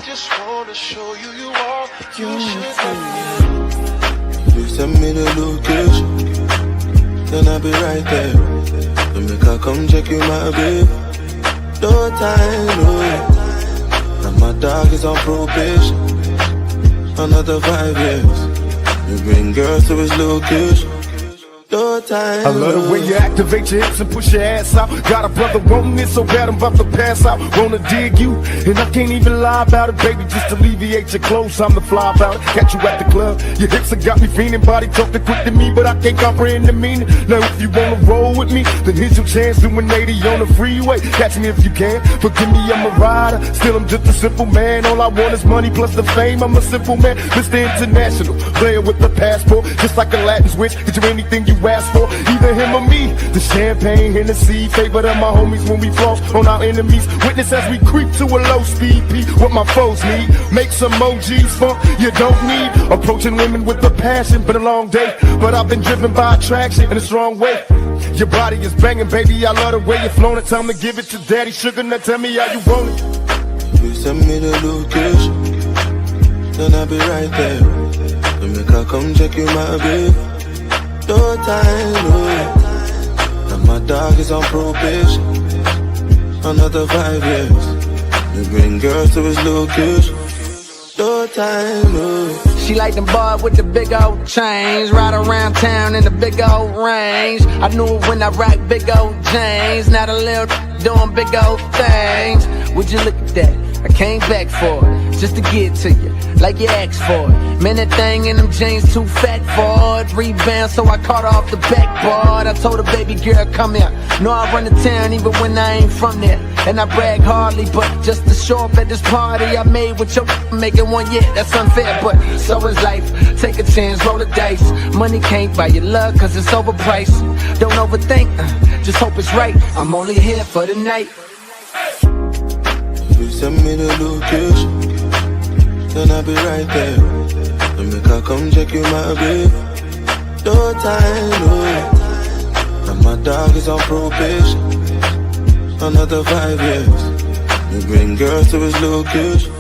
just wanna show you you are. You should You send me the location, then I'll be right there. You make her come check you, my babe. No time, no. Now my dog is on probation. Another 5 years. You bring girls to his location. No time. I love the way you activate your hips and push your ass out. Got a brother wanting it so bad I'm about to pass out. Wanna dig you, and I can't even lie about it, baby. Just alleviate your clothes, I'm the fly about it. Catch you at the club, your hips have got me fiending. Body talking quick to me, but I can't comprehend the meaning. Now if you wanna roll with me, then here's your chance. Doing 80 on the freeway, catch me if you can. Forgive me, I'm a rider, still I'm just a simple man. All I want is money plus the fame, I'm a simple man. Mr. International, player with the passport. Just like a Latin switch, get you anything you ask for, either him or me. The champagne, Hennessy, favorite of my homies when we floss on our enemies. Witness as we creep to a low speed P. What my foes need, make some emojis funk you don't need. Approaching women with a passion, been a long day, but I've been driven by attraction in a strong way. Your body is banging, baby, I love the way you're flowing. It's time to give it to daddy sugar, now tell me how you want it. You send me the location, then I'll be right there. You make her come check you, my babe. No time, no. Now my dog is on probation. Another 5 years. You bring girls to his location. No time, no. She like them boys with the big old chains, ride around town in the big old range. I knew it when I rock big old chains. Not a little doing big old things. Would you look at that? I came back for it, just to get to you, like you asked for it. Man, that thing in them jeans too fat for it. Rebound, so I caught her off the backboard. I told her, baby girl, come here. Know I run the town even when I ain't from there. And I brag hardly, but just to show up at this party I made with your making one, yeah, that's unfair. But so is life, take a chance, roll the dice. Money can't buy your love, cause it's overpriced. Don't overthink, just hope it's right. I'm only here for the night. You send me the location, then I'll be right there. You make her come check you, my babe. No time, no. Now my dog is on probation. Another 5 years. You bring girls to his location.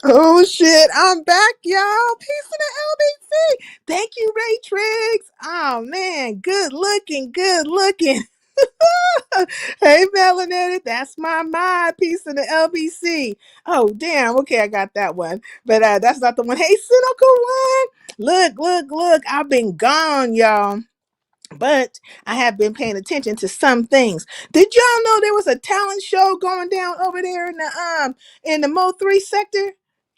Oh shit, I'm back, y'all. Peace to the LBC. Thank you, Ray Triggs. Oh man, good looking, good looking. Hey, Melanated, that's my mind. Peace in the LBC. Oh, damn. Okay, I got that one. But that's not the one. Hey, Cynical One. Look. I've been gone, y'all. But I have been paying attention to some things. Did y'all know there was a talent show going down over there in the Mo 3 sector?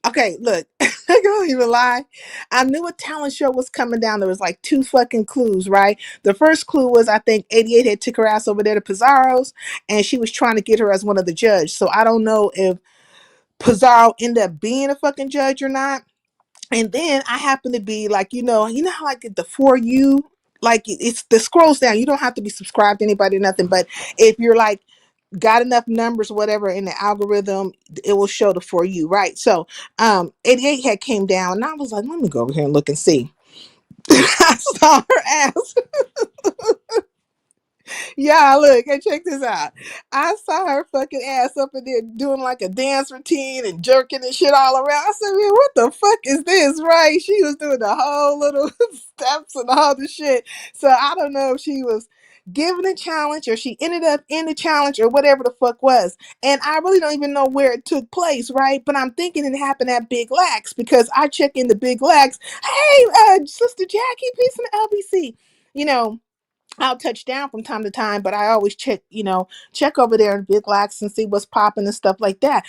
Okay, look, I don't even lie. I knew a talent show was coming down. There was like two fucking clues, right? The first clue was I think 88 had took her ass over there to Pizarro's and she was trying to get her as one of the judges. So I don't know if Pizarro ended up being a fucking judge or not. And then I happen to be like, you know how like the For You, like it's the scrolls down. You don't have to be subscribed to anybody or nothing. But if you're like got enough numbers, whatever, in the algorithm, it will show the For You, right? So 88 had came down and I was like, let me go over here and look and see. I saw her ass. Yeah, look, and check this out. I saw her fucking ass up in there doing like a dance routine and jerking and shit all around. I said, man, what the fuck is this, right? She was doing the whole little steps and all the shit. So I don't know if she was given a challenge or she ended up in the challenge or whatever the fuck was. And I really don't even know where it took place, right? But I'm thinking it happened at Big Lax because I check in the Big Lax. Hey, Sister Jackie, peace in the LBC. You know, I'll touch down from time to time, but I always check over there in Big Lax and see what's popping and stuff like that.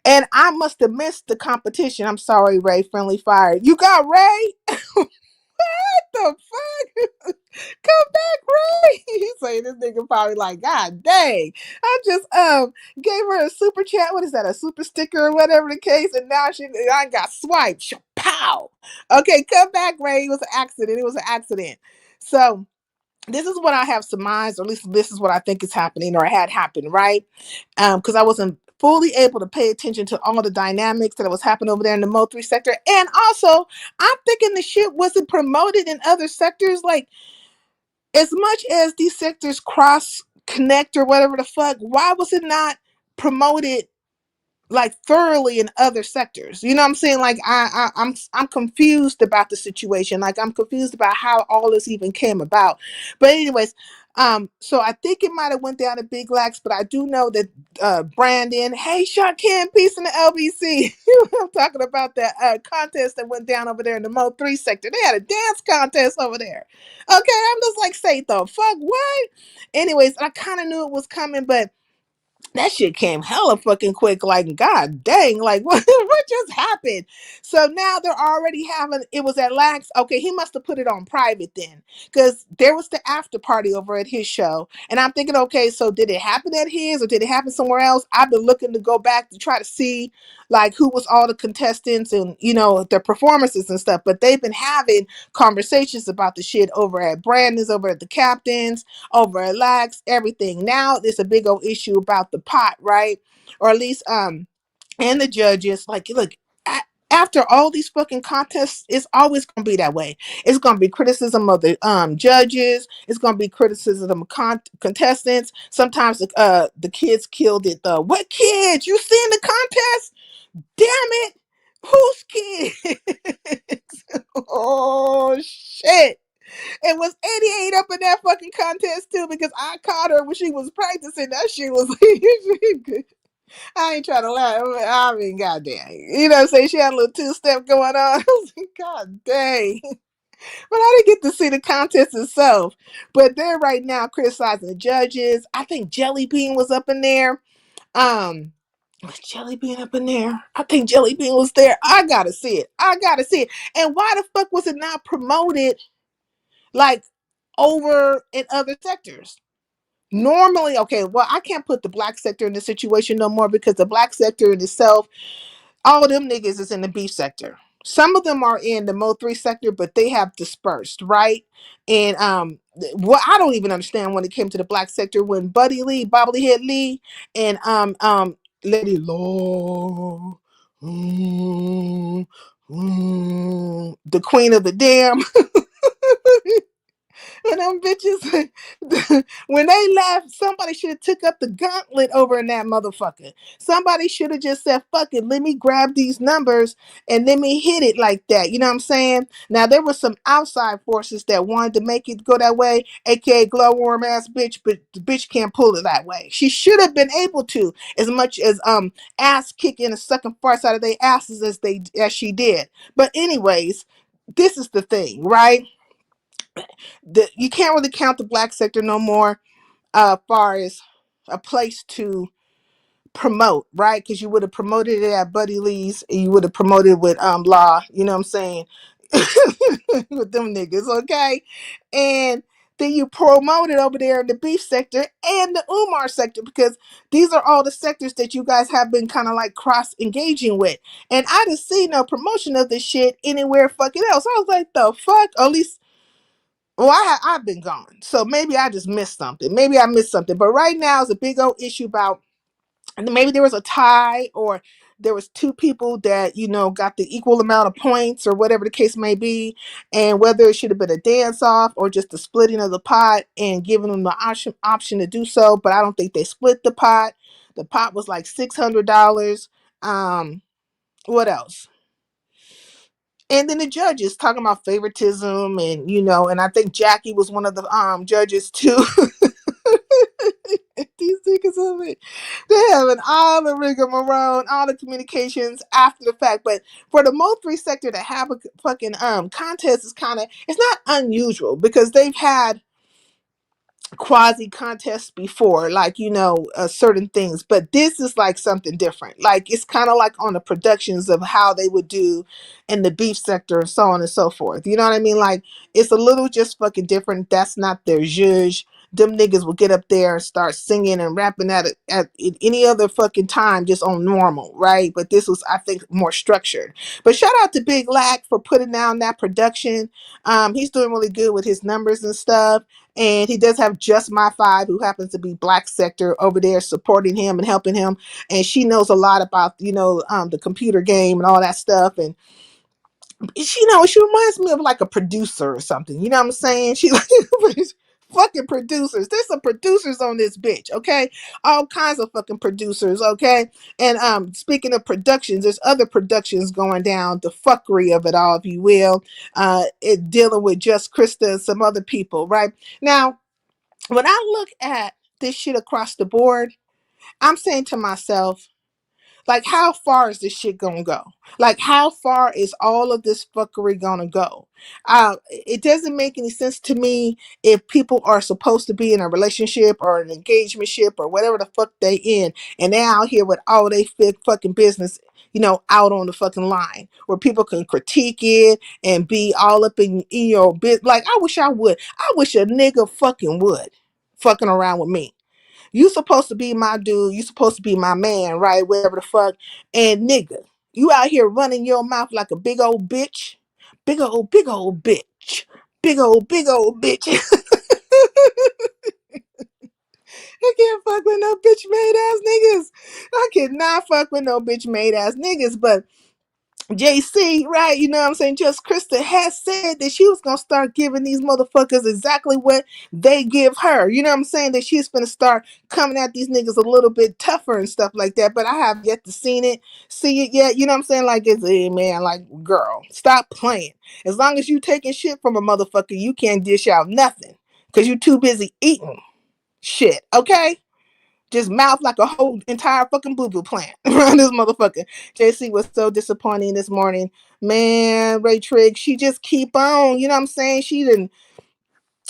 And I must have missed the competition. I'm sorry, Ray. Friendly fire. You got Ray? What the fuck? Come back, Ray. He's saying this nigga probably like, God dang. I just gave her a super chat. What is that? A super sticker or whatever the case. And now I got swiped. Pow. Okay, come back, Ray. It was an accident. It was an accident. So this is what I have surmised, or at least this is what I think is happening or had happened, right? Because I wasn't fully able to pay attention to all the dynamics that was happening over there in the Mo 3 sector. And also, I'm thinking the shit wasn't promoted in other sectors. Like, as much as these sectors cross connect or whatever the fuck, why was it not promoted like thoroughly in other sectors? You know what I'm saying? Like I'm confused about the situation. Like I'm confused about how all this even came about. But anyways, so I think it might have went down to Big Lax, but I do know that Brandon, hey Shaquem, peace in the LBC. I'm talking about that contest that went down over there in the Mo 3 sector. They had a dance contest over there. Okay, I'm just like, say the fuck what? Anyways, I kind of knew it was coming, but that shit came hella fucking quick. Like, God dang, like what just happened? So now they're already having it was at Lax. Okay, he must have put it on private then. Because there was the after party over at his show. And I'm thinking, okay, so did it happen at his or did it happen somewhere else? I've been looking to go back to try to see like who was all the contestants and their performances and stuff. But they've been having conversations about the shit over at Brandon's, over at the Captain's, over at Lax, everything. Now there's a big old issue about the pot, right? Or at least and the judges. Like, look, after all these fucking contests, it's always gonna be that way. It's gonna be criticism of the judges. It's gonna be criticism of contestants. Sometimes the kids killed it. The what kids? You seen the contest? Damn it! Whose kids? Oh shit! It was 88 up in that fucking contest too because I caught her when she was practicing. That shit was I ain't trying to laugh. I mean, goddamn. You know what I'm saying? She had a little two-step going on. I was like, God dang. But I didn't get to see the contest itself. But they're right now criticizing the judges. I think Jelly Bean was up in there. Was Jelly Bean up in there? I think Jelly Bean was there. I gotta see it. I gotta see it. And why the fuck was it not promoted like over in other sectors? Normally, okay, well, I can't put the black sector in this situation no more because the black sector in itself, all of them niggas is in the beef sector. Some of them are in the Mo 3 sector, but they have dispersed, right? And what I don't even understand when it came to the black sector when Buddy Lee, Bobblyhead Lee, and Lady Law, the queen of the dam. And them bitches, when they left, somebody should have took up the gauntlet over in that motherfucker. Somebody should have just said, fuck it, let me grab these numbers and let me hit it like that. You know what I'm saying? Now, there were some outside forces that wanted to make it go that way, aka glowworm ass bitch, but the bitch can't pull it that way. She should have been able to, as much as ass kicking and sucking farts out of their asses as she did. But anyways, this is the thing, right? You can't really count the black sector no more, far as a place to promote, right? Because you would have promoted it at Buddy Lee's and you would have promoted with Law, you know what I'm saying? With them niggas, okay? And then you promote it over there in the beef sector and the Umar sector, because these are all the sectors that you guys have been kind of like cross engaging with. And I didn't see no promotion of this shit anywhere fucking else. I was like, the fuck? Or at least, well, I've been gone. So maybe I just missed something. Maybe I missed something. But right now it's a big old issue about, and maybe there was a tie, or there was two people that, you know, got the equal amount of points, or whatever the case may be, and whether it should have been a dance off or just the splitting of the pot and giving them the option to do so. But I don't think they split the pot. The pot was like $600. What else? And then the judges talking about favoritism, and you know, and I think Jackie was one of the judges too. These niggas of it, they're having all the rigmarole, all the communications after the fact. But for the Mo3 sector to have a fucking contest is kind of, it's not unusual, because they've had quasi contests before, like, you know, certain things, but this is like something different. Like, it's kind of like on the productions of how they would do in the beef sector and so on and so forth, you know what I mean? Like, it's a little just fucking different. That's not their zhuzh. Them niggas will get up there and start singing and rapping at it at any other fucking time, just on normal, right? But this was, I think, more structured. But shout out to Big Lack for putting down that production. He's doing really good with his numbers and stuff. And he does have Just My Five, who happens to be black sector over there supporting him and helping him. And she knows a lot about, you know, the computer game and all that stuff. And she, you know, she reminds me of like a producer or something. You know what I'm saying? She like fucking producers. There's some producers on this bitch, okay? All kinds of fucking producers, okay? And speaking of productions, there's other productions going down, the fuckery of it all, if you will. It dealing with Just Krista and some other people, right? Now, when I look at this shit across the board, I'm saying to myself, like, how far is this shit gonna go? Like, how far is all of this fuckery gonna go? It doesn't make any sense to me if people are supposed to be in a relationship or an engagement ship or whatever the fuck they in, and they're out here with all they fucking business, you know, out on the fucking line, where people can critique it and be all up in your bit. Like, I wish I would. I wish a nigga fucking would fucking around with me. You supposed to be my dude. You supposed to be my man, right? Whatever the fuck. And nigga, you out here running your mouth like a big old bitch. Big old bitch. Big old bitch. I can't fuck with no bitch made ass niggas. I cannot fuck with no bitch made ass niggas. But JC, right? You know what I'm saying? Just Krista has said that she was gonna start giving these motherfuckers exactly what they give her. You know what I'm saying? That she's gonna start coming at these niggas a little bit tougher and stuff like that. But I have yet to see it yet. You know what I'm saying? Like, it's man, like, girl, stop playing. As long as you taking shit from a motherfucker, you can't dish out nothing, because you too busy eating shit. Okay? Just mouth like a whole entire fucking boo-boo plant around this motherfucker. JC was so disappointing this morning. Man, Ray Trigg, she just keep on. You know what I'm saying? She didn't.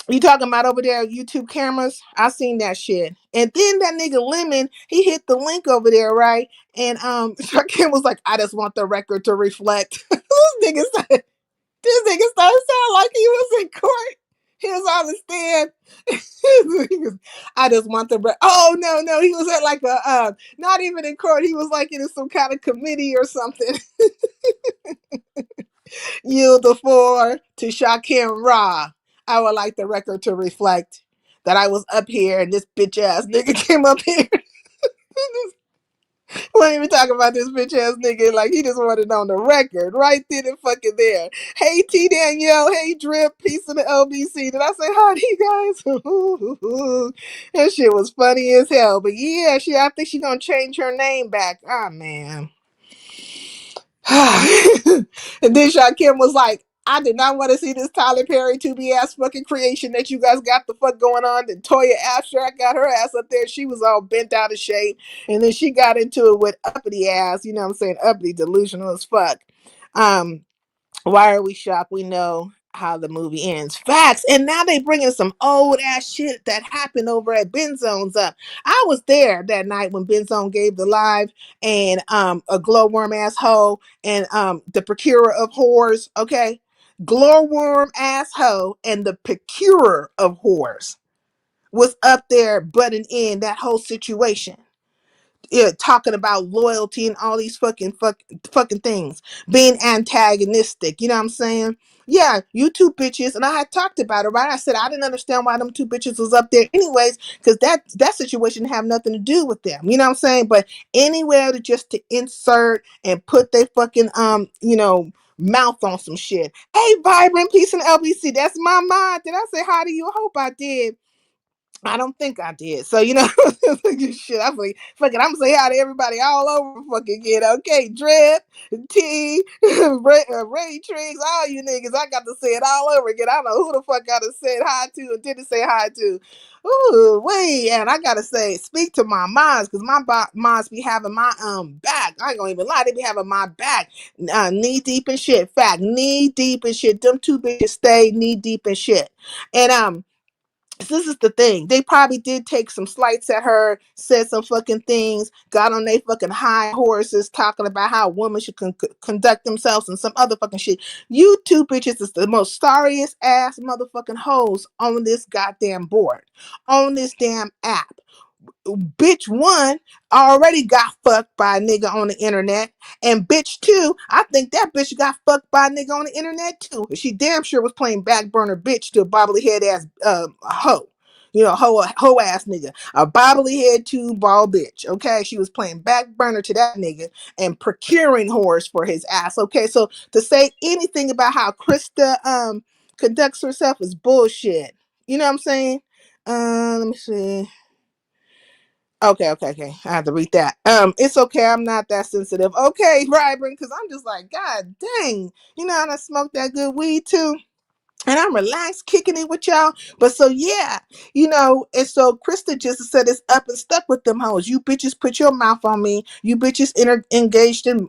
You talking about over there YouTube cameras? I seen that shit. And then that nigga Lemon, he hit the link over there, right? And Shaquem was like, I just want the record to reflect. This nigga started sound like he was in court. He was on the stand. I just want the. Oh no! He was at like a not even in court. He was like in some kind of committee or something. Yield the floor to Shakim Ra. I would like the record to reflect that I was up here and this bitch ass nigga came up here with won't even talk about this bitch ass nigga. Like, he just wanted it on the record right then and fucking there. Hey, T Danielle. Hey, Drip. Peace in the LBC. Did I say hi to you guys? That shit was funny as hell. But yeah, I think she gonna change her name back. Ah, man. And then Shakim was like, I did not want to see this Tyler Perry 2B ass fucking creation that you guys got the fuck going on. And Toya Abstract got her ass up there. She was all bent out of shape. And then she got into it with uppity ass, you know what I'm saying? Uppity, delusional as fuck. Why are we shocked? We know how the movie ends. Facts. And now they bringing some old ass shit that happened over at Benzone's up. I was there that night when Benzone gave the live, and a glowworm asshole and the procurer of whores. Okay, glowworm asshole and the procurer of whores was up there butting in that whole situation. Yeah, talking about loyalty and all these fucking things, being antagonistic. You know what I'm saying? Yeah, you two bitches, and I had talked about it, right? I said I didn't understand why them two bitches was up there, anyways, because that situation have nothing to do with them. You know what I'm saying? But anywhere to insert and put their fucking mouth on some shit. Hey, Vibrant, peace and LBC. That's my mind. Did I say hi to you? I hope I did. I don't think I did. So, shit, I'm like, fuck it, I'm gonna say hi to everybody all over fucking again. Okay, Drip, T, Ray Triggs, all you niggas. I got to say it all over again. I don't know who the fuck I said hi to and didn't say hi to. Ooh, wait, and I gotta say, speak to my moms, because my moms be having my back. I ain't gonna even lie, they be having my back. Knee deep in shit. Fact, knee deep in shit. Them two bitches stay knee deep in shit. And this is the thing. They probably did take some slights at her, said some fucking things, got on their fucking high horses talking about how women should conduct themselves and some other fucking shit. You two bitches is the most sorriest ass motherfucking hoes on this goddamn board, on this damn app. Bitch one already got fucked by a nigga on the internet, and bitch two, I think that bitch got fucked by a nigga on the internet too. She damn sure was playing back burner bitch to a bobbly head ass hoe. Hoe ass nigga. A bobbly head two ball bitch. Okay. She was playing back burner to that nigga and procuring whores for his ass. Okay. So to say anything about how Krista conducts herself is bullshit. You know what I'm saying? Let me see. Okay. I have to read that. It's okay. I'm not that sensitive. Okay, Vibrant, because I'm just like, God dang. And I smoke that good weed too. And I'm relaxed, kicking it with y'all. But so yeah, and so Krista just said it's up and stuck with them hoes. You bitches put your mouth on me. You bitches engaged and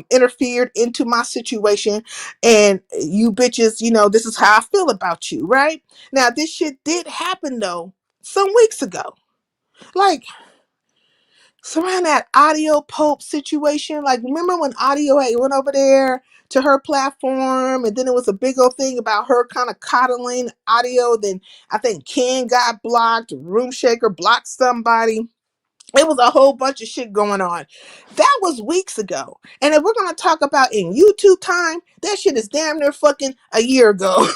interfered into my situation. And you bitches, this is how I feel about you, right? Now, this shit did happen though some weeks ago. Like, surround that Audio Pope situation. Like, remember when Audio went over there to her platform, and then it was a big old thing about her kind of coddling Audio. Then I think Ken got blocked, Room Shaker blocked somebody. It was a whole bunch of shit going on. That was weeks ago. And if we're going to talk about in YouTube time, that shit is damn near fucking a year ago.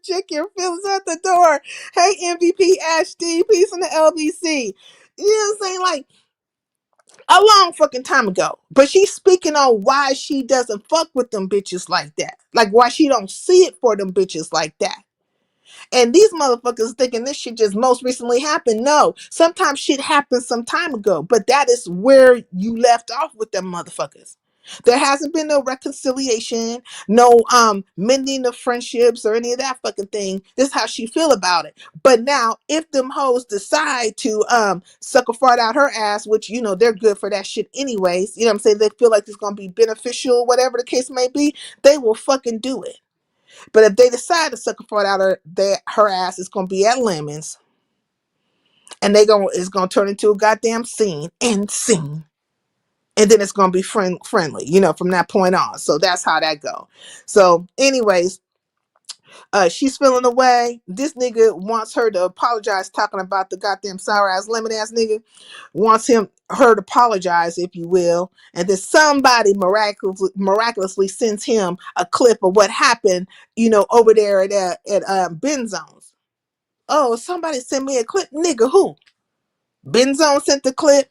Check your feelings at the door. Hey, MVP Ash D, peace in the LBC. You know what I'm saying? Like, a long fucking time ago. But she's speaking on why she doesn't fuck with them bitches like that. Like, why she don't see it for them bitches like that. And these motherfuckers thinking this shit just most recently happened. No, sometimes shit happened some time ago, but that is where you left off with them motherfuckers. There hasn't been no reconciliation, no mending of friendships or any of that fucking thing. This is how she feel about it. But now, if them hoes decide to suck a fart out her ass, which they're good for that shit anyways. You know what I'm saying? They feel like it's gonna be beneficial, whatever the case may be. They will fucking do it. But if they decide to suck a fart out her ass, it's gonna be at Lemons, and it's gonna turn into a goddamn scene, and then it's gonna be friendly, from that point on. So that's how that go. So, anyways, she's feeling away. This nigga wants her to apologize, talking about the goddamn sour ass lemon ass nigga. Wants her to apologize, if you will. And then somebody miraculously sends him a clip of what happened, over there at Benzone's. Oh, somebody sent me a clip. Nigga, who? Benzone sent the clip.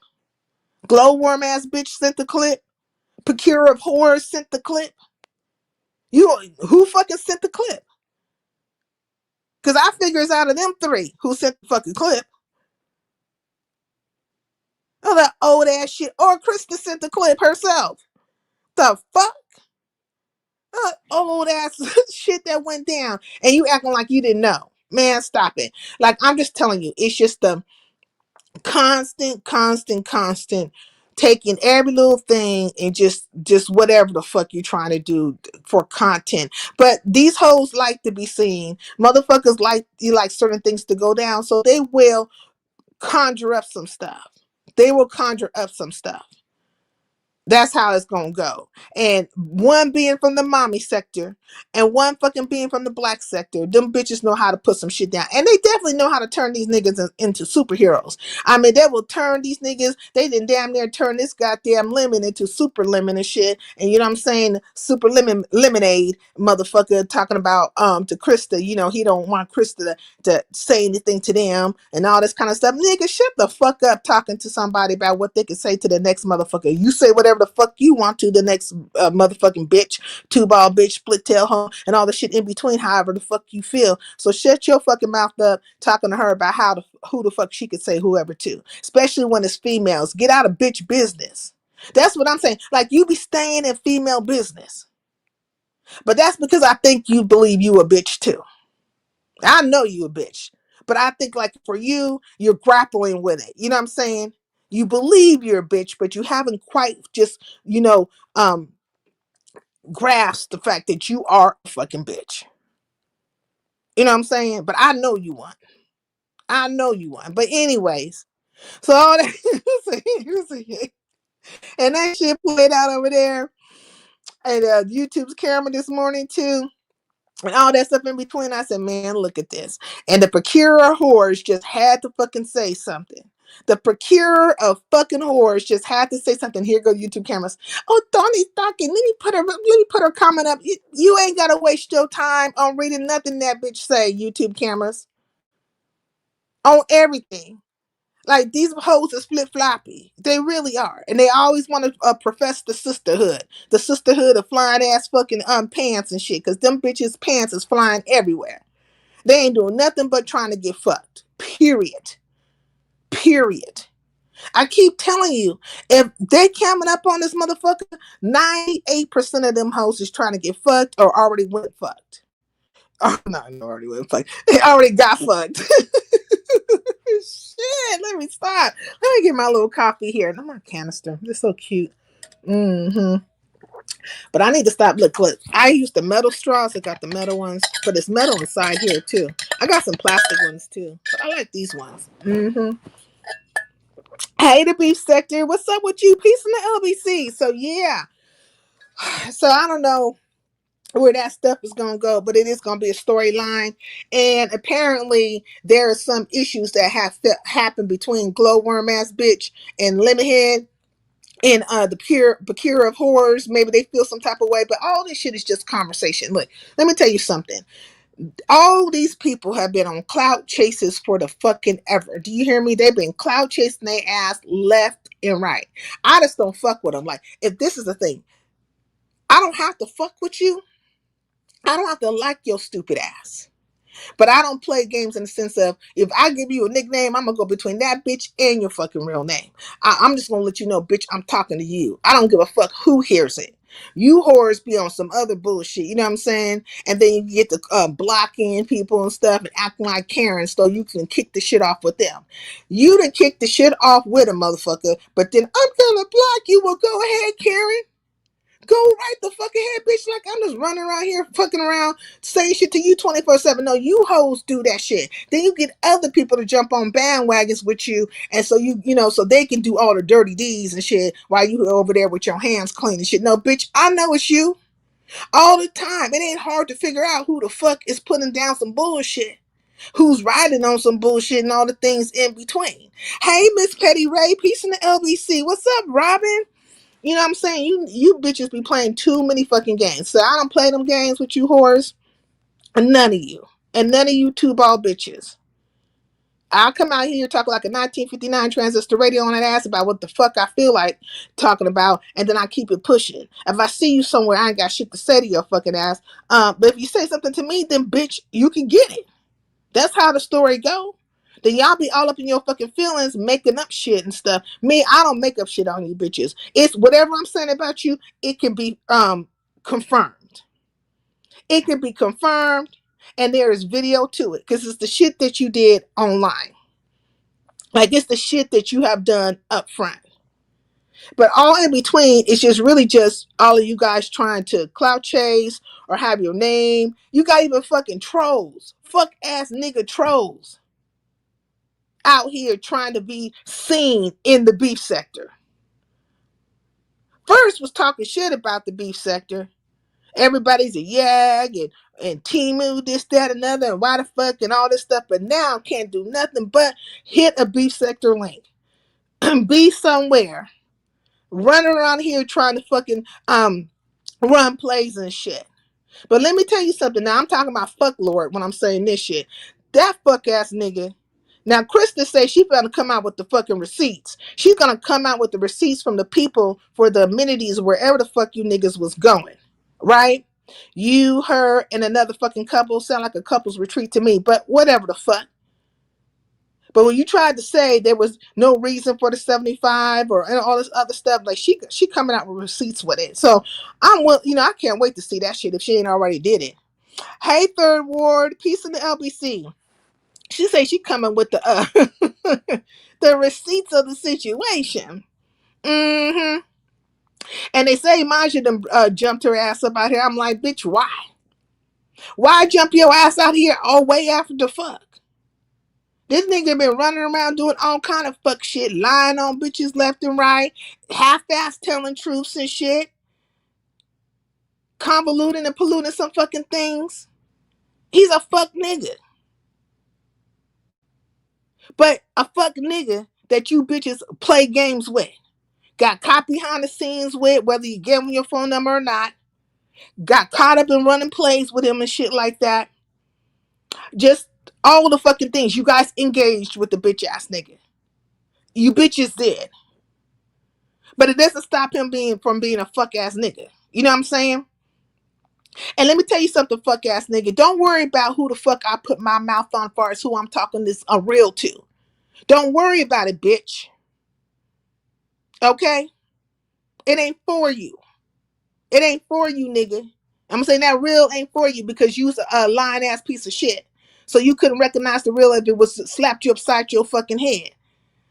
Glowworm ass bitch sent the clip. Procure of Horrors sent the clip. Who fucking sent the clip? Because I figure it's out of them three who sent the fucking clip. Oh, that old ass shit. Or Krista sent the clip herself. The fuck? Old ass shit that went down. And you acting like you didn't know. Man, stop it. Like, I'm just telling you, it's just the constant taking every little thing and just whatever the fuck you trying to do for content. But these hoes like to be seen. Motherfuckers like certain things to go down, so they will conjure up some stuff. That's how it's gonna go. And one being from the mommy sector and one fucking being from the black sector, them bitches know how to put some shit down. And they definitely know how to turn these niggas into superheroes. I mean, they will turn these niggas, they didn't damn near turn this goddamn lemon into super lemon and shit. And you know what I'm saying? Super lemonade, motherfucker, talking about to Krista, you know, he don't want Krista to say anything to them and all this kind of stuff. Nigga, shut the fuck up talking to somebody about what they can say to the next motherfucker. You say whatever the fuck you want to the next motherfucking bitch, two ball bitch, split tail home, and all the shit in between, however the fuck you feel. So shut your fucking mouth up talking to her about who the fuck she could say whoever to, especially when it's females. Get out of bitch business. That's what I'm saying. Like, you be staying in female business. But that's because I think you believe you a bitch too. I know you a bitch. But I think, like, for you, you're grappling with it. You know what I'm saying? You believe you're a bitch, but you haven't quite just, grasped the fact that you are a fucking bitch. You know what I'm saying? But I know you won. But anyways, so all that and that shit played out over there at YouTube's camera this morning too. And all that stuff in between. I said, man, look at this. And the procurer of whores just had to fucking say something. The procurer of fucking whores just had to say something. Here go YouTube cameras. Oh, Donnie's talking. Let me put her comment up. You ain't gotta waste your time on reading nothing that bitch say, YouTube cameras. On everything. Like, these hoes is flip floppy. They really are. And they always want to profess the sisterhood. The sisterhood of flying ass fucking pants and shit. Because them bitches' pants is flying everywhere. They ain't doing nothing but trying to get fucked. Period. I keep telling you, if they coming up on this motherfucker, 98% of them hoes is trying to get fucked or already went fucked. Oh, no, already went fucked. They already got fucked. Shit, let me stop. Let me get my little coffee here. I'm my canister. It's so cute. But I need to stop. Look, I use the metal straws. I got the metal ones, but it's metal inside here too. I got some plastic ones too, but I like these ones. Hey, the beef sector. What's up with you? Peace in the LBC. So yeah. So I don't know where that stuff is going to go, but it is going to be a storyline. And apparently there are some issues that have happened between glowworm ass bitch and Lemonhead and the procure of horrors. Maybe they feel some type of way, but all this shit is just conversation. Look, let me tell you something. All these people have been on clout chases for the fucking ever. Do you hear me? They've been clout chasing their ass left and right. I just don't fuck with them. Like, if this is the thing, I don't have to fuck with you. I don't have to like your stupid ass. But I don't play games in the sense of, if I give you a nickname, I'm going to go between that bitch and your fucking real name. I'm just going to let you know, bitch, I'm talking to you. I don't give a fuck who hears it. You whores be on some other bullshit, you know what I'm saying? And then you get to blocking people and stuff and acting like Karen so you can kick the shit off with them. You done kick the shit off with a motherfucker, but then I'm going to block you. Well, go ahead, Karen. Go right the fuck ahead, bitch. Like, I'm just running around here fucking around saying shit to you 24/7. No, you hoes do that shit. Then you get other people to jump on bandwagons with you, and so so they can do all the dirty deeds and shit while you over there with your hands clean and shit. No, bitch, I know it's you all the time. It ain't hard to figure out who the fuck is putting down some bullshit, who's riding on some bullshit, and all the things in between. Hey, Miss Petty Ray, peace in the LBC. What's up, Robin? You know what I'm saying? You bitches be playing too many fucking games. So I don't play them games with you whores. And none of you. And none of you two ball bitches. I'll come out here talk like a 1959 transistor radio on that ass about what the fuck I feel like talking about, and then I keep it pushing. If I see you somewhere, I ain't got shit to say to your fucking ass. But if you say something to me, then bitch, you can get it. That's how the story go. Then y'all be all up in your fucking feelings, making up shit and stuff. Me, I don't make up shit on you bitches. It's whatever I'm saying about you, it can be confirmed. It can be confirmed, and there is video to it because it's the shit that you did online. Like it's the shit that you have done up front. But all in between is just really just all of you guys trying to clout chase or have your name. You got even fucking trolls. Fuck ass nigga trolls out here trying to be seen in the beef sector. First was talking shit about the beef sector. Everybody's a yag and Timu, this, that, another, and why the fuck and all this stuff. But now can't do nothing but hit a beef sector link. Be somewhere. Running around here trying to fucking run plays and shit. But let me tell you something. Now I'm talking about fuck Lord when I'm saying this shit. That fuck ass nigga. Now Krista says she's gonna come out with the fucking receipts. She's gonna come out with the receipts from the people for the amenities wherever the fuck you niggas was going. Right? You, her, and another fucking couple sound like a couple's retreat to me, but whatever the fuck. But when you tried to say there was no reason for the 75 or all this other stuff, like she coming out with receipts with it. So I can't wait to see that shit if she ain't already did it. Hey, Third Ward, peace in the LBC. She say she coming with the the receipts of the situation. Mm-hmm. And they say Maja done jumped her ass up out here. I'm like, bitch, why? Why jump your ass out here all way after the fuck? This nigga been running around doing all kind of fuck shit, lying on bitches left and right, half-ass telling truths and shit, convoluting and polluting some fucking things. He's a fuck nigga. But a fuck nigga that you bitches play games with, got caught behind the scenes with, whether you give him your phone number or not, got caught up in running plays with him and shit like that. Just all the fucking things. You guys engaged with the bitch ass nigga. You bitches did. But it doesn't stop him from being a fuck ass nigga. You know what I'm saying? And let me tell you something, fuck ass nigga. Don't worry about who the fuck I put my mouth on as far as who I'm talking this real to. Don't worry about it, bitch. Okay? It ain't for you. It ain't for you, nigga. I'm gonna say that real ain't for you because you's a lying ass piece of shit. So you couldn't recognize the real if it was slapped you upside your fucking head.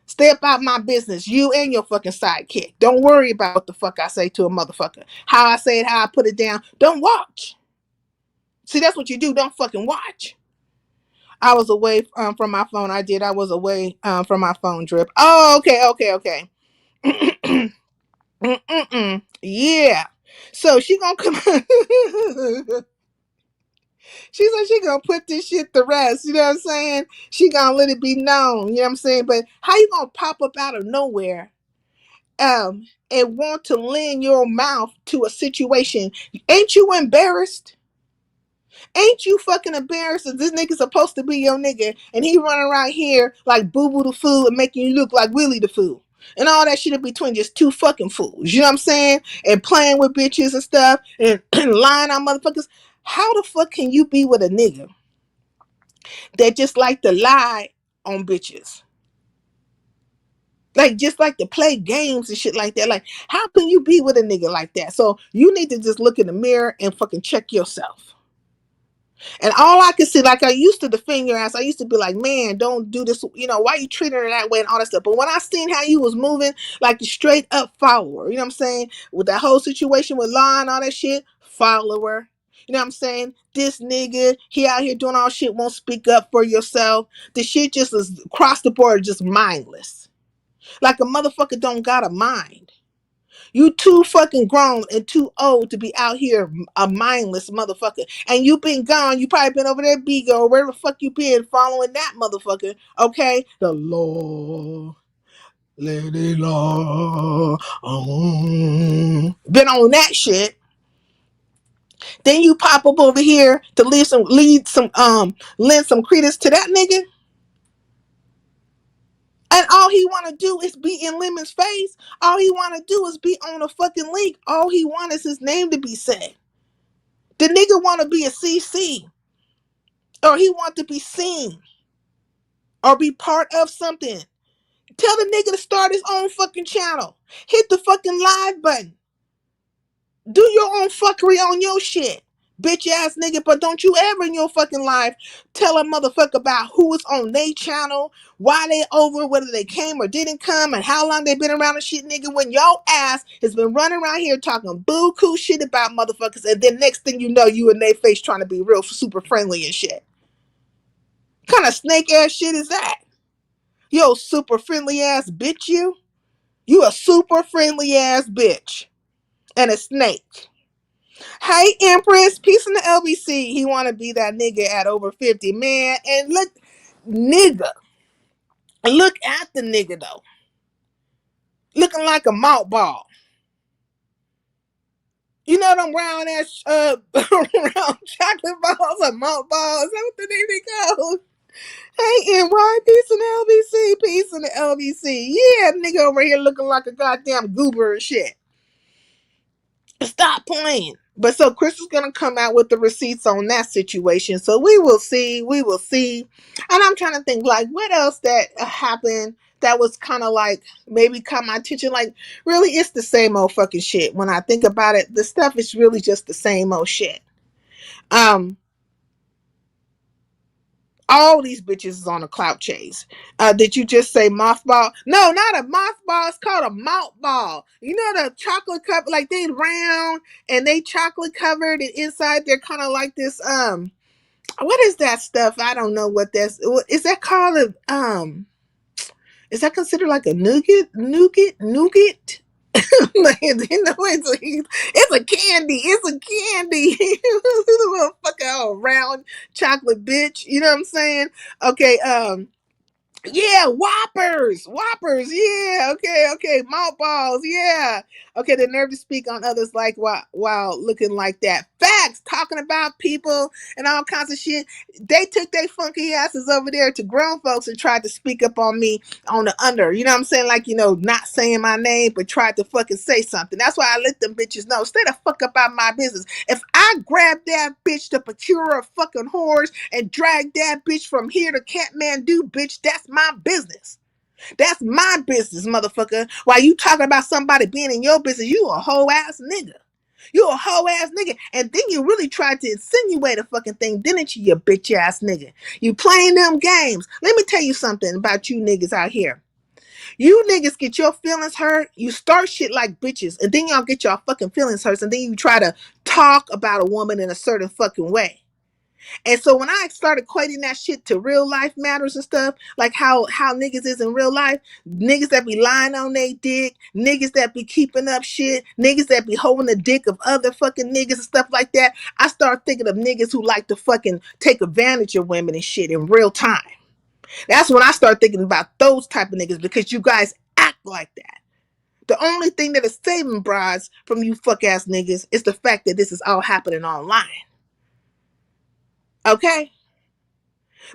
Stay about my business, you and your fucking sidekick. Don't worry about what the fuck I say to a motherfucker. How I say it, how I put it down. Don't watch. See, that's what you do. Don't fucking watch. I was away from my phone. I was away from my phone, Drip. Oh, okay. Yeah. So she gonna come. She said she gonna put this shit to rest. You know what I'm saying? She gonna let it be known. You know what I'm saying? But how you gonna pop up out of nowhere and want to lend your mouth to a situation? Ain't you embarrassed? Ain't you fucking embarrassed that this nigga supposed to be your nigga and he running around here like Boo Boo the Fool and making you look like Willie the Fool? And all that shit in between, just two fucking fools. You know what I'm saying? And playing with bitches and stuff and lying on motherfuckers. How the fuck can you be with a nigga that just like to lie on bitches? Like, just like to play games and shit like that. Like, how can you be with a nigga like that? So you need to just look in the mirror and fucking check yourself. And all I could see, like I used to defend your ass. I used to be like, man, don't do this. You know, why you treating her that way and all that stuff. But when I seen how you was moving like a straight up follower, you know what I'm saying? With that whole situation with Law and all that shit, follower. You know what I'm saying? This nigga, he out here doing all shit, won't speak up for yourself. The shit just is across the board, just mindless. Like a motherfucker don't got a mind. You too fucking grown and too old to be out here a mindless motherfucker. And you been gone. You probably been over there, Bigo, or where the fuck you been following that motherfucker. Okay? The law. Lady law. Been on that shit. Then you pop up over here to lend some credence to that nigga. And all he want to do is be in Lemon's face. All he want to do is be on a fucking leak. All he want is his name to be said. The nigga want to be a CC, or he want to be seen, or be part of something. Tell the nigga to start his own fucking channel. Hit the fucking live button. Do your own fuckery on your shit. Bitch ass nigga, but don't you ever in your fucking life tell a motherfucker about who is on their channel, why they over, whether they came or didn't come, and how long they been around the shit, nigga, when your ass has been running around here talking buku shit about motherfuckers, and then next thing you know, you in their face trying to be real super friendly and shit. Kind of snake ass shit is that? Yo, super friendly ass bitch, you? You a super friendly ass bitch. And a snake. Hey, Empress, peace in the LBC. He want to be that nigga at over 50, man. And look, nigga. Look at the nigga, though. Looking like a malt ball. You know them round ass, round chocolate balls or malt balls? Is that what the name they call? Hey, NY, peace in the LBC, peace in the LBC. Yeah, nigga over here looking like a goddamn goober and shit. Stop playing. But so Chris is gonna come out with the receipts on that situation. So we will see. We will see. And I'm trying to think like what else that happened that was kind of like maybe caught my attention. Like really, it's the same old fucking shit. When I think about it, the stuff is really just the same old shit. All these bitches is on a clout chase. Did you just say mothball? No, not a mothball. It's called a malt ball. You know the chocolate cup, like they round and they chocolate covered, and inside they're kind of like this. What is that stuff? I don't know what that's. Is that called a Is that considered like a nougat? Nougat? Like, you know, it's a candy. It's a candy. Little fucking round chocolate bitch. You know what I'm saying? Okay. Yeah, Whoppers, yeah, okay, malt balls, yeah, okay. The nerve to speak on others like while looking like that. Facts, talking about people and all kinds of shit. They took their funky asses over there to grown folks and tried to speak up on me on the under. You know what I'm saying? Like, you know, not saying my name, but tried to fucking say something. That's why I let them bitches know. Stay the fuck up out my business. If I grab that bitch to procure a fucking horse and drag that bitch from here to Kathmandu, bitch, that's my business. That's my business, motherfucker. While you talking about somebody being in your business, you a whole ass nigga. You a whole ass nigga. And then you really tried to insinuate a fucking thing, didn't you, you bitch ass nigga? You playing them games. Let me tell you something about you niggas out here. You niggas get your feelings hurt. You start shit like bitches, and then y'all get y'all fucking feelings hurt, and then you try to talk about a woman in a certain fucking way. And so when I started equating that shit to real life matters and stuff, like how niggas is in real life, niggas that be lying on they dick, niggas that be keeping up shit, niggas that be holding the dick of other fucking niggas and stuff like that, I start thinking of niggas who like to fucking take advantage of women and shit in real time. That's when I start thinking about those type of niggas, because you guys act like that. The only thing that is saving brides from you fuck ass niggas is the fact that this is all happening online. Okay?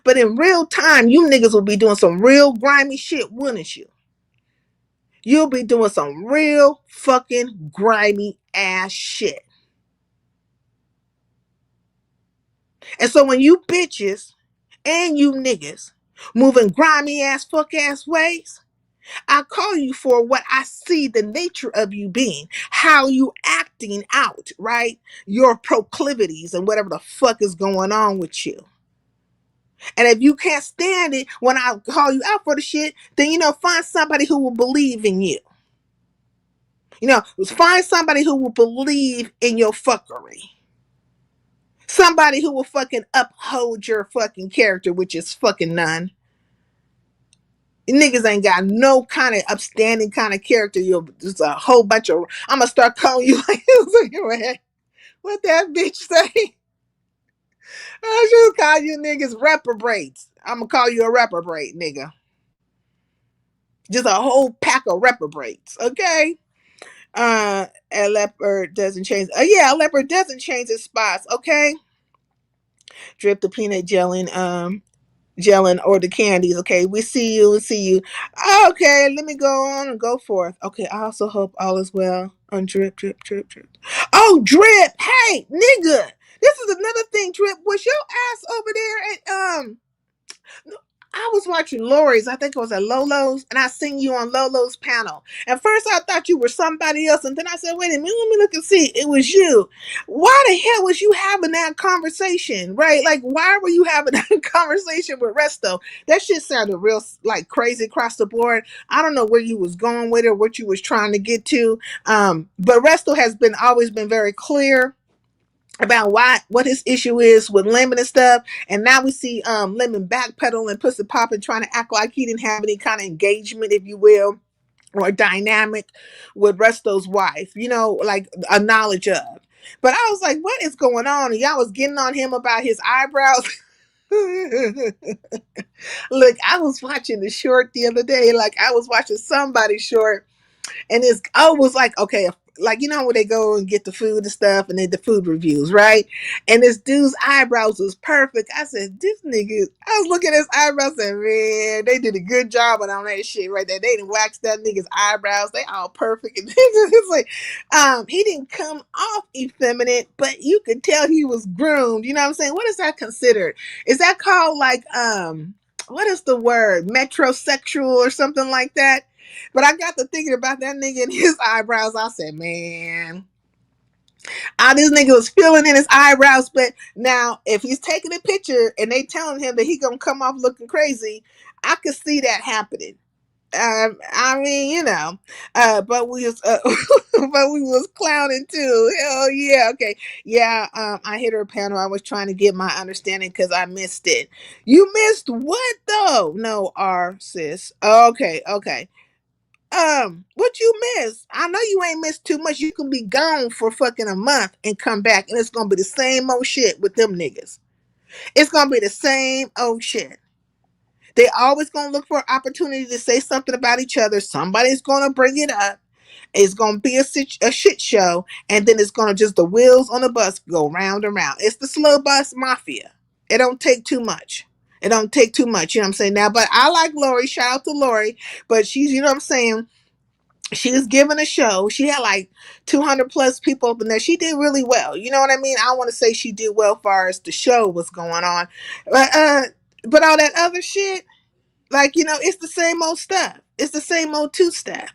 But in real time, you niggas will be doing some real grimy shit, wouldn't you? You'll be doing some real fucking grimy ass shit. And so when you bitches and you niggas moving grimy ass fuck ass ways, I call you for what I see the nature of you being, how you acting out, right? Your proclivities and whatever the fuck is going on with you. And if you can't stand it when I call you out for the shit, then, you know, find somebody who will believe in you. You know, find somebody who will believe in your fuckery. Somebody who will fucking uphold your fucking character, which is fucking none. Niggas ain't got no kind of upstanding kind of character. You're just a whole bunch of. I'm gonna start calling you like what that bitch say? I should call you niggas reprobates. I'm gonna call you a reprobate, nigga. Just a whole pack of reprobates, okay? A leopard doesn't change. Yeah, a leopard doesn't change its spots, okay? Drip the peanut gelling. gelling or the candies. Okay, we see you. We see you. Okay, let me go on and go forth. Okay, I also hope all is well on drip, drip, drip, drip. Oh, drip. Hey, nigga. This is another thing, drip. Was your ass over there at I was watching Lori's, I think it was at Lolo's, and I seen you on Lolo's panel. At first, I thought you were somebody else, and then I said, wait a minute, let me look and see. It was you. Why the hell was you having that conversation, right? Like, why were you having that conversation with Resto? That shit sounded real, like, crazy across the board. I don't know where you was going with it or what you was trying to get to. But Resto has always been very clear about what his issue is with Lemon and stuff, and now we see Lemon backpedal and Pussy Poppin trying to act like he didn't have any kind of engagement, if you will, or dynamic with Resto's wife, you know, like a knowledge of. But I was like, what is going on? And y'all was getting on him about his eyebrows. Look, I was watching the short the other day, like I was watching somebody's short, and it's always like, okay, like, you know, where they go and get the food and stuff and then the food reviews, right? And this dude's eyebrows was perfect. I said, this nigga, I was looking at his eyebrows and said, man, they did a good job on that shit right there. They didn't wax that nigga's eyebrows. They all perfect. And it's like, he didn't come off effeminate, but you could tell he was groomed. You know what I'm saying? What is that considered? Is that called like, what is the word? Metrosexual or something like that? But I got to thinking about that nigga and his eyebrows. I said, man, this nigga was feeling in his eyebrows. But now, if he's taking a picture and they telling him that he gonna come off looking crazy, I could see that happening. I mean, you know, but we was, but we was clowning too. Hell yeah, okay, yeah. I hit her panel. I was trying to get my understanding because I missed it. You missed what though? No, R sis. Okay, okay. What you miss? I know you ain't missed too much. You can be gone for fucking a month and come back, and it's gonna be the same old shit with them niggas. It's gonna be the same old shit. They always gonna look for an opportunity to say something about each other. Somebody's gonna bring it up. It's gonna be a shit show, and then it's gonna just the wheels on the bus go round and round. It's the slow bus mafia. It don't take too much. It don't take too much. You know what I'm saying? Now, but I like Lori. Shout out to Lori. But she's, you know what I'm saying, she was giving a show. She had like 200 plus people up in there. She did really well. You know what I mean? I want to say she did well as far as the show was going on. But all that other shit, like, you know, it's the same old stuff. It's the same old two step.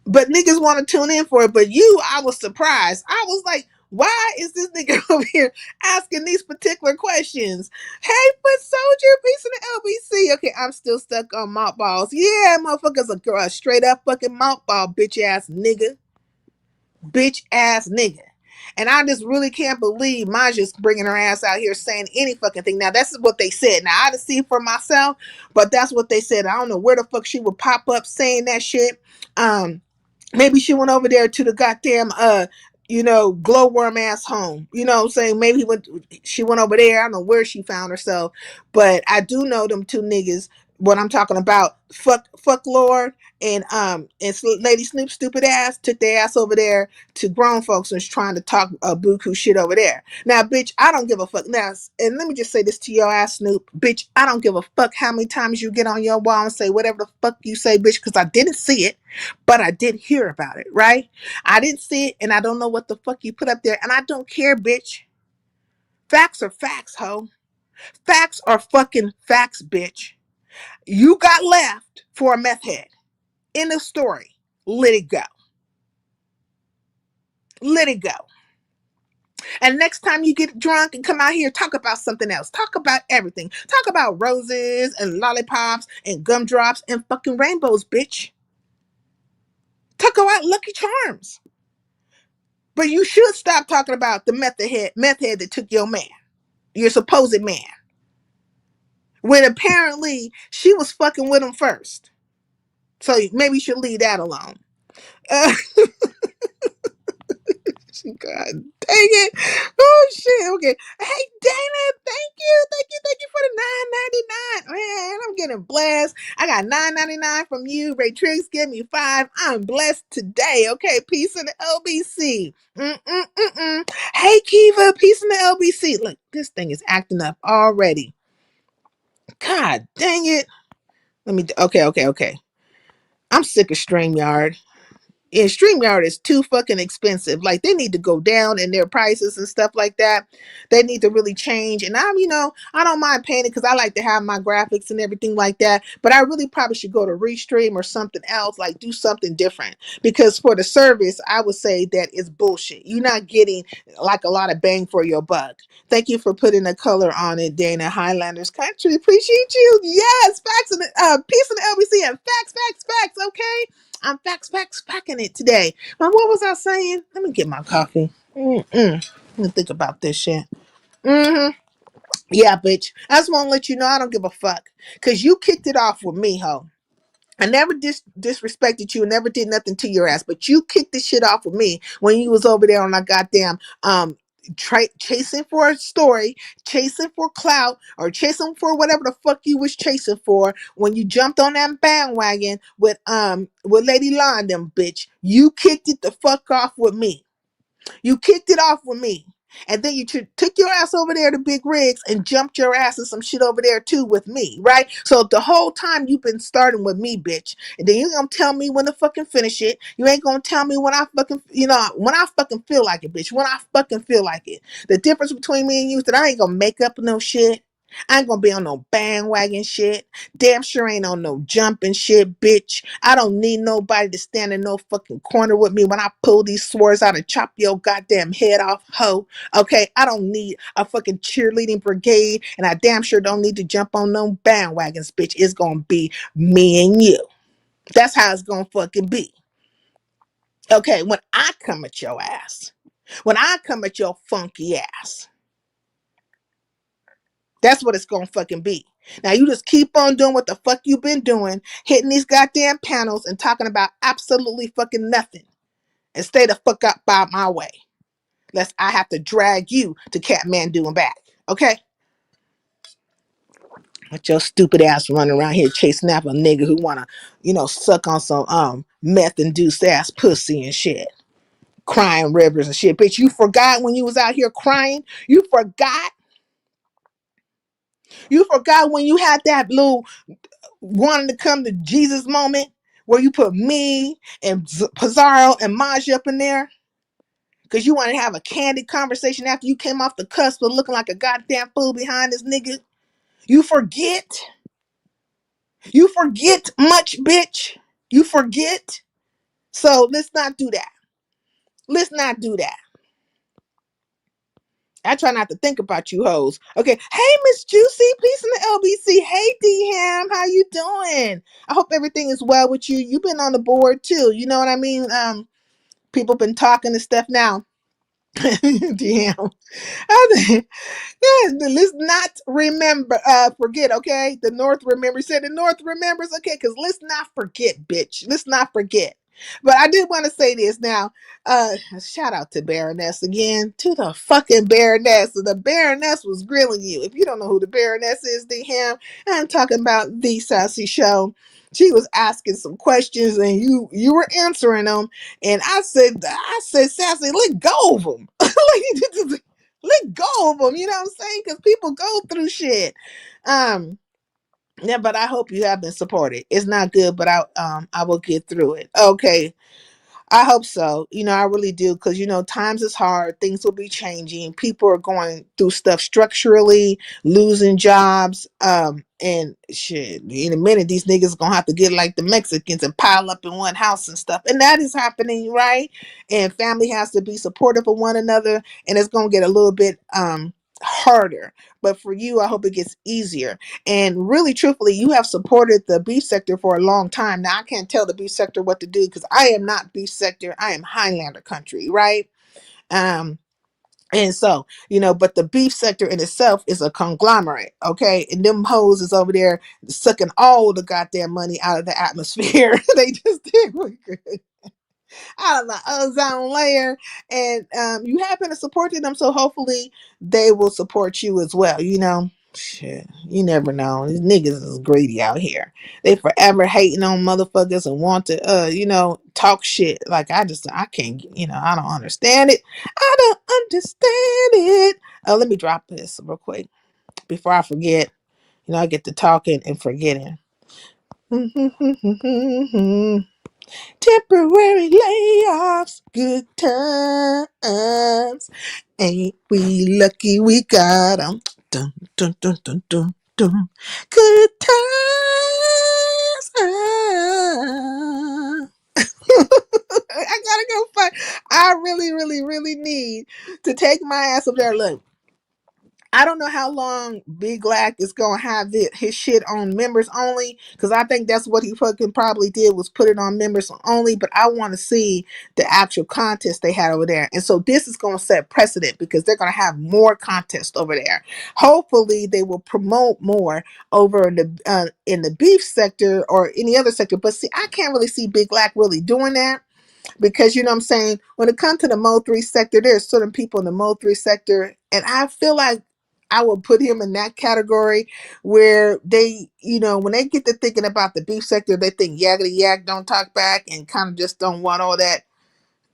But niggas want to tune in for it. But you, I was surprised. I was like, why is this nigga over here asking these particular questions? Hey, foot soldier, piece of the LBC. Okay, I'm still stuck on mothballs. Yeah, motherfuckers a straight up fucking mothball, bitch ass nigga. Bitch ass nigga. And I just really can't believe Maja's bringing her ass out here saying any fucking thing. Now, that's what they said. Now, I didn't see it for myself, but that's what they said. I don't know where the fuck she would pop up saying that shit. Maybe she went over there to the goddamn you know, glowworm ass home. You know what I'm saying? Maybe she went over there. I don't know where she found herself, but I do know them two niggas. What I'm talking about, fuck Lord and Lady Snoop stupid ass took their ass over there to grown folks and was trying to talk buku shit over there. Now, bitch, I don't give a fuck. Now, and let me just say this to your ass, Snoop, bitch, I don't give a fuck how many times you get on your wall and say whatever the fuck you say, bitch, because I didn't see it, but I did hear about it, right? I didn't see it, and I don't know what the fuck you put up there, and I don't care, bitch. Facts are facts, ho. Facts are fucking facts, bitch. You got left for a meth head. End of story. Let it go. Let it go. And next time you get drunk and come out here, talk about something else. Talk about everything. Talk about roses and lollipops and gumdrops and fucking rainbows, bitch. Talk about Lucky Charms. But you should stop talking about the meth head that took your man, your supposed man. When apparently she was fucking with him first. So maybe you should leave that alone. God dang it. Oh shit. Okay. Hey Dana, thank you for the $9.99. Man, I'm getting blessed. I got $9.99 from you. Ray Triggs gave me 5. I'm blessed today. Okay, peace in the LBC. Hey Kiva, peace in the LBC. Look, this thing is acting up already. God dang it. Okay. I'm sick of StreamYard. And StreamYard is too fucking expensive. Like they need to go down in their prices and stuff like that. They need to really change. And I don't mind paying it because I like to have my graphics and everything like that. But I really probably should go to Restream or something else, like do something different. Because for the service, I would say that it's bullshit. You're not getting like a lot of bang for your buck. Thank you for putting a color on it, Dana. Highlanders country. Appreciate you. Yes, facts and peace in the LBC and facts. Okay. I'm packing it today. Now, what was I saying? Let me get my coffee. Let me think about this shit. Mm-hmm. Yeah, bitch. I just want to let you know I don't give a fuck. Because you kicked it off with me, ho. I never disrespected you, never did nothing to your ass, but you kicked this shit off with me when you was over there on that goddamn chasing for a story, chasing for clout, or chasing for whatever the fuck you was chasing for when you jumped on that bandwagon with Lady London, bitch. You kicked it the fuck off with me. You kicked it off with me. And then you took your ass over there to Big Rigs and jumped your ass in some shit over there too with me, right? So the whole time you've been starting with me, bitch. And then you gonna tell me when to fucking finish it. You ain't gonna tell me when I fucking, when I fucking feel like it, bitch. When I fucking feel like it. The difference between me and you is that I ain't gonna make up no shit. I ain't gonna be on no bandwagon shit. Damn sure ain't on no jumping shit, bitch. I don't need nobody to stand in no fucking corner with me when I pull these swords out and chop your goddamn head off, ho. Okay, I don't need a fucking cheerleading brigade, and I damn sure don't need to jump on no bandwagons, bitch. It's gonna be me and you. That's how it's gonna fucking be. Okay, when I come at your ass, when I come at your funky ass, that's what it's gonna fucking be. Now you just keep on doing what the fuck you been doing, hitting these goddamn panels and talking about absolutely fucking nothing. And stay the fuck up by my way. Lest I have to drag you to Catmandu and back. Okay? With your stupid ass running around here chasing after a nigga who wanna, suck on some meth induced ass pussy and shit. Crying rivers and shit. Bitch, you forgot when you was out here crying? You forgot? You forgot when you had that little wanting to come to Jesus moment where you put me and Pizarro and Maj up in there? Because you want to have a candid conversation after you came off the cusp of looking like a goddamn fool behind this nigga? You forget? You forget much, bitch? You forget? So let's not do that. Let's not do that. I try not to think about you hoes. Okay. Hey, Miss Juicy. Peace in the LBC. Hey, D-Ham. How you doing? I hope everything is well with you. You've been on the board too. You know what I mean? People been talking and stuff now. D-Ham. Yeah, let's not forget, okay? The North remembers. Said the North remembers, okay? Because let's not forget, bitch. Let's not forget. But I did want to say this now. Shout out to Baroness again. To the fucking Baroness. The Baroness was grilling you. If you don't know who the Baroness is, then I'm talking about the Sassy Show. She was asking some questions and you were answering them. And I said, Sassy, let go of them. Let go of them, you know what I'm saying? Because people go through shit. Yeah, but I hope you have been supported. It's not good, but I will get through it. Okay. I hope so. I really do. Because, times is hard. Things will be changing. People are going through stuff structurally, losing jobs. And shit, in a minute, these niggas going to have to get like the Mexicans and pile up in one house and stuff. And that is happening, right? And family has to be supportive of one another. And it's going to get a little bit harder. But for you, I hope it gets easier. And really, truthfully, you have supported the beef sector for a long time. Now, I can't tell the beef sector what to do because I am not beef sector. I am Highlander country, right? And so, but the beef sector in itself is a conglomerate, okay? And them hoes is over there sucking all the goddamn money out of the atmosphere. They just did good. Out of the ozone layer, and you happen to support them, so hopefully they will support you as well. Shit, you never know. These niggas is greedy out here. They forever hating on motherfuckers and want to talk shit. Like I can't, I don't understand it. I don't understand it. Let me drop this real quick before I forget. I get to talking and forgetting. Temporary layoffs, good times. Ain't we lucky we got 'em? Dun, dun, dun, dun, dun, dun. Good times. I gotta go find. I really, really, really need to take my ass up there. Look, I don't know how long Big Black is gonna have his shit on members only, because I think that's what he fucking probably did, was put it on members only. But I want to see the actual contest they had over there, and so this is gonna set precedent because they're gonna have more contests over there. Hopefully, they will promote more over in the beef sector or any other sector. But see, I can't really see Big Black really doing that, because what I'm saying, when it comes to the Mo 3 sector, there's certain people in the Mo 3 sector, and I feel like I would put him in that category where they, when they get to thinking about the beef sector, they think yakety yak, don't talk back, and kind of just don't want all that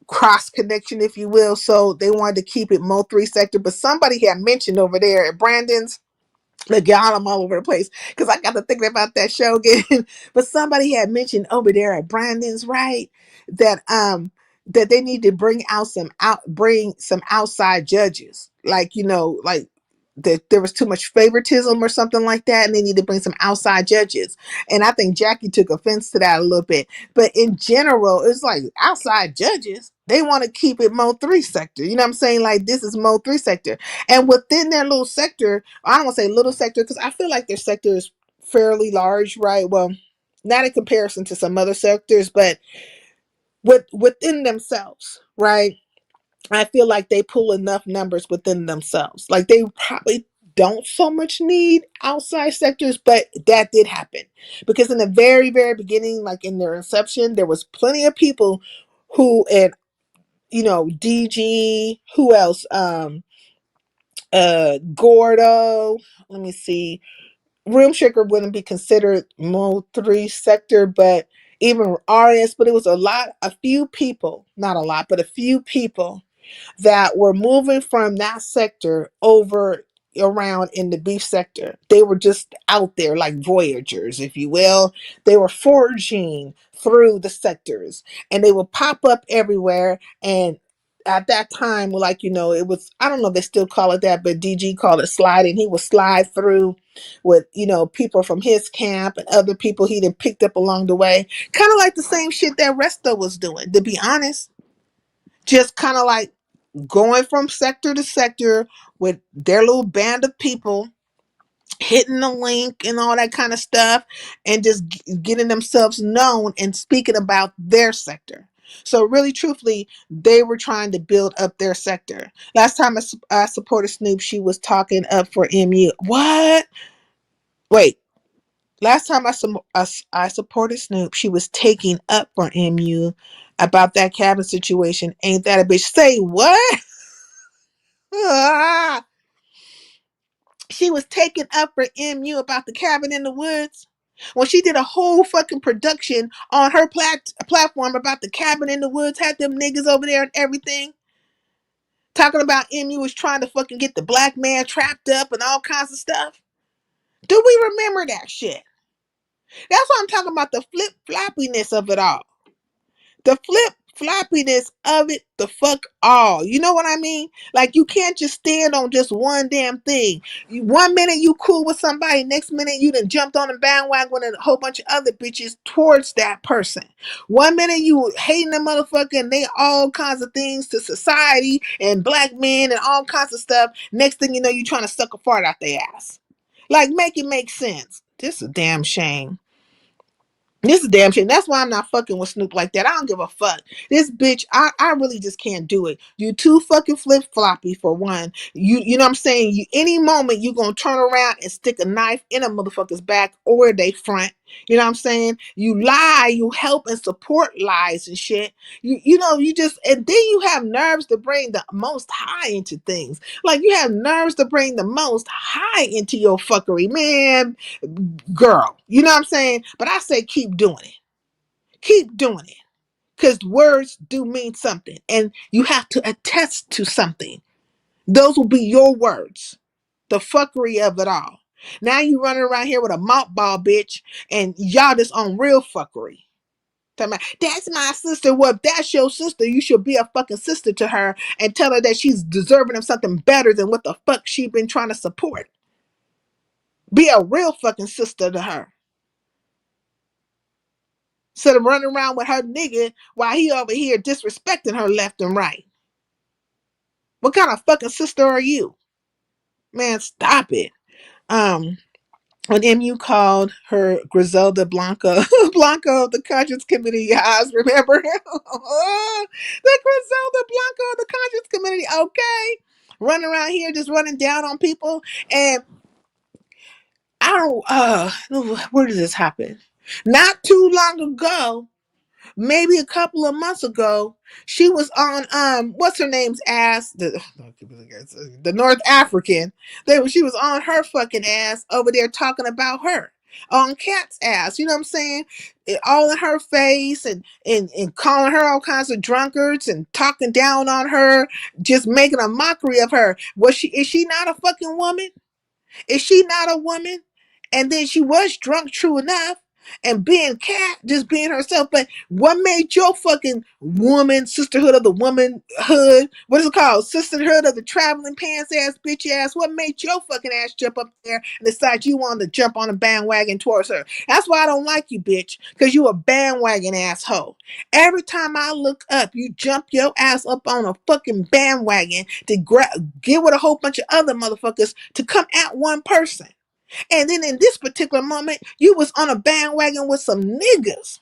cross connection, if you will. So they wanted to keep it Mo 3 sector. But somebody had mentioned over there at Brandon's, look, y'all, I'm all over the place because I got to thinking about that show again. But somebody had mentioned over there at Brandon's, right, that they need to bring some outside judges, like like that there was too much favoritism or something like that, and they need to bring some outside judges. And I think Jackie took offense to that a little bit. But in general, it's like outside judges. They want to keep it Mo 3 sector. You know what I'm saying? Like, this is Mo 3 sector. And within their little sector, I don't want to say little sector because I feel like their sector is fairly large, right? Well, not in comparison to some other sectors, but within themselves, right? I feel like they pull enough numbers within themselves. Like, they probably don't so much need outside sectors, but that did happen. Because in the very, very beginning, like in their inception, there was plenty of people who, and DG, who else? Gordo, let me see. Room Shaker wouldn't be considered Mo 3 sector, but even RS, but it was a few people, not a lot, but a few people that were moving from that sector over around in the beef sector. They were just out there like voyagers, if you will. They were foraging through the sectors, and they would pop up everywhere. And at that time, like, it was, I don't know if they still call it that, but DG called it sliding. He would slide through with, people from his camp and other people he'd have picked up along the way. Kind of like the same shit that Resto was doing, to be honest. Just kind of like going from sector to sector with their little band of people, hitting the link and all that kind of stuff, and just getting themselves known and speaking about their sector. So really, truthfully, they were trying to build up their sector. Last time I supported Snoop, she was talking up for MU. What? Wait. Last time I supported Snoop, she was taking up for MU about that cabin situation. Ain't that a bitch? Say what? Ah, she was taking up for MU about the cabin in the woods. When she did a whole fucking production on her platform about the cabin in the woods, had them niggas over there and everything. Talking about MU was trying to fucking get the black man trapped up and all kinds of stuff. Do we remember that shit? That's what I'm talking about, the flip floppiness of it all. The flip floppiness of it, the fuck all. You know what I mean? Like, you can't just stand on just one damn thing. One minute you cool with somebody, next minute you done jumped on a bandwagon and a whole bunch of other bitches towards that person. One minute you hating the motherfucker and they all kinds of things to society and black men and all kinds of stuff. Next thing you know, you trying to suck a fart out their ass. Like, make it make sense. This is a damn shame. This is damn shit. That's why I'm not fucking with Snoop like that. I don't give a fuck. This bitch, I really just can't do it. You too fucking flip floppy for one. You know what I'm saying? Any moment you gonna turn around and stick a knife in a motherfucker's back or they front. You know what I'm saying? You lie, you help and support lies and shit. You just, and then you have nerves to bring the most high into things. Like, you have nerves to bring the most high into your fuckery, man. Girl, you know what I'm saying? But I say keep doing it. Keep doing it. Because words do mean something. And you have to attest to something. Those will be your words. The fuckery of it all. Now you running around here with a mop ball, bitch, and y'all just on real fuckery. That's my sister. Well, if that's your sister, you should be a fucking sister to her and tell her that she's deserving of something better than what the fuck she been trying to support. Be a real fucking sister to her. Instead of running around with her nigga while he over here disrespecting her left and right. What kind of fucking sister are you? Man, stop it. When MU called her Griselda Blanca, Blanca of the Conscience Committee, guys, remember? The Griselda Blanca of the Conscience Committee, okay? Running around here just running down on people. And I don't, where did this happen? Not too long ago, maybe a couple of months ago, she was on what's her name's ass, the North African. She was on her fucking ass over there talking about her on Cat's ass. You know what I'm saying? All in her face and calling her all kinds of drunkards and talking down on her, just making a mockery of her. Is she not a fucking woman? Is she not a woman? And then she was drunk, true enough, and being cat, just being herself. But what made your fucking woman, sisterhood of the womanhood, what is it called? Sisterhood of the traveling pants ass, bitch ass. What made your fucking ass jump up there and decide you wanted to jump on a bandwagon towards her? That's why I don't like you, bitch, because you a bandwagon asshole. Every time I look up, you jump your ass up on a fucking bandwagon to get with a whole bunch of other motherfuckers to come at one person. And then in this particular moment, you was on a bandwagon with some niggas.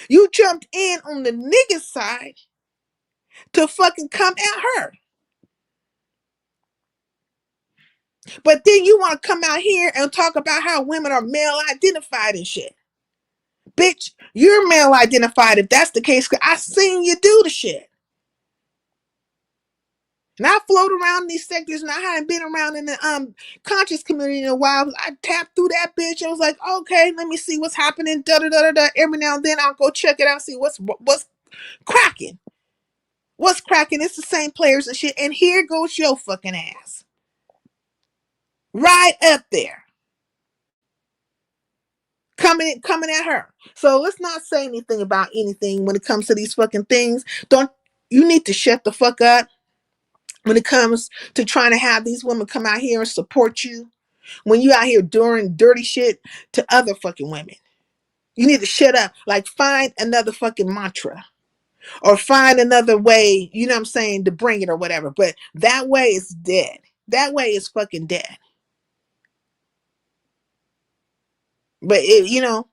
You jumped in on the nigga side to fucking come at her. But then you want to come out here and talk about how women are male identified and shit. Bitch, you're male identified if that's the case, because I seen you do the shit. And I float around these sectors, and I hadn't been around in the conscious community in a while. I tapped through that bitch. I was like, okay, let me see what's happening. Da da da da da. Every now and then I'll go check it out, see what's cracking. What's cracking? It's the same players and shit. And here goes your fucking ass, right up there, coming at her. So let's not say anything about anything when it comes to these fucking things. You need to shut the fuck up when it comes to trying to have these women come out here and support you when you out here doing dirty shit to other fucking women. You need to shut up. Like, find another fucking mantra or find another way, you know what I'm saying, to bring it or whatever. But that way is dead. That way is fucking dead. But it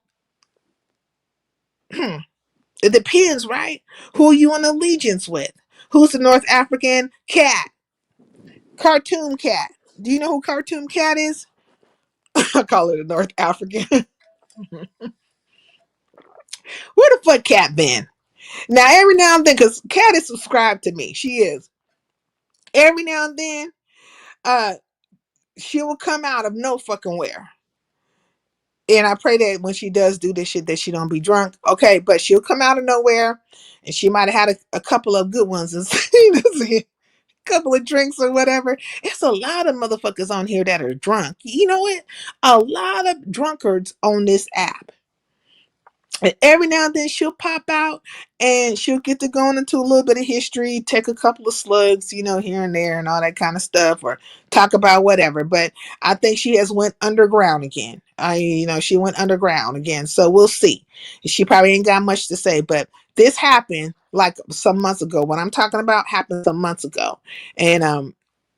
depends, right? Who you on allegiance with? Who's the North African cat? Cartoon cat. Do you know who Cartoon Cat is? I call it a North African. Where the fuck Cat been? Now, every now and then, because Cat is subscribed to me. She is. Every now and then, she will come out of no fucking where. And I pray that when she does do this shit, that she don't be drunk. Okay, but she'll come out of nowhere, and she might have had a couple of good ones, a couple of drinks or whatever. It's a lot of motherfuckers on here that are drunk. You know what? A lot of drunkards on this app. And every now and then she'll pop out and she'll get to going into a little bit of history, take a couple of slugs, here and there and all that kind of stuff, or talk about whatever. But I think she has went underground again. She went underground again. So we'll see. She probably ain't got much to say, but this happened like some months ago. What I'm talking about happened some months ago. And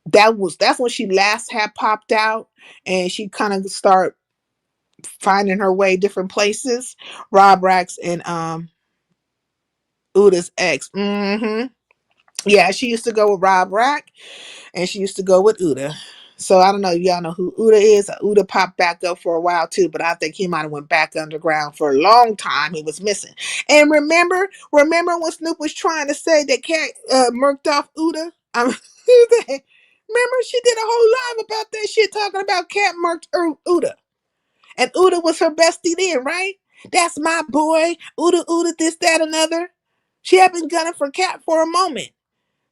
that's when she last had popped out, and she kind of started finding her way different places. Rob Rack's and Uda's ex. Yeah, she used to go with Rob Rack, and she used to go with Uda. So I don't know if y'all know who Uda is. Uda popped back up for a while too, but I think he might have went back underground for a long time. He was missing. And remember when Snoop was trying to say that Cat murked off Uda? Remember, she did a whole live about that shit, talking about Cat murked Uda. And Uda was her bestie then, right? That's my boy. Uda, this, that, another. She had been gunning for Cat for a moment.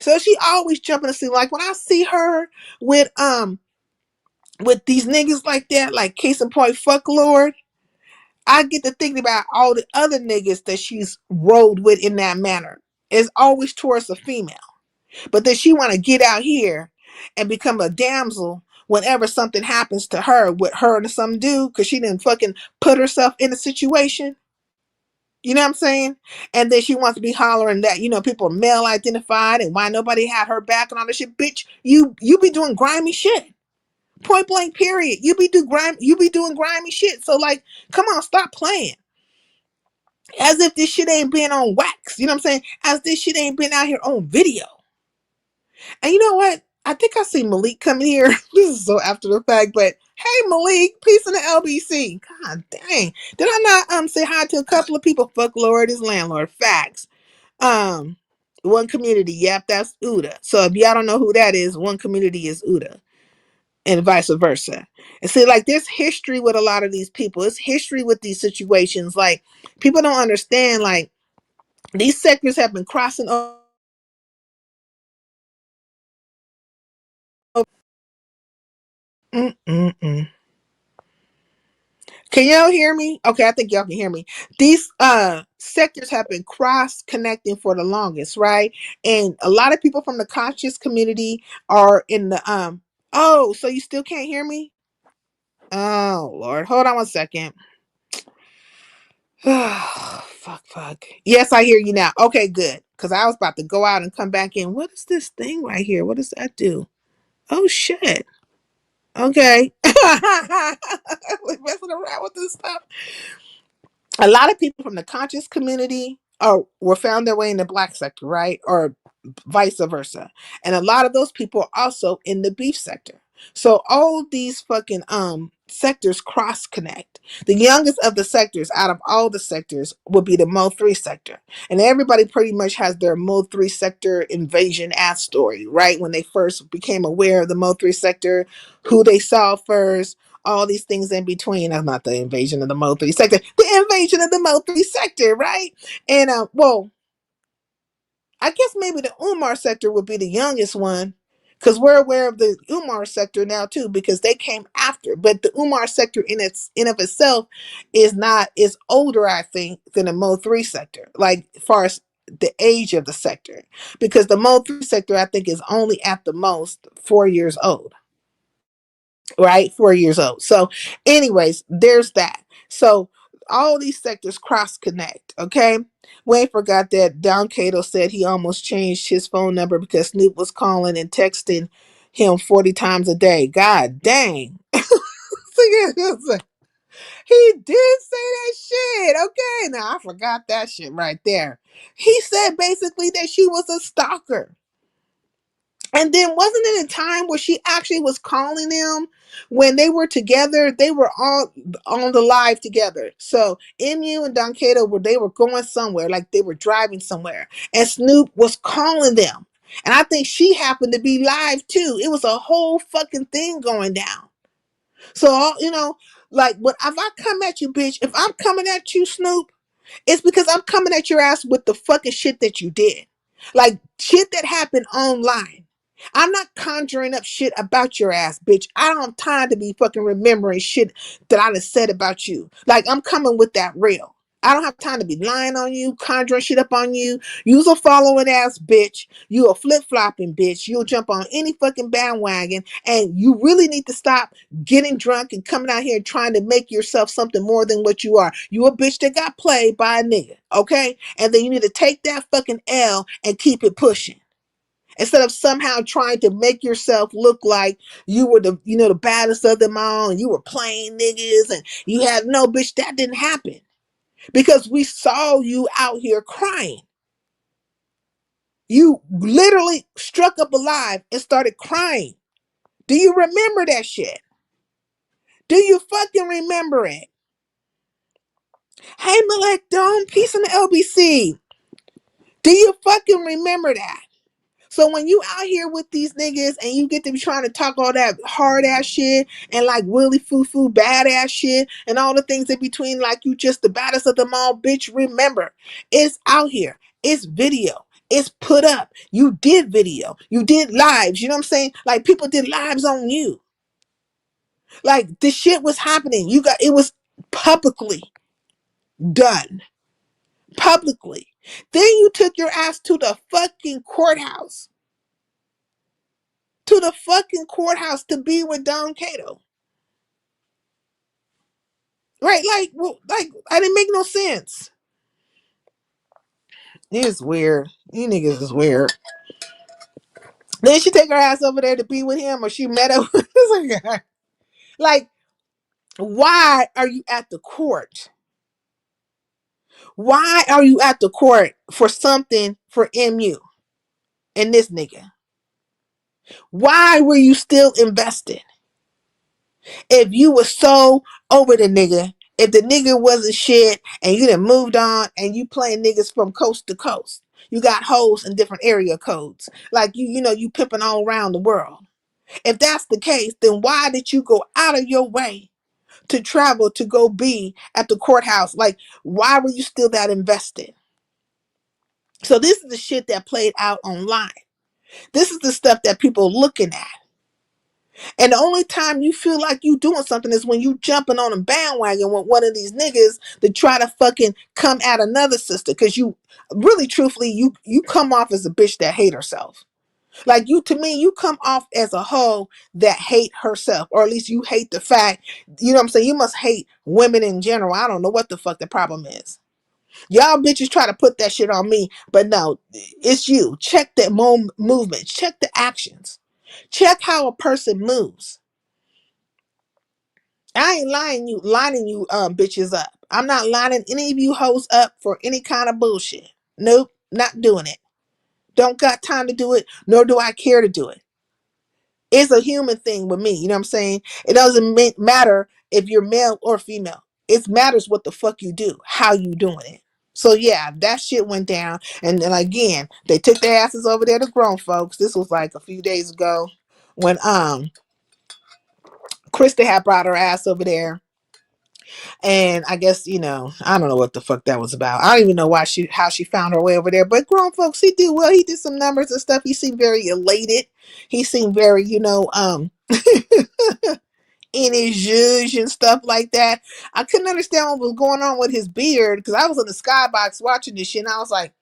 So she always jumping to see. Like when I see her with with these niggas like that, like case in point, fuck Lord, I get to thinking about all the other niggas that she's rolled with in that manner. It's always towards a female. But then she want to get out here and become a damsel whenever something happens to her with her and some dude because she didn't fucking put herself in a situation. You know what I'm saying? And then she wants to be hollering that, people are male identified and why nobody had her back and all this shit. Bitch, you be doing grimy shit. Point blank period. You be doing grimy shit. So like, come on, stop playing. As if this shit ain't been on wax. You know what I'm saying? As this shit ain't been out here on video. And you know what? I think I see Malik coming here. This is so after the fact, but hey Malik, peace in the LBC. God dang. Did I not say hi to a couple of people? Fuck Lord is landlord. Facts. Um, One community, yep, that's Uda. So if y'all don't know who that is, one community is Uda. And vice versa. And see, like there's history with a lot of these people. It's history with these situations. Like people don't understand, like these sectors have been crossing over. Mm-mm-mm. Can y'all hear me? Okay, I think y'all can hear me. These sectors have been cross connecting for the longest, right? And a lot of people from the conscious community are in the oh, so you still can't hear me? Oh Lord, hold on one second. Fuck. Yes, I hear you now. Okay, good. Because I was about to go out and come back in. What is this thing right here? What does that do? Oh shit. Okay. We're messing around with this stuff. A lot of people from the conscious community were found their way in the black sector, right? Or vice versa. And a lot of those people are also in the beef sector. So all these fucking sectors cross connect. The youngest of the sectors out of all the sectors would be the Mo 3 sector. And everybody pretty much has their Mo 3 sector invasion ass story, right? When they first became aware of the Mo 3 sector, who they saw first, all these things in between. That's not the invasion of the Mo 3 sector, the invasion of the Mo 3 sector, right? And well, I guess maybe the Umar sector would be the youngest one because we're aware of the Umar sector now too because they came after. But the Umar sector in of itself is older, I think, than the Mo 3 sector, like as far as the age of the sector, because the Mo 3 sector I think is only at the most 4 years old, right? 4 years old. So, anyways, there's that. So all these sectors cross connect. Okay. Wayne forgot that Don Cato said he almost changed his phone number because Snoop was calling and texting him 40 times a day. God dang. He did say that shit. Okay. Now I forgot that shit right there. He said basically that she was a stalker. And then wasn't it a time where she actually was calling them when they were together? They were all on the live together. So MU and Don Cato they were going somewhere, like they were driving somewhere, and Snoop was calling them. And I think she happened to be live too. It was a whole fucking thing going down. So like if I come at you, bitch, if I'm coming at you, Snoop, it's because I'm coming at your ass with the fucking shit that you did. Like shit that happened online. I'm not conjuring up shit about your ass, bitch. I don't have time to be fucking remembering shit that I done said about you. Like I'm coming with that real. I don't have time to be lying on you, conjuring shit up on you. You's a following ass bitch. You a flip flopping bitch. You'll jump on any fucking bandwagon, and you really need to stop getting drunk and coming out here trying to make yourself something more than what you are. You a bitch that got played by a nigga, okay? And then you need to take that fucking L and keep it pushing. Instead of somehow trying to make yourself look like you were the baddest of them all and you were playing niggas and you had no, bitch, that didn't happen. Because we saw you out here crying. You literally struck up alive and started crying. Do you remember that shit? Do you fucking remember it? Hey, Malek Dome, peace in the LBC. Do you fucking remember that? So when you out here with these niggas and you get to be trying to talk all that hard ass shit and like willy foo foo bad ass shit and all the things in between, like you just the baddest of them all, bitch, remember, it's out here. It's video. It's put up. You did video. You did lives. You know what I'm saying? Like people did lives on you. Like this shit was happening. It was publicly done. Publicly. Then you took your ass to the fucking courthouse. To the fucking courthouse to be with Don Cato. Right? Like I didn't make no sense. It's weird. You niggas is weird. Then she take her ass over there to be with him, or she met up. Like, why are you at the court? Why are you at the court for something for MU and this nigga? Why were you still invested? If you were so over the nigga, if the nigga wasn't shit and you done moved on and you playing niggas from coast to coast, you got hoes in different area codes. Like you pimping all around the world. If that's the case, then why did you go out of your way to travel to go be at the courthouse? Like, why were you still that invested? So this is the shit that played out online. This is the stuff that people are looking at. And the only time you feel like you doing something is when you jumping on a bandwagon with one of these niggas to try to fucking come at another sister. Cause you really truthfully, you come off as a bitch that hate herself. Like to me, you come off as a hoe that hate herself, or at least you hate the fact, you know what I'm saying? You must hate women in general. I don't know what the fuck the problem is. Y'all bitches try to put that shit on me, but no, it's you. Check the movement. Check the actions. Check how a person moves. I ain't lining you bitches up. I'm not lining any of you hoes up for any kind of bullshit. Nope, not doing it. Don't got time to do it, nor do I care to do it. It's a human thing with me, you know what I'm saying? It doesn't matter if you're male or female. It matters what the fuck you do, how you doing it. So yeah, that shit went down. And then again, they took their asses over there to grown folks. This was like a few days ago when Krista had brought her ass over there. And I guess, I don't know what the fuck that was about. I don't even know how she found her way over there. But grown folks, he did well. He did some numbers and stuff. He seemed very elated. He seemed very, in his zhuzh and stuff like that. I couldn't understand what was going on with his beard because I was in the skybox watching this shit and I was like,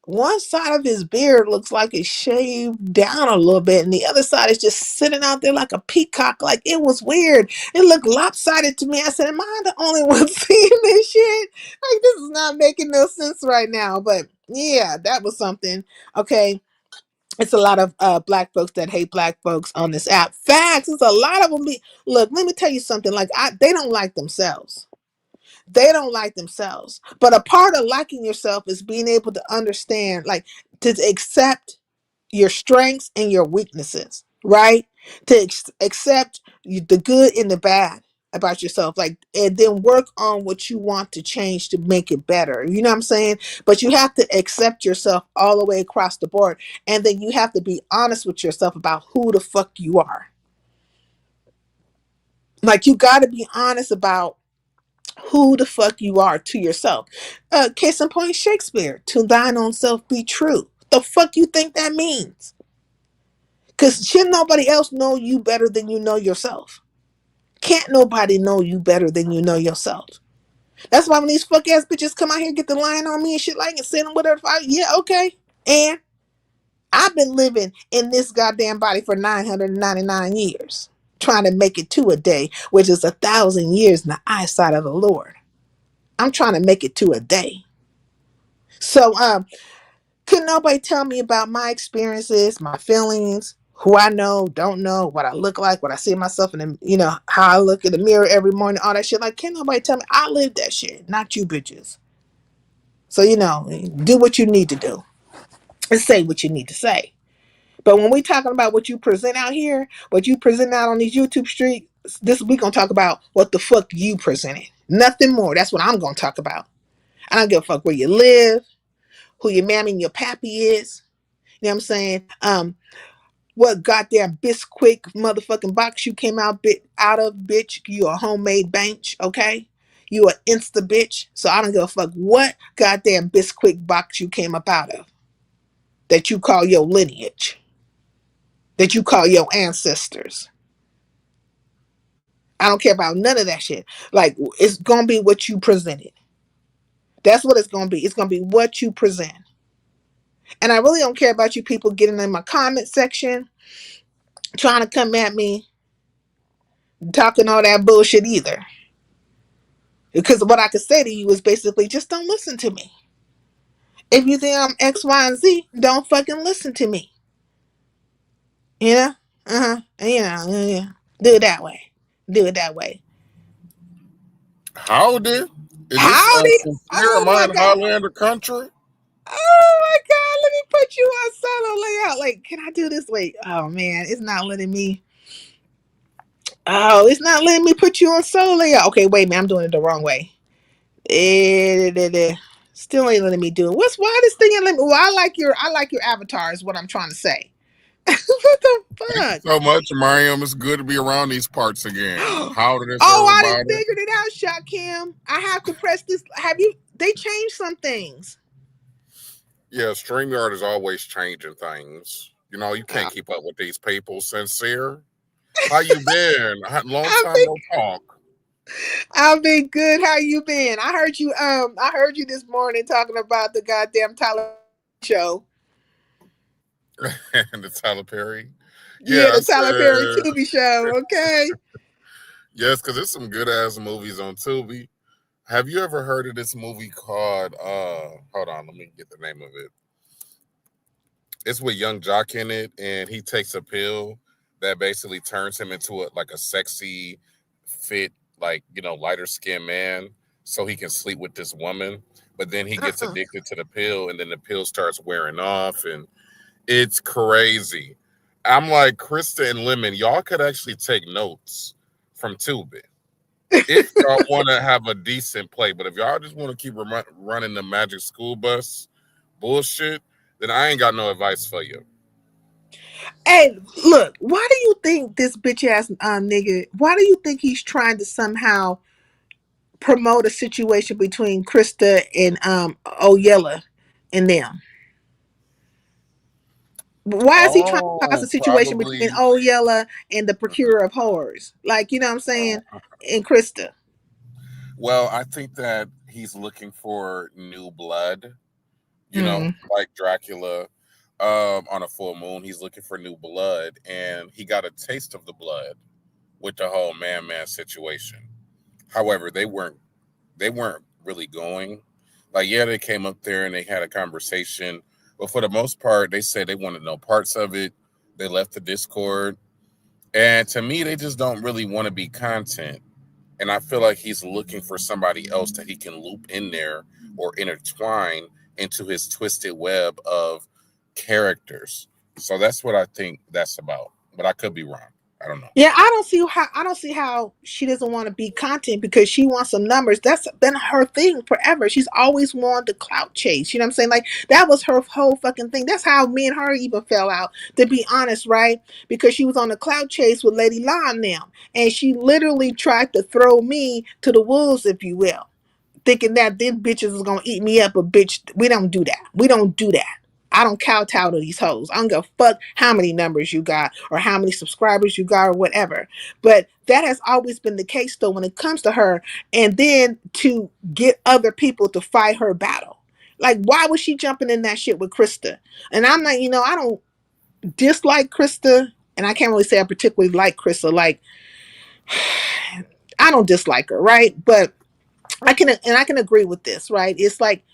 one side of his beard looks like it's shaved down a little bit and the other side is just sitting out there like a peacock. Like, it was weird. It looked lopsided to me. I said, am I the only one seeing this shit? Like, this is not making no sense right now. But yeah, that was something. Okay. It's a lot of black folks that hate black folks on this app. Facts. It's a lot of them. Look, let me tell you something. Like, they don't like themselves. They don't like themselves. But a part of liking yourself is being able to understand, like, to accept your strengths and your weaknesses, right? To accept the good and the bad about yourself, like, and then work on what you want to change to make it better. You know what I'm saying? But you have to accept yourself all the way across the board. And then you have to be honest with yourself about who the fuck you are. Like, you got to be honest about who the fuck you are to yourself. Case in point, Shakespeare, to thine own self be true. The fuck you think that means? Because should nobody else know you better than you know yourself? Can't nobody know you better than you know yourself. That's why when these fuck ass bitches come out here get the lying on me and shit like and saying whatever, yeah, okay. And I've been living in this goddamn body for 999 years, trying to make it to a day, which is 1,000 years in the eyesight of the Lord. I'm trying to make it to a day. So couldn't nobody tell me about my experiences, my feelings, who I know, don't know, what I look like, what I see myself in the, how I look in the mirror every morning, all that shit. Like, can't nobody tell me? I live that shit, not you bitches. So, do what you need to do and say what you need to say. But when we talking about what you present out here, what you present out on these YouTube streets, we gonna talk about what the fuck you presented. Nothing more. That's what I'm gonna talk about. I don't give a fuck where you live, who your mammy and your pappy is. You know what I'm saying? What goddamn Bisquick motherfucking box you came out of, bitch. You a homemade bench, okay? You a insta bitch. So I don't give a fuck what goddamn Bisquick box you came up out of that you call your lineage, that you call your ancestors. I don't care about none of that shit. Like, it's gonna be what you presented. That's what it's gonna be. It's gonna be what you present. And I really don't care about you people getting in my comment section trying to come at me talking all that bullshit either. Because what I could say to you is basically just don't listen to me. If you think I'm X, Y, and Z, don't fucking listen to me. You know? Yeah. Do it that way. Do it that way. Howdy. Is this Howdy. sincere? Oh Am I my in God. Highlander country? Oh my God. Let me put you on solo layout. Like, can I do this? Wait. Oh man. It's not letting me. Oh, it's not letting me put you on solo layout. Okay, wait, man. I'm doing it the wrong way. Still ain't letting me do it. Why this thing ain't letting me? Well, I like your avatar is what I'm trying to say. What the Thank you fuck? so much, Mariam. It's good to be around these parts again. Oh, How did this I didn't everybody? figured it out, Shot Kim. I have to press this. Have you? They changed some things. Yeah, StreamYard is always changing things. You know, you Uh, can't keep up with these people. Sincere. How you been? Long I've time been, no talk. I've been good. How you been? I heard you. I heard you this morning talking about the goddamn Tyler show. And the Tyler Perry. Yeah, Yeah, I the Tyler Perry said Tubi show. Okay. yes, because there's some good ass movies on Tubi. Have you ever heard of this movie called hold on, let me get the name of it. It's with Young Jock in it, and he takes a pill that basically turns him into a sexy, fit, like, you know, lighter skinned man so he can sleep with this woman. But then he gets Uh-uh. addicted to the pill, and then the pill starts wearing off, and it's crazy. I'm like, Krista and Lemon, y'all could actually take notes from Tubi if y'all want to have a decent play. But if y'all just want to keep running the Magic School Bus bullshit, then I ain't got no advice for you. Hey, look. Why do you think this bitch ass nigga? Why do you think he's trying to somehow promote a situation between Krista and Oyella and them? Why is he trying to cause Oh, a situation between probably. Oyella and the procurer of whores? Like, you know what I'm saying? And Krista. Well, I think that he's looking for new blood, you know, Mm. like Dracula on a full moon. He's looking for new blood, and he got a taste of the blood with the whole man situation. However, they weren't really going. Like, yeah, they came up there and they had a conversation, but for the most part, they said they wanted no parts of it. They left the Discord, and to me, they just don't really want to be content. And I feel like he's looking for somebody else that he can loop in there or intertwine into his twisted web of characters. So that's what I think that's about. But I could be wrong. I don't know. Yeah, I don't see how she doesn't want to be content because she wants some numbers. That's been her thing forever. She's always wanted the clout chase. You know what I'm saying? Like that was her whole fucking thing. That's how me and her even fell out, to be honest, right? Because she was on the clout chase with Lady Law and them. And she literally tried to throw me to the wolves, if you will, thinking that these bitches is gonna eat me up. But bitch, we don't do that. We don't do that. I don't kowtow to these hoes. I don't give a fuck how many numbers you got or how many subscribers you got or whatever. But that has always been the case though when it comes to her. And then to get other people to fight her battle. Like, why was she jumping in that shit with Krista? And I'm not, I don't dislike Krista. And I can't really say I particularly like Krista. Like, I don't dislike her, right? But I can agree with this, right? It's like,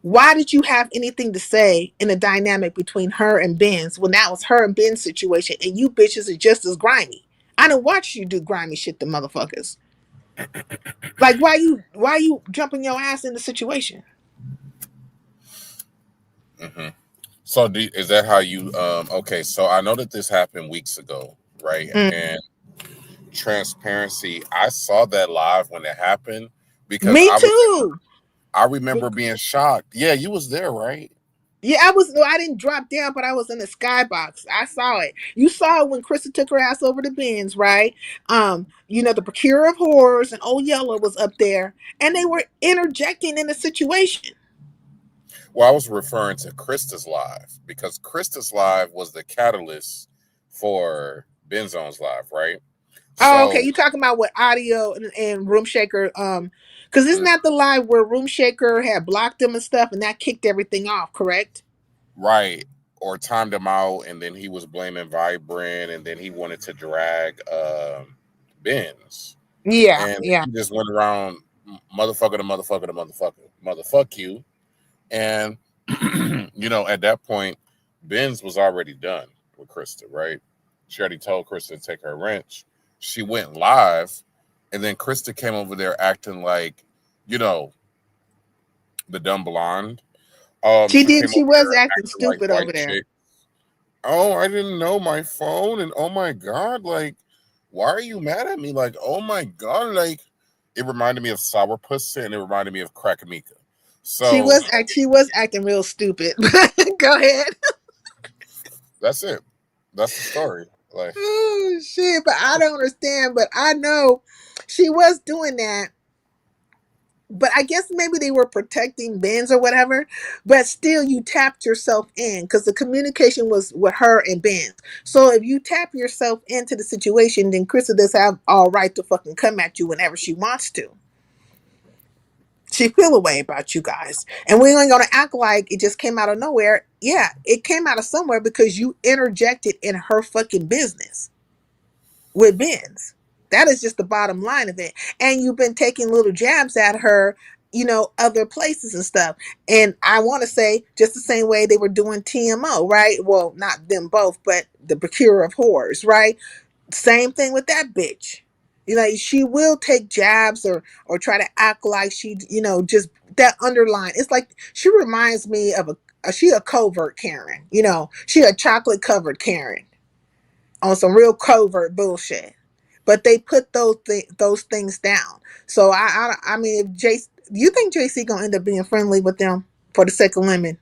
why did you have anything to say in the dynamic between her and Ben's when that was her and Ben's situation and you bitches are just as grimy? I didn't watch you do grimy shit to motherfuckers. Like, why you jumping your ass in the situation? Hmm. So is that how you okay, so I know that this happened weeks ago, right? Mm. And transparency, I saw that live when it happened because Me too. I remember being shocked. Yeah, you was there, right? Yeah, I was. No, I didn't drop down, but I was in the skybox. I saw it. You saw it when Krista took her ass over the bins, right? The procurer of horrors and Old Yeller was up there, and they were interjecting in the situation. Well, I was referring to Krista's live because Krista's live was the catalyst for Benzone's live, right? Oh, okay. So You talking about what audio and Room Shaker? Because isn't that the live where Room Shaker had blocked them and stuff, and that kicked everything off? Correct? right, or timed him out, and then he was blaming Vibrant, and then he wanted to drag Benz, Yeah, and yeah. he just went around motherfucker to motherfucker to motherfuck you, and at that point, Benz was already done with Krista, right? She already told Krista to take her wrench. She went live, and then Krista came over there acting like, you know, the dumb blonde. She She did. came She over was there acting acting like stupid over white there. chick. Oh, I didn't know my phone, and oh my god, like, why are you mad at me? Like, oh my god, like, it reminded me of Sourpuss, and it reminded me of Crackamica. So She was acting real stupid. Go ahead. that's it. That's the story. Like, Oh shit! But I don't understand. But I know she was doing that. But I guess maybe they were protecting Benz or whatever. But still, you tapped yourself in because the communication was with her and Benz. So if you tap yourself into the situation, then Krista does have all right to fucking come at you whenever she wants to. She feel a way about you guys, and we ain't gonna act like it just came out of nowhere. Yeah, it came out of somewhere because you interjected in her fucking business with Ben's. That is just the bottom line of it. And you've been taking little jabs at her, other places and stuff. And I want to say just the same way they were doing TMO, right? Well, not them both, but the Procure of Whores, right? Same thing with that bitch. She will take jabs or try to act like she, just that underline. It's like she reminds me of she a covert Karen. She a chocolate covered Karen on some real covert bullshit. But they put those things down. So I mean, if you think JC gonna end up being friendly with them for the sake of women?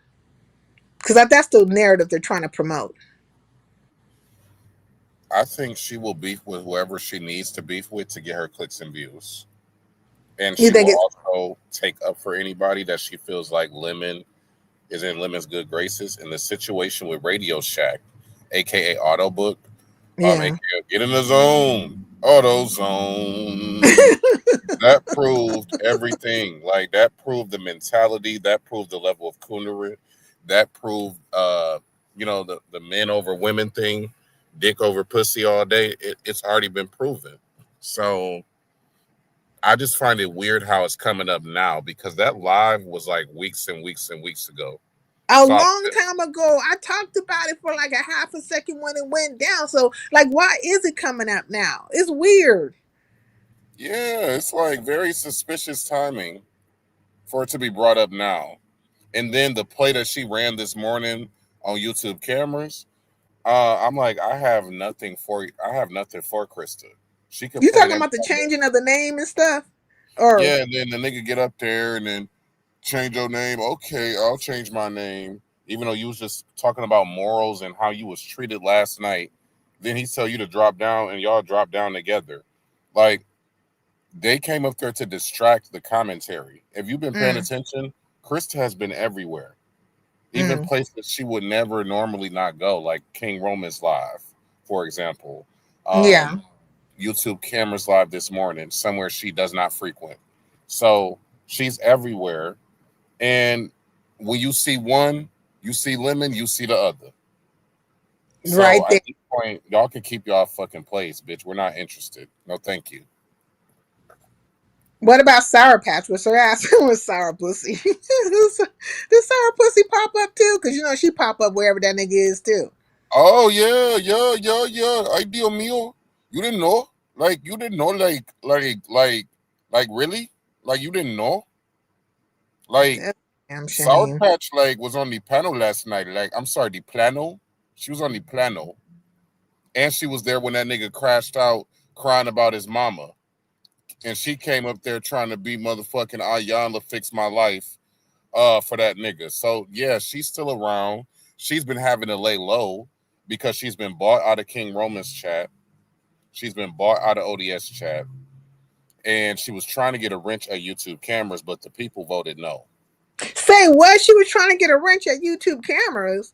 Because that's the narrative they're trying to promote. I think she will beef with whoever she needs to beef with to get her clicks and views. And You she think will it's also take up for anybody that she feels like Lemon is in Lemon's good graces. In the situation with Radio Shack, aka Autobook, aka yeah. Get in the Zone, Auto Zone. That proved everything. Like, that proved the mentality. That proved the level of coonery. That proved, the men over women thing, dick over pussy all day. It's already been proven. So I just find it weird how it's coming up now because that live was like weeks and weeks and weeks ago. A So long time ago, I talked about it for like a half a second when it went down. So, like, why is it coming up now? It's weird. yeah, it's like very suspicious timing for it to be brought up now. And then the play that she ran this morning on YouTube cameras, I'm like, I have nothing for you. I have nothing for Krista. She You complaining talking every about the time that, changing of the name and stuff, or yeah, and then the nigga get up there and then change your name. Okay, I'll change my name. Even though you was just talking about morals and how you was treated last night, then he tell you to drop down and y'all drop down together. Like, they came up there to distract the commentary. If you've been paying mm, attention, Krista has been everywhere. Even mm, places she would never normally not go, like King Roman's live, for example. yeah, Um, YouTube cameras live this morning, somewhere she does not frequent. So she's everywhere. And when you see one, you see Lemon, you see the other. So right there. at this point, y'all can keep y'all fucking place, bitch. We're not interested. No, thank you. What about Sour Patch? Was her ass with Sour Pussy? Did Sour Pussy pop up too? Because she pop up wherever that nigga is too. Oh yeah, yeah, yeah, yeah. Ay Dios mío. You didn't know? Like, you didn't know, like really? Like, you didn't know? Like, That's damn Sour shame. Patch like was on the panel last night. Like, I'm sorry, the plano. She was on the plano. And she was there when that nigga crashed out crying about his mama. And she came up there trying to be motherfucking Ayanla fix my life for that nigga. So yeah, she's still around. She's been having to lay low because she's been bought out of King Roman's chat. She's been bought out of ODS chat. And she was trying to get a wrench at YouTube cameras, but the people voted no. Say what? She was trying to get a wrench at YouTube cameras.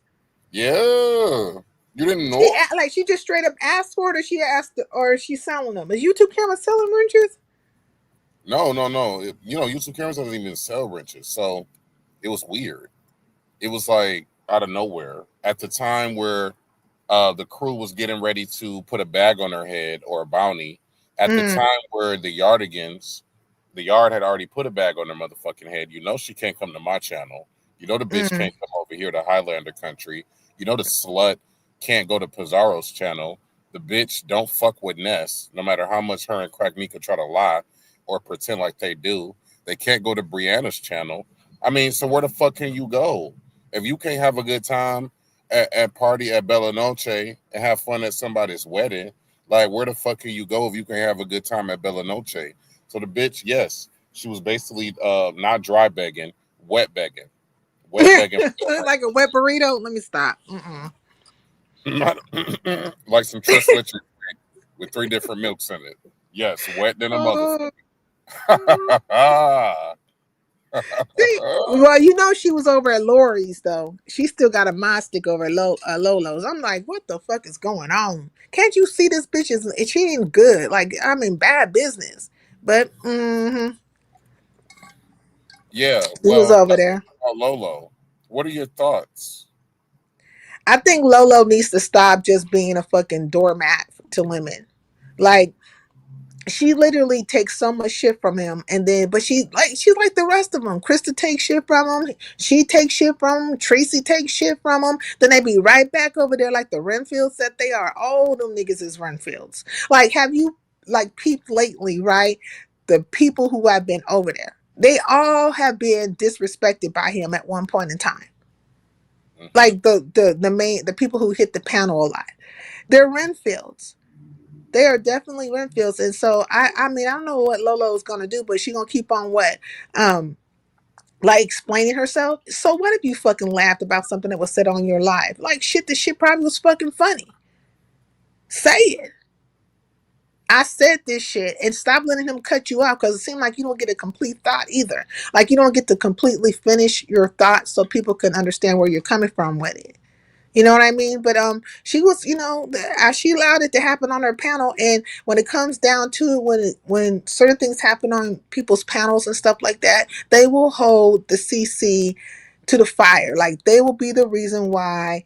Yeah. You didn't know? Like she just straight up asked for it, or she asked, or she's selling them. Is YouTube camera selling wrenches? No, no, no. YouTube cameras doesn't even sell wrenches, so it was weird. It was like out of nowhere at the time where the crew was getting ready to put a bag on her head or a bounty. At the Mm, time where the yard had already put a bag on her motherfucking head. You know she can't come to my channel. You know the bitch mm. can't come over here to Highlander country. You know the slut can't go to Pizarro's channel. The bitch don't fuck with Ness, no matter how much her and Crack Mika try to lie or pretend like they do. They can't go to Brianna's channel. I mean, so where the fuck can you go? If you can't have a good time at party at Bella Noche and have fun at somebody's wedding, like where the fuck can you go if you can have a good time at Bella Noche? So the bitch, yes, she was basically not dry begging, wet begging, wet begging, Like a wet burrito. Let me stop. Mm-mm. not like some tres leche with 3 different milks in it. Yes, wet than a Oh. motherfucker. See, well, you know she was over at Lori's though. She still got a mod stick over at Lolo's. I'm like, what the fuck is going on? Can't you see this bitch is she ain't good? Like I'm in bad business. But Yeah, she was well, over let's there. talk about Lolo. What are your thoughts? I think Lolo needs to stop just being a fucking doormat to Lemon. Like she literally takes so much shit from him, and then but she's like the rest of them. Krista takes shit from him. She takes shit from him. Tracy takes shit from him. Then they be right back over there like the Renfields that they are. All them niggas is Renfields. Like, have you like peeped lately? Right, the people who have been over there, they all have been disrespected by him at one point in time. Hmm. Like the people who hit the panel a lot, they're Renfields. They are definitely Renfields, and so I mean I don't know what Lolo is gonna do, but she gonna keep on what, um like explaining herself. So what if you fucking laughed about something that was said on your live? Like shit, the shit probably was fucking funny. Say it. I said this shit, and stop letting him cut you out because it seems like you don't get a complete thought either. Like you don't get to completely finish your thoughts so people can understand where you're coming from with it. You know what I mean? But she was, she allowed it to happen on her panel, and when it comes down to it, when certain things happen on people's panels and stuff like that, they will hold the CC to the fire. Like they will be the reason why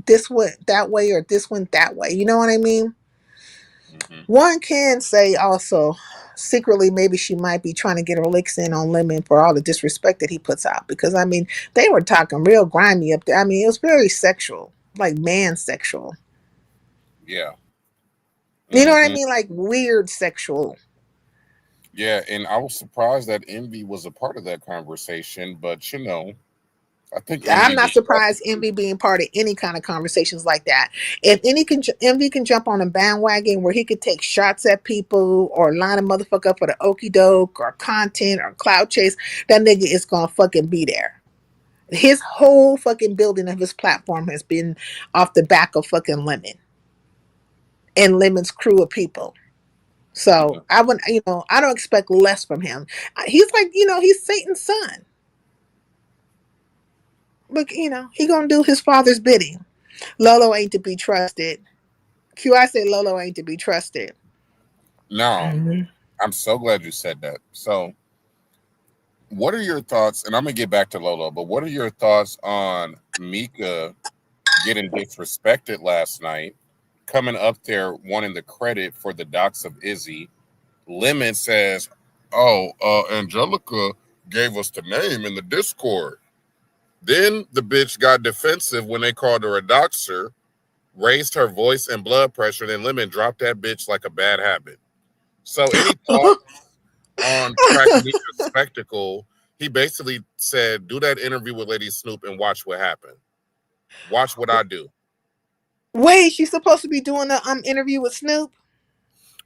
this went that way or this went that way. You know what I mean? Hmm. One can say also secretly maybe she might be trying to get her licks in on Lemon for all the disrespect that he puts out, because I mean they were talking real grimy up there. I mean it was very sexual, like man sexual. Yeah. You know what I Hmm. mean? Like weird sexual. Yeah, and I was surprised that Envy was a part of that conversation, but I think I'm Envy not just tried surprised to. Envy being part of any kind of conversations like that. If Envy can jump on a bandwagon where he could take shots at people or line a motherfucker up for the okey doke or content or cloud chase, that nigga is gonna fucking be there. His whole fucking building of his platform has been off the back of fucking Lemon and Lemon's crew of people. So Mhm. I would, I don't expect less from him. He's like, he's Satan's son, but he gonna do his father's bidding. Lolo ain't to be trusted. I say Lolo ain't to be trusted. Now, Mhm. I'm so glad you said that. So, what are your thoughts? And I'm gonna get back to Lolo, but what are your thoughts on Mika getting disrespected last night, coming up there wanting the credit for the docs of Izzy? Lemon says, "Oh, Angelica gave us the name in the Discord." Then the bitch got defensive when they called her a doxer, raised her voice and blood pressure, then Lemon dropped that bitch like a bad habit. So, any thought on Crack Mika's spectacle? He basically said, "Do that interview with Lady Snoop and watch what happened. Watch what I do." Wait, she's supposed to be doing the interview with Snoop.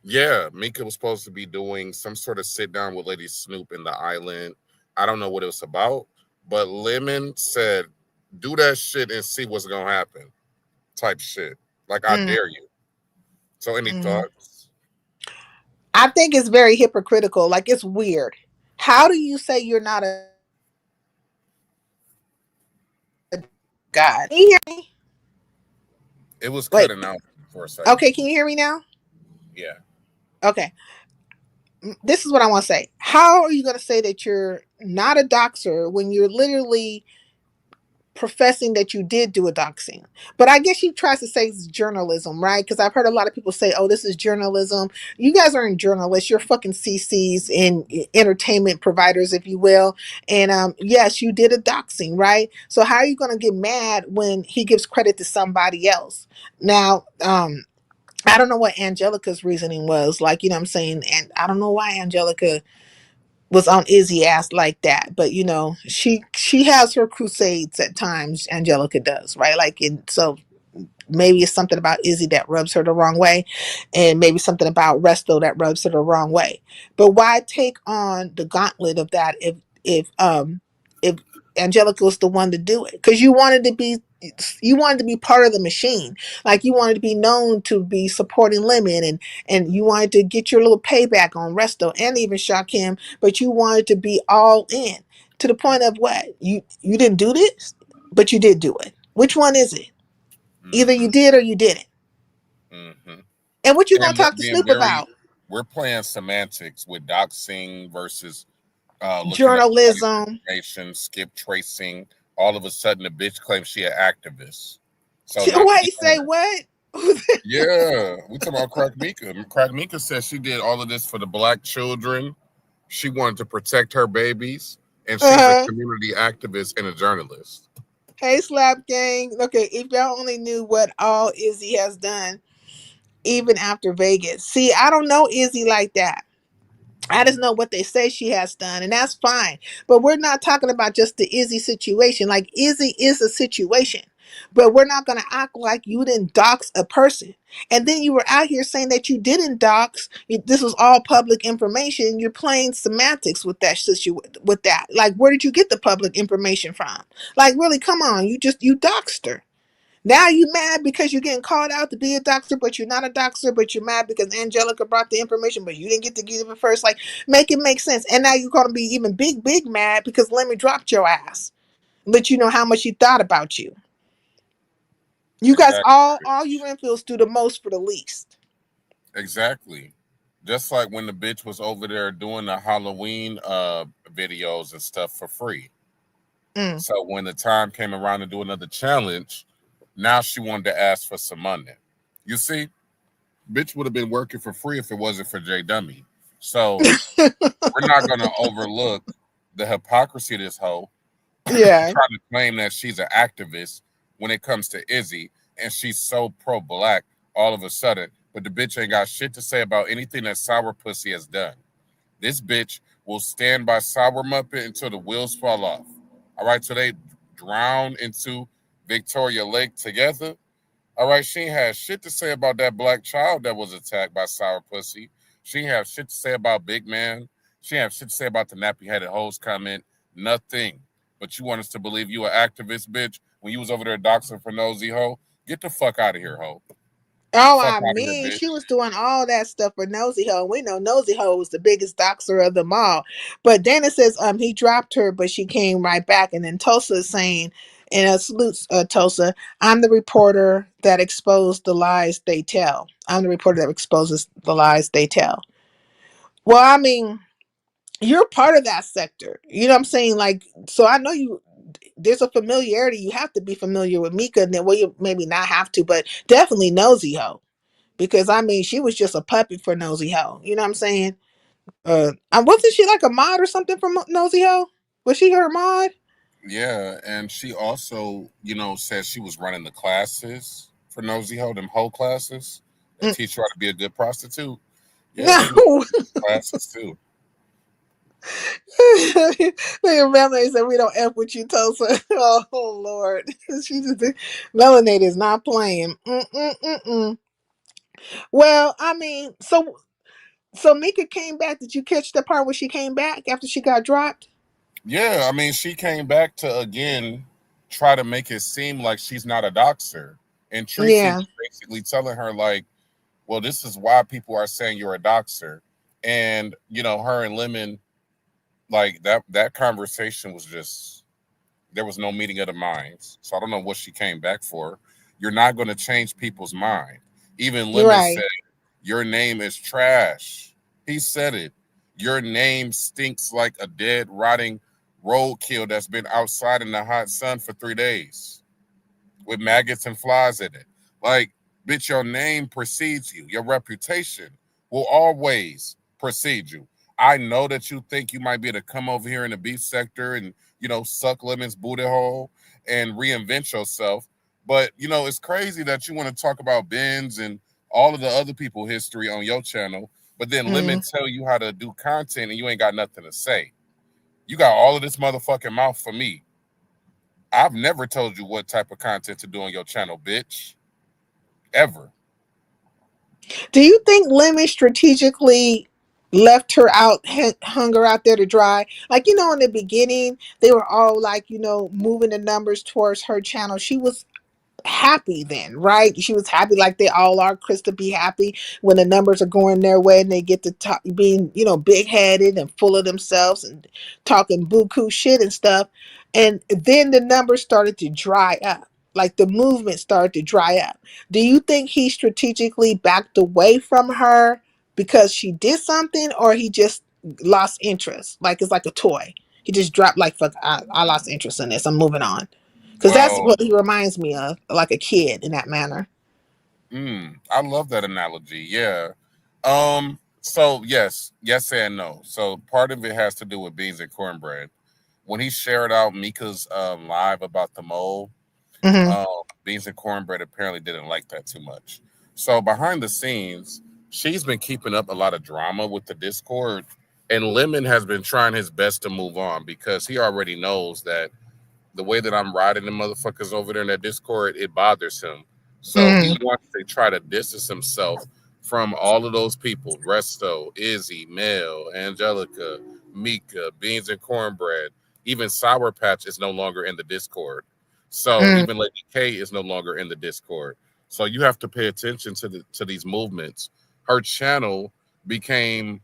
Yeah, Mika was supposed to be doing some sort of sit down with Lady Snoop in the island. I don't know what it was about, but Lemon said, "Do that shit and see what's gonna happen." Type shit. Like I Mm, dare you. So, any mm. thoughts? I think it's very hypocritical. Like it's weird. How do you say you're not a god? Can you hear me? It was Wait. cutting out for a second. Okay, can you hear me now? Yeah. Okay. This is what I want to say. How are you going to say that you're not a doxer when you're literally professing that you did do a doxing? But I guess she tries to say it's journalism, right? Because I've heard a lot of people say, oh, this is journalism. You guys aren't journalists. You're fucking CCs and entertainment providers, if you will. And yes, you did a doxing, right? So how are you going to get mad when he gives credit to somebody else? Now, I don't know what Angelica's reasoning was. Like, you know what I'm saying? And I don't know why Angelica was on Izzy ass like that. But you know, she has her crusades at times, Angelica does, right? Like so maybe it's something about Izzy that rubs her the wrong way, and maybe something about Resto that rubs her the wrong way. But why take on the gauntlet of that if Angelica was the one to do it? Because you wanted to be part of the machine. Like you wanted to be known to be supporting Lemon, and you wanted to get your little payback on Resto and even Shakim, but you wanted to be all in to the point of what? You didn't do this, but you did do it. Which one is it? Either you Mm-hmm. did or you didn't. Mm-hmm. And what you gonna And we're talk to being Snoop very, about? we're playing semantics with doxing versus looking at somebody's Journalism. information, skip tracing. All of a sudden, the bitch claims she an activist. So not Wait, even say her. what? Yeah, we talking about Crack Mika. Crack Mika says she did all of this for the black children. She wanted to protect her babies, and she's a Uh-huh. community activist and a journalist. Hey, Slap Gang. Okay, if y'all only knew what all Izzy has done, even after Vegas. See, I don't know Izzy like that. I just know what they say she has done, and that's fine. But we're not talking about just the Izzy situation. Like Izzy is a situation, but we're not going to act like you didn't dox a person. And then you were out here saying that you didn't dox. This was all public information. You're playing semantics with that with that. Like, where did you get the public information from? Like, really, come on. You doxed her. Now you mad because you're getting called out to be a doctor, but you're not a doctor, but you're mad because Angelica brought the information, but you didn't get to give it first. Like, make it make sense. And now you're gonna be even big mad because Lemmy dropped your ass. Let you know how much he thought about you. You guys Exactly. all you infielders do the most for the least. Exactly. Just like when the bitch was over there doing the Halloween videos and stuff for free. Mm. So when the time came around to do another challenge, now she wanted to ask for some money. You see, bitch would have been working for free if it wasn't for J Dummy. So we're not gonna overlook the hypocrisy of this hoe Yeah. trying to claim that she's an activist when it comes to Izzy, and she's so pro black all of a sudden, but the bitch ain't got shit to say about anything that Sour Pussy has done. This bitch will stand by Sour Muppet until the wheels fall off. All right, so they drown into Victoria Lake together. All right, she ain't had shit to say about that black child that was attacked by Sour Pussy. She ain't have shit to say about Big Man. She ain't have shit to say about the nappy headed hoes comment. Nothing. But you want us to believe you an activist, bitch, when you was over there doxing for Nosy Ho? Get the fuck out of here, ho. Oh, Fuck I out of here, mean, she bitch. was doing all that stuff for Nosy Ho. We know Nosy Ho was the biggest doxer of them all. But Dana says he dropped her, but she came right back. And then Tulsa is saying, and salutes Tulsa, I'm the reporter that exposed the lies they tell. I'm the reporter that exposes the lies they tell. Well, I mean, you're part of that sector. You know what I'm saying? Like, so I know you. There's a familiarity. You have to be familiar with Mika, and then well, you maybe not have to, but definitely Nosy Ho. Because I mean, she was just a puppet for Nosy Ho. You know what I'm saying? Wasn't she like a mod or something from Nosy Ho? Was she her mod? Yeah, and she also, said she was running the classes for Nosy Ho, them whole classes that Mm. teach you how to be a good prostitute. Yeah, she was No. running the classes too. Melanie said we don't F with you, Tulsa. Oh Lord, she just Melanie is not playing. Mm-mm-mm-mm. Well, I mean, so Mika came back. Did you catch the part where she came back after she got dropped? Yeah, I mean, she came back to again try to make it seem like she's not a doxer. And Tracy Yeah. was basically telling her, like, well, this is why people are saying you're a doxer. And, her and Lemon, like that conversation was just there was no meeting of the minds. So I don't know what she came back for. You're not going to change people's mind. Even You're Lemon said, right. "Your name is trash." He said it. Your name stinks like a dead, rotting roadkill that's been outside in the hot sun for 3 days with maggots and flies in it. Like, bitch, your name precedes you. Your reputation will always precede you. I know that you think you might be able to come over here in the beef sector and, suck Lemon's booty hole and reinvent yourself. But, it's crazy that you want to talk about Ben's and all of the other people history on your channel, but then Lemon Mm. tell you how to do content and you ain't got nothing to say. You got all of this motherfucking mouth for me. I've never told you what type of content to do on your channel, bitch. Ever. Do you think Lemon strategically left her out, hung her out there to dry? Like, in the beginning, they were all like, moving the numbers towards her channel. She was happy then, right? She was happy like they all are. Krista be happy when the numbers are going their way and they get to talk, being, big headed and full of themselves and talking buku shit and stuff. And then the numbers started to dry up. Like the movement started to dry up. Do you think he strategically backed away from her because she did something, or he just lost interest? Like it's like a toy. He just dropped like, fuck, I lost interest in this. I'm moving on. Because that's Well, what he reminds me of, like a kid in that manner. I love that analogy. Yeah. So yes and no. So part of it has to do with beans and cornbread. When he shared out Mika's live about the mole, Hmm. beans and cornbread apparently didn't like that too much. So behind the scenes, she's been keeping up a lot of drama with the Discord, and Lemon has been trying his best to move on because he already knows that the way that I'm riding the motherfuckers over there in that Discord, it bothers him. So he Hmm. wants to try to distance himself from all of those people: Resto, Izzy, Mel, Angelica, Mika, Beans and Cornbread. Even Sour Patch is no longer in the Discord. So Hmm. even Lady K is no longer in the Discord. So you have to pay attention to these movements. Her channel became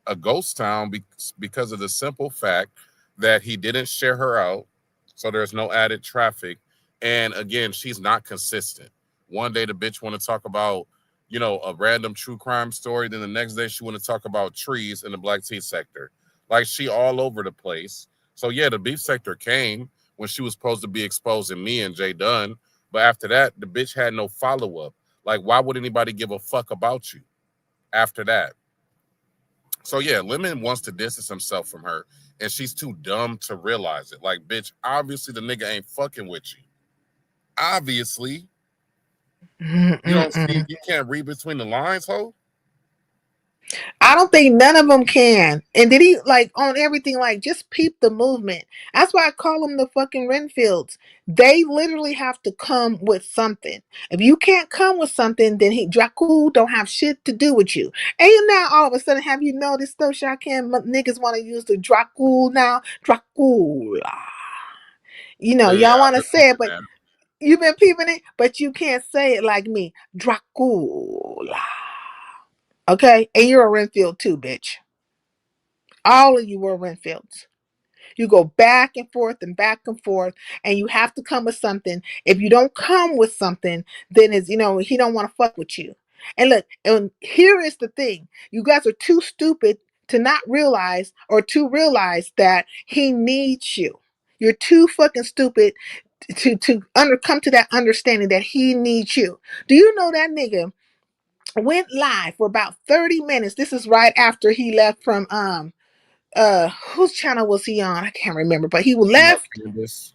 a ghost town because of the simple fact that he didn't share her out, so there's no added traffic. And again, she's not consistent. One day the bitch want to talk about, a random true crime story. Then the next day she want to talk about trees in the black tea sector. Like she all over the place. So yeah, the beef sector came when she was supposed to be exposing me and Jay Dunn. But after that, the bitch had no follow up. Like, why would anybody give a fuck about you after that? So yeah, Lemon wants to distance himself from her, and she's too dumb to realize it. Like, bitch, obviously the nigga ain't fucking with you. Obviously, you don't see, Mm-mm-mm. you can't read between the lines, ho. I don't think none of them can. And did he like on everything? Like just peep the movement. That's why I call them the fucking Renfields. They literally have to come with something. If you can't come with something, then Dracul don't have shit to do with you. And now all of a sudden, have you noticed though, Shakan, niggas want to use the Dracul now? Dracul. Yeah, Y'all I've want to been say it, peeping but that. you've been peeping it, but you can't say it like me. Dracula. Okay? And you're a Renfield too, bitch. All of you were Renfields. You go back and forth, and you have to come with something. If you don't come with something, then he don't want to fuck with you. And look, and here is the thing: you guys are too stupid to not realize or to realize that he needs you. You're too fucking stupid to come to that understanding that he needs you. Do you know that nigga went live for about 30 minutes? This is right after he left from whose channel was he on? I can't remember, but he You know, left. Candace.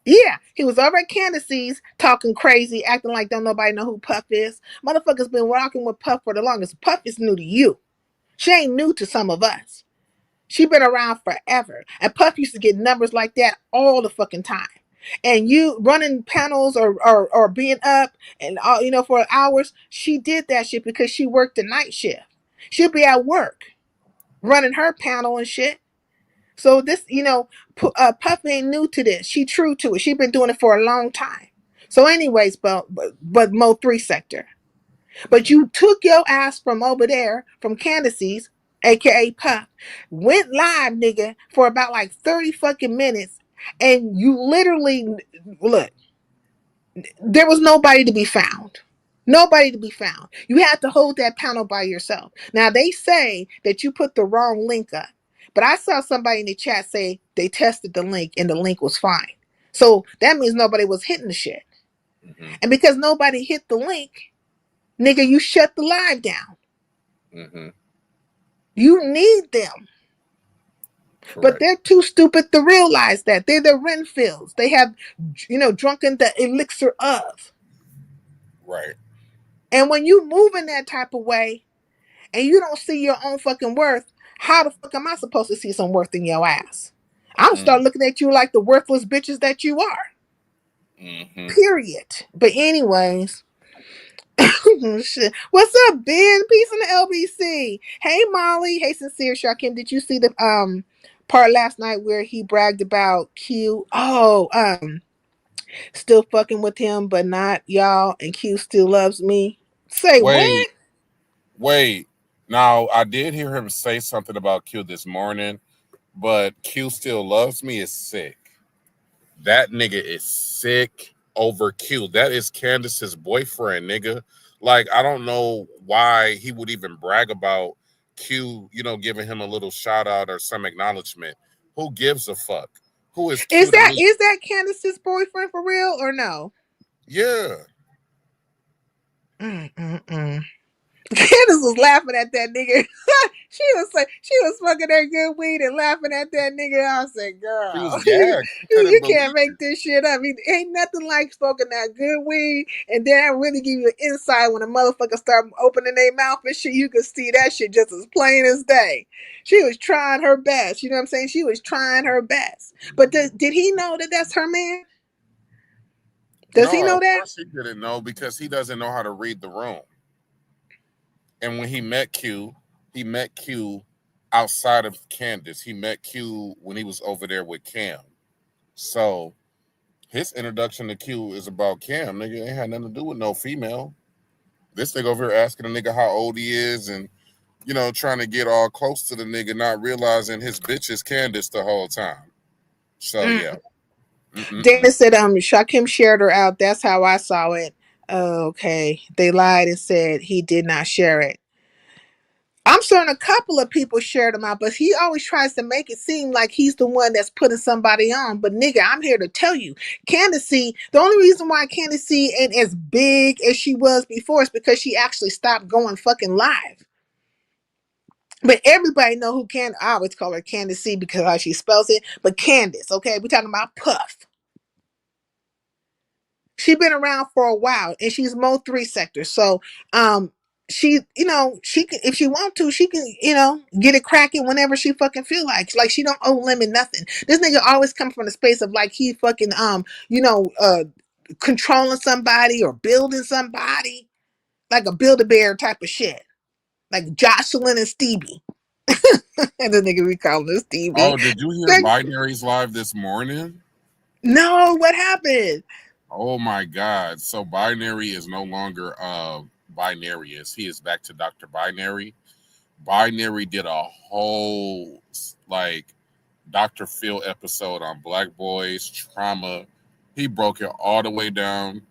Yeah, he was over at Candace's talking crazy, acting like don't nobody know who Puff is. Motherfucker's been rocking with Puff for the longest. Puff is new to you. She ain't new to some of us. She been around forever. And Puff used to get numbers like that all the fucking time. And you running panels or being up and all for hours, she did that shit because she worked the night shift. She'll be at work running her panel and shit. So this, Puff ain't new to this. She true to it. She been doing it for a long time. So, anyways, but Mo 3 sector. But you took your ass from over there, from Candace's, aka Puff, went live, nigga, for about like 30 fucking minutes, and you literally look. There was nobody to be found. Nobody to be found. You had to hold that panel by yourself. Now they say that you put the wrong link up, but I saw somebody in the chat say they tested the link and the link was fine. So that means nobody was hitting the shit. Mm-hmm. And because nobody hit the link, nigga, you shut the live down. Mm-hmm. You need them. Correct. But they're too stupid to realize that. They're the Renfields. They have, drunken the elixir of. Right. And when you move in that type of way and you don't see your own fucking worth, how the fuck am I supposed to see some worth in your ass? I'm gonna start looking at you like the worthless bitches that you are. Mm-hmm. Period. But anyways, shit. What's up, Ben? Peace in the LBC. Hey, Molly. Hey, Sincere Shakim. Did you see the part last night where he bragged about Q? Oh, still fucking with him, but not y'all, and Q still loves me. Say what? Wait. Now, I did hear him say something about Q this morning, but Q still loves me is sick. That nigga is sick over Q. That is Candace's boyfriend, nigga. Like, I don't know why he would even brag about Q, giving him a little shout out or some acknowledgement. Who gives a fuck? Who is Is Q to that me? is that Candace's boyfriend for real or no? Yeah. Mm-mm-mm. Candace was laughing at that nigga. She was smoking that good weed and laughing at that nigga. I said, She girl, was gagged. She couldn't you believe can't make it. this shit up. Ain't nothing like smoking that good weed and then really give you an insight when a motherfucker start opening their mouth and shit. You can see that shit just as plain as day. She was trying her best. You know what I'm saying? She was trying her best. But did he know that that's her man? Does he No, know of that? course he didn't know because he doesn't know how to read the room. And when he met Q outside of Candace. He met Q when he was over there with Cam. So his introduction to Q is about Cam. Nigga ain't had nothing to do with no female. This nigga over here asking a nigga how old he is and, trying to get all close to the nigga, not realizing his bitch is Candace the whole time. So, yeah. Dana said, Shakim shared her out. That's how I saw it. Okay. They lied and said he did not share it. I'm certain a couple of people shared him out, but he always tries to make it seem like he's the one that's putting somebody on. But nigga, I'm here to tell you, Candace, the only reason why Candace ain't as big as she was before is because she actually stopped going fucking live. But everybody know who I always call her Candace because how she spells it. But Candace, okay, we're talking about Puff. She's been around for a while and she's Mo 3 sector. So she, she can, if she want to, she can, get it cracking whenever she fucking feel like she don't owe Lemon nothing. This nigga always come from the space of like he fucking controlling somebody or building somebody, like a Build-A-Bear type of shit, like Jocelyn and Stevie. And the nigga we call him Stevie. Oh, did you hear Binary's live this morning? No, what happened? Oh my God. So Binary is no longer Binarius. He is back to Dr. Binary. Binary did a whole Dr. Phil episode on Black boys, trauma. He broke it all the way down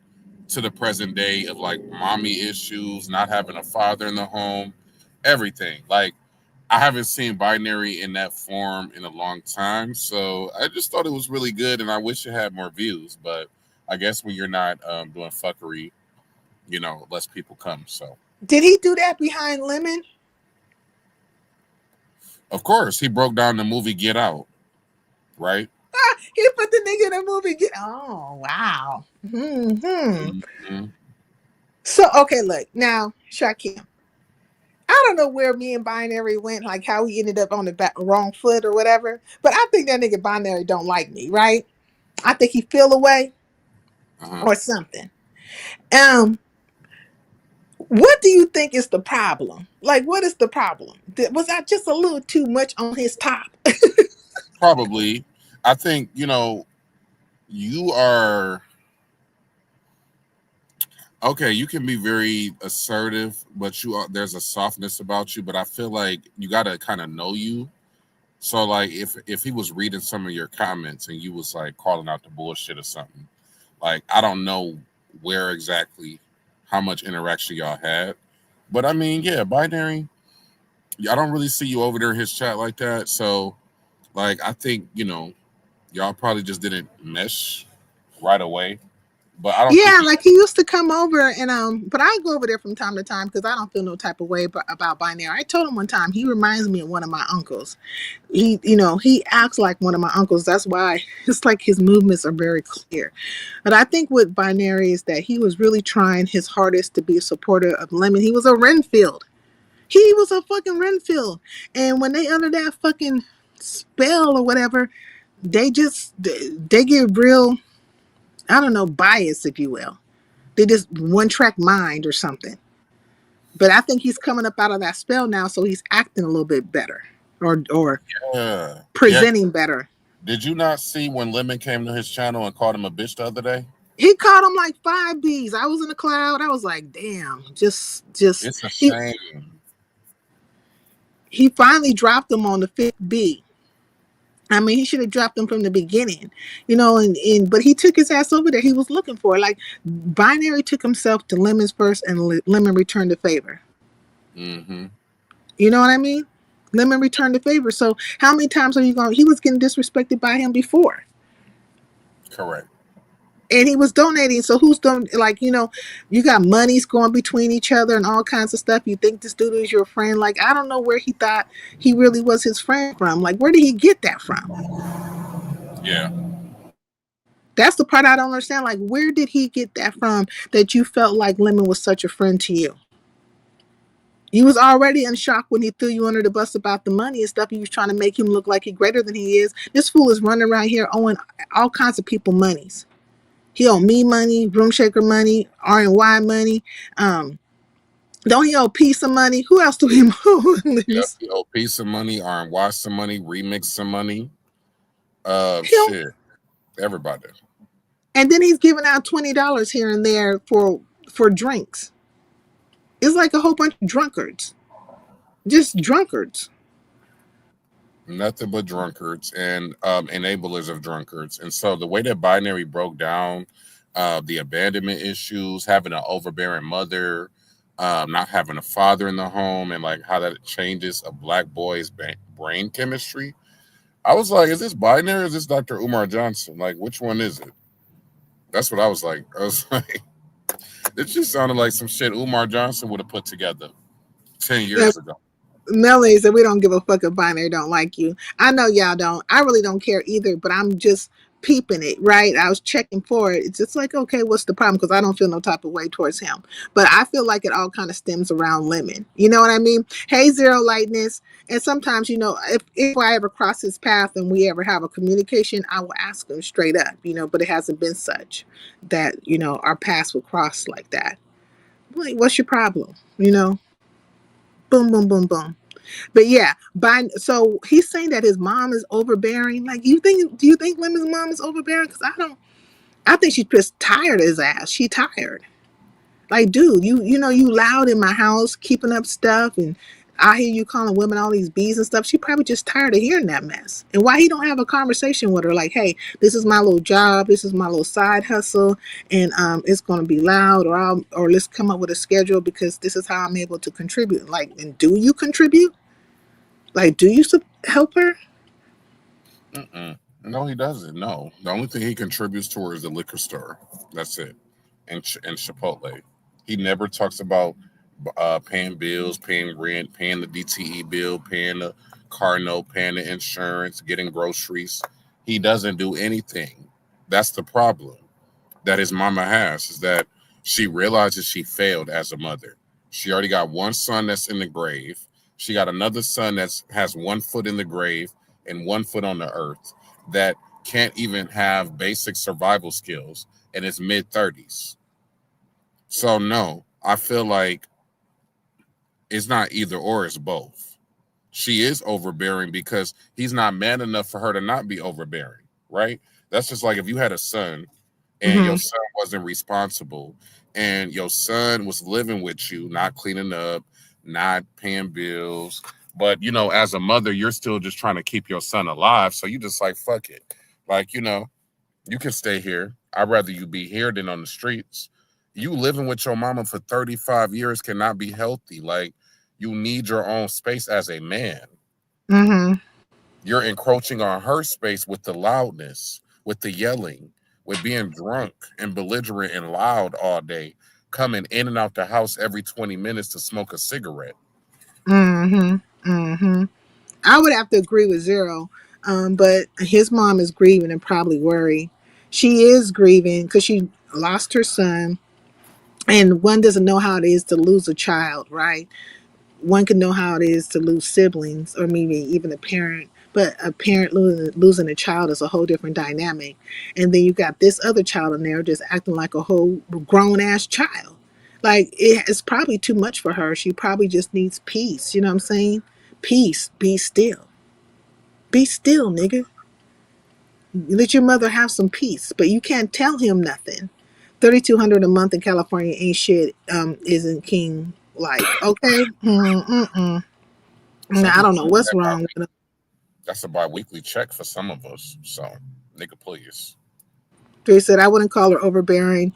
to the present day of mommy issues, not having a father in the home, everything. I haven't seen Binary in that form in a long time. So I just thought it was really good and I wish it had more views. But I guess when you're not doing fuckery, less people come. So Did he do that behind Lemon? of course he broke down the movie Get Out, right? He put the nigga in the movie. Oh wow. Mm-hmm. So okay, look now, Shakim. I don't know where me and Binary went, like how he ended up on the wrong foot or whatever. But I think that nigga Binary don't like me, right? I think he feel away Uh-huh. or something. Um, what do you think is the problem? Like, what is the problem? Was I just a little too much on his top? Probably. I think, you are okay. You can be very assertive, but there's a softness about you. But I feel like you got to kind of know you. So if he was reading some of your comments and you was calling out the bullshit or something, I don't know where exactly, how much interaction y'all had. But I mean, yeah, Binary, I don't really see you over there in his chat like that. So, like, I think, y'all probably just didn't mesh right away. But I don't think Yeah, he, like he used to come over and but I go over there from time to time because I don't feel no type of way about binary. I told him one time he reminds me of one of my uncles. He acts like one of my uncles. That's why it's like his movements are very clear. But I think with binary is that he was really trying his hardest to be a supporter of Lemon. He was a Renfield. He was a fucking Renfield. And when they under that fucking spell or whatever, they get real, I don't know, biased, if you will. They just one track mind or something. But I think he's coming up out of that spell now, so he's acting a little bit better or yeah. Yeah. presenting better. Did you not see when Lemon came to his channel and called him a bitch the other day? He caught him like 5 Bs. I was in the cloud. I was like, damn, just It's a he shame. he finally dropped him on the fifth B. I mean, he should have dropped him from the beginning, and but he took his ass over there. He was looking for it. Like Binary took himself to Lemon's first, and Lemon returned the favor. Mm-hmm. You know what I mean? Lemon returned the favor. So how many times are you going? He was getting disrespected by him before, Correct. and he was donating. So who's doing? Like you got monies going between each other and all kinds of stuff. You think this dude is your friend? Like I don't know where he thought he really was his friend from. Like where did he get that from? Yeah. That's the part I don't understand. Like where did he get that from? That you felt like Lemon was such a friend to you? You was already in shock when he threw you under the bus about the money and stuff. He was trying to make him look like he's greater than he is. This fool is running around here owing all kinds of people monies. He owe me money, Room Shaker money, R&Y money. Don't he owe P some money? Who else do he owe? Yep. He owe P some money, R&Y some money, Remix some money. He'll, Shit. Everybody. and then he's giving out $20 here and there for drinks. It's like a whole bunch of drunkards. Just drunkards. Nothing but drunkards and enablers of drunkards. And so the way that Binary broke down the abandonment issues, having an overbearing mother, not having a father in the home, and like how that changes a black boy's brain chemistry. I was like, is this Binary or is this Dr. Umar Johnson? Like, which one is it? That's what I was like. I was like, it just sounded like some shit Umar Johnson would have put together 10 years ago. Melanie said, we don't give a fuck if Binary don't like you. I know y'all don't. I really don't care either, but I'm just peeping it, right? I was checking for it. It's just like, okay, what's the problem? Because I don't feel no type of way towards him. But I feel like it all kind of stems around Lemon. You know what I mean? Hey, Zero Lightness. And sometimes, if I ever cross his path and we ever have a communication, I will ask him straight up, but it hasn't been such that, our paths will cross like that. Like, what's your problem? Boom, boom, boom, boom. But yeah, so he's saying that his mom is overbearing. Like, do you think Lemon's mom is overbearing? Because I think she's just tired of his ass. She tired. Like, dude, you loud in my house, keeping up stuff, and I hear you calling women all these B's and stuff. She probably just tired of hearing that mess. And why he don't have a conversation with her? Like, hey, this is my little job, this is my little side hustle, and it's gonna be loud, or let's come up with a schedule because this is how I'm able to contribute. Like, and do you contribute? Like, do you help her? No, he doesn't. No, the only thing he contributes toward is the liquor store. That's it, and Chipotle. He never talks about paying bills, paying rent, paying the DTE bill, paying the car note, paying the insurance, getting groceries. He doesn't do anything. That's the problem that his mama has, is that she realizes she failed as a mother. She already got one son that's in the grave. She got another son that has 1 foot in the grave and 1 foot on the earth that can't even have basic survival skills in his mid-30s. So no, I feel like it's not either or, it's both. She is overbearing because he's not man enough for her to not be overbearing, right? That's just like if you had a son and your son wasn't responsible and your son was living with you, not cleaning up, not paying bills. But, as a mother, you're still just trying to keep your son alive. So you just like, fuck it. Like, you can stay here. I'd rather you be here than on the streets. You living with your mama for 35 years cannot be healthy. Like, you need your own space as a man. Mm-hmm. You're encroaching on her space with the loudness, with the yelling, with being drunk and belligerent and loud all day, coming in and out the house every 20 minutes to smoke a cigarette. Mm-hmm. Mm-hmm. I would have to agree with Zero. But his mom is grieving and probably worried. She is grieving because she lost her son, and one doesn't know how it is to lose a child, right? One can know how it is to lose siblings or maybe even a parent, but a parent losing a child is a whole different dynamic. And then you got this other child in there just acting like a whole grown ass child. Like it's probably too much for her. She probably just needs peace. You know what I'm saying? Peace. Be still. Be still, nigga. Let your mother have some peace, but you can't tell him nothing. 3,200 a month in California ain't shit. Isn't king like okay? Some I people don't know get what's that wrong with him. that's a bi-weekly check for some of us. So, nigga, please. They said I wouldn't call her overbearing.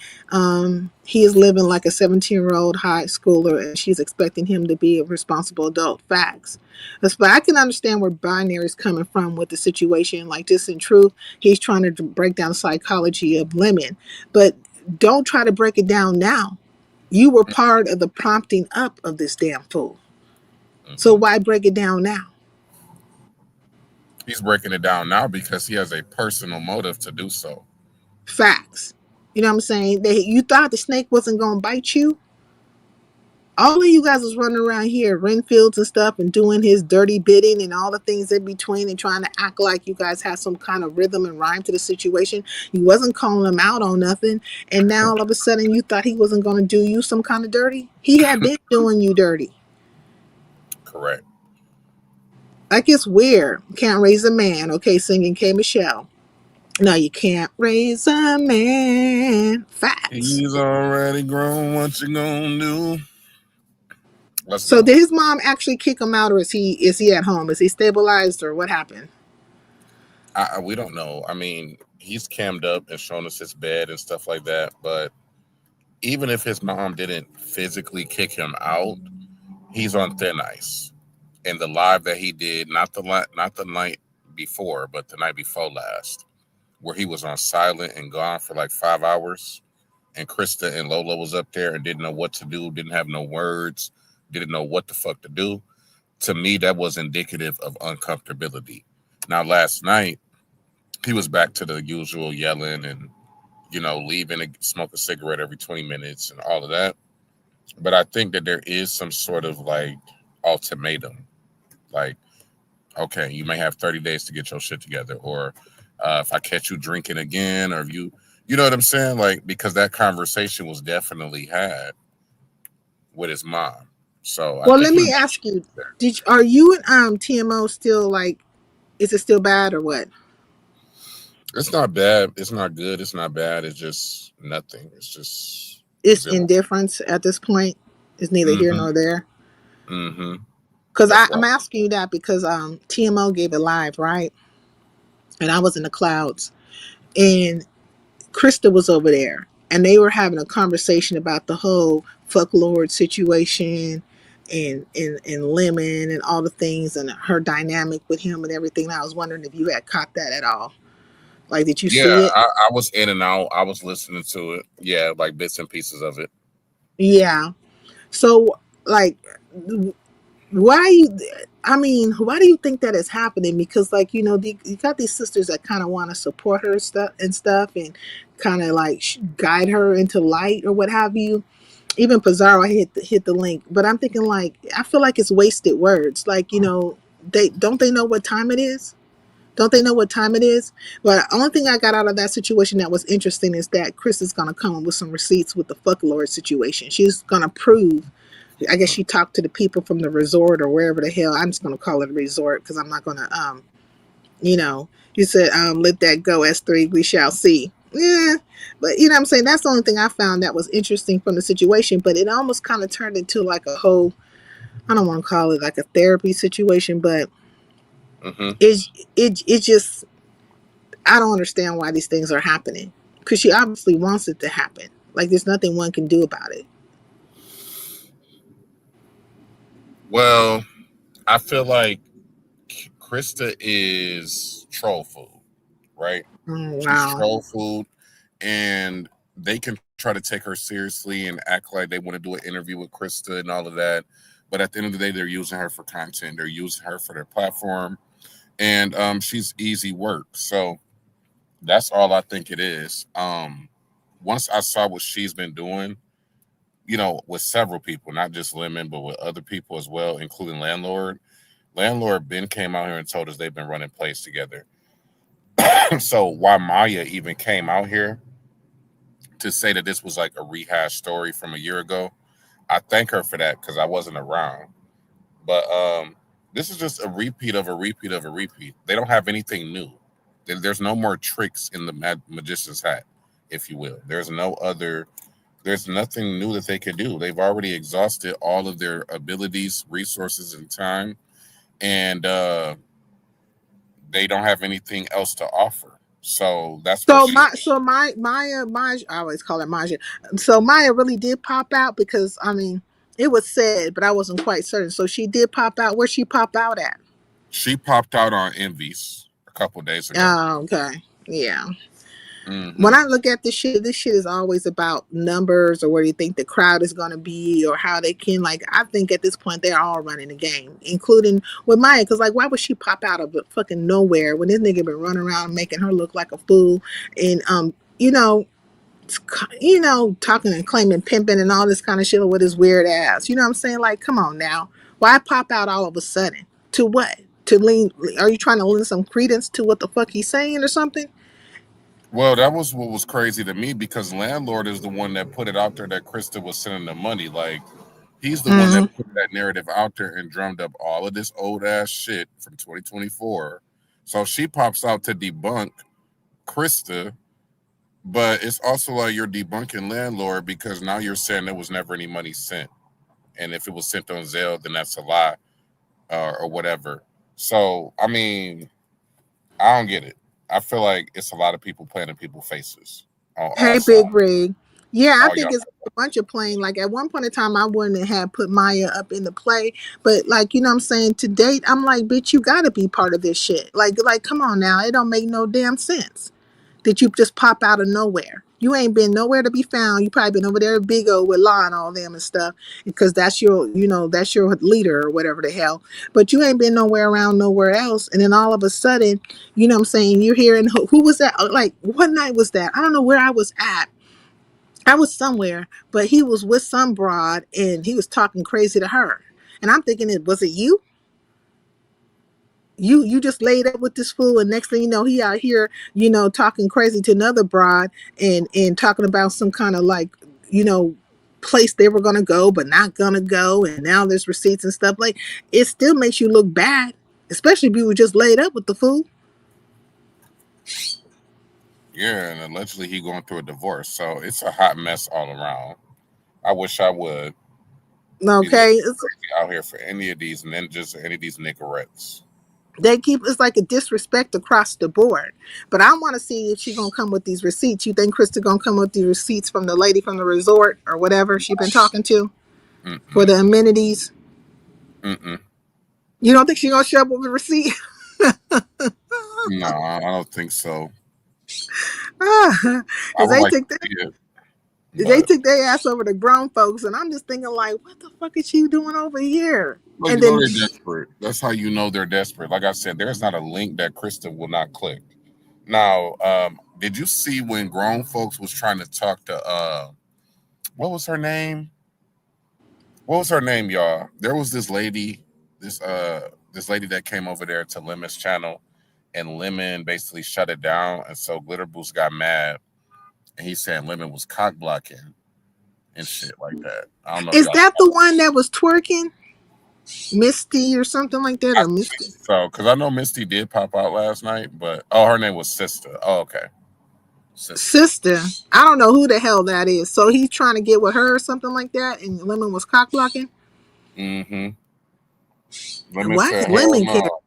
He is living like a 17-year-old high schooler, and she's expecting him to be a responsible adult. Facts. But I can understand where binary is coming from with the situation. Like this, in truth, he's trying to break down the psychology of women, but don't try to break it down now. You were part of the prompting up of this damn fool. So Hmm. why break it down now? He's breaking it down now because he has a personal motive to do so. Facts. You know what I'm saying? You thought the snake wasn't gonna bite you. All of you guys was running around here, Renfields and stuff, and doing his dirty bidding and all the things in between, and trying to act like you guys had some kind of rhythm and rhyme to the situation. You wasn't calling him out on nothing, and now all of a sudden you thought he wasn't going to do you some kind of dirty. He had been doing you dirty. Correct. Like it's weird. Can't raise a man. Okay, singing K Michelle. No, you can't raise a man. Facts. He's already grown. What you gonna do? Let's So go. did his mom actually kick him out, or is he at home? Is he stabilized, or what happened? We don't know. I mean, he's cammed up and shown us his bed and stuff like that. But even if his mom didn't physically kick him out, he's on thin ice. And the live that he did, not the night before, but the night before last, where he was on silent and gone for like 5 hours, and Krista and Lola was up there and didn't know what to do, didn't have no words, didn't know what the fuck to do. To me, that was indicative of uncomfortability. Now, last night, he was back to the usual yelling and, leaving to smoke a cigarette every 20 minutes and all of that. But I think that there is some sort of like ultimatum. Like, okay, you may have 30 days to get your shit together. Or if I catch you drinking again, or if you know what I'm saying? Like, because that conversation was definitely had with his mom. So I Well, think let he me ask you: are you and TMO still like? Is it still bad or what? it's not bad. It's not good. It's not bad. It's just nothing. It's just It's zero. indifference at this point. It's neither here Mm-hmm. nor there. Mm-hmm. Because That's I'm right. asking you that because TMO gave it live, right? And I was in the clouds, and Krista was over there, and they were having a conversation about the whole fuck lord situation and Lemon and all the things and her dynamic with him and everything. And I was wondering if you had caught that at all. Like, did you Yeah, see it? I was in and out. I was listening to it. Yeah, like bits and pieces of it. Yeah. So, like, why you? I mean, why do you think that is happening? Because, like, you got these sisters that kind of want to support her stuff and kind of like guide her into light or what have you. Even Pizarro, I hit the link, but I'm thinking like I feel like it's wasted words. Like they know what time it is. Don't they know what time it is? But the only thing I got out of that situation that was interesting is that Chris is gonna come up with some receipts with the fuck lord situation. She's gonna prove. I guess she talked to the people from the resort or wherever the hell. I'm just gonna call it a resort because I'm not gonna you know, you said, let that go, S3, we shall see. Yeah, but you know what I'm saying? That's the only thing I found that was interesting from the situation, but it almost kind of turned into like a whole, I don't want to call it like a therapy situation, but Mm-hmm. it just, I don't understand why these things are happening because she obviously wants it to happen. Like there's nothing one can do about it. Well, I feel like Krista is troll food, right? Oh, She's wow. troll food, and they can try to take her seriously and act like they want to do an interview with Krista and all of that. But at the end of the day, they're using her for content. They're using her for their platform, and she's easy work. So that's all I think it is. Once I saw what she's been doing, with several people, not just Lemon, but with other people as well, including Landlord. Landlord Ben came out here and told us they've been running plays together. So why Maya even came out here to say that this was like a rehash story from a year ago, I thank her for that because I wasn't around. But this is just a repeat of a repeat of a repeat. They don't have anything new. There's no more tricks in the magician's hat, if you will. There's nothing new that they can do. They've already exhausted all of their abilities, resources, and time, and they don't have anything else to offer. So that's what she. Maya, I always call her Maja. So Maya really did pop out because I mean it was said, but I wasn't quite certain. So she did pop out. Where she pop out at? She popped out on Envies a couple days ago. Oh, okay. Yeah. When Hmm. I look at this shit is always about numbers or where you think the crowd is going to be or how they can, like, I think at this point they're all running the game, including with Maya. Because, like, why would she pop out of fucking nowhere when this nigga been running around making her look like a fool? And, talking and claiming pimping and all this kind of shit with his weird ass. You know what I'm saying? Like, come on now. Why pop out all of a sudden? To what? To lean? Are you trying to lend some credence to what the fuck he's saying or something? Well, that was what was crazy to me because Landlord is the one that put it out there that Krista was sending the money. Like, he's the one Mm-hmm. that put that narrative out there and drummed up all of this old ass shit from 2024. So she pops out to debunk Krista, but it's also like you're debunking Landlord because now you're saying there was never any money sent. And if it was sent on Zelle, then that's a lie or whatever. So, I mean, I don't get it. I feel like it's a lot of people playing in people's faces on all Hey, sides. Big Rig. Yeah, I All think y'all. it's a bunch of playing. Like at one point in time, I wouldn't have put Maya up in the play, but like you know, what I'm saying to date, I'm like, bitch, you got to be part of this shit. Like, come on now, it don't make no damn sense that you just pop out of nowhere. You ain't been nowhere to be found. You probably been over there at Big O with Law and all them and stuff because that's your leader or whatever the hell. But you ain't been nowhere around nowhere else. And then all of a sudden, you know what I'm saying, you're hearing who was that? Like, what night was that? I don't know where I was at. I was somewhere, but he was with some broad and he was talking crazy to her. And I'm thinking, was it you? You just laid up with this fool, and next thing you know, he out here, talking crazy to another broad and talking about some kind of like, you know, place they were gonna go but not gonna go, and now there's receipts and stuff. Like it still makes you look bad, especially if you were just laid up with the fool. Yeah, and allegedly he going through a divorce. So it's a hot mess all around. I wish I would be looking Okay, crazy out here for any of these and then just any of these niggerettes. they keep it's like a disrespect across the board. But I want to see if she's gonna come with these receipts. You think Krista gonna come with these receipts from the lady from the resort or whatever she been talking to for Mm-mm. the amenities? Mm-mm. You don't think she gonna show up with a receipt? No, I don't think so. I Because would they like took to see it, they but took their ass over to grown folks, and I'm just thinking like, what the fuck is she doing over here? well, And you know then they're desperate. That's how you know they're desperate. Like I said, there's not a link that Krista will not click. Now, did you see when grown folks was trying to talk to what was her name? What was her name, y'all? There was this lady that came over there to Lemon's channel, and Lemon basically shut it down, and so Glitter Boost got mad, and he said Lemon was cock blocking and shit like that. I don't know if is y'all. that the one that was twerking, Misty or something like that, I or think Misty so, because I know Misty did pop out last night, but oh, her name was Sister. Oh, okay, Sister. sister? I don't know who the hell that is. So he's trying to get with her or something like that, and Lemon was cock blocking. Mm-hmm. And Lemon why said, does "Hell Lemon care? no."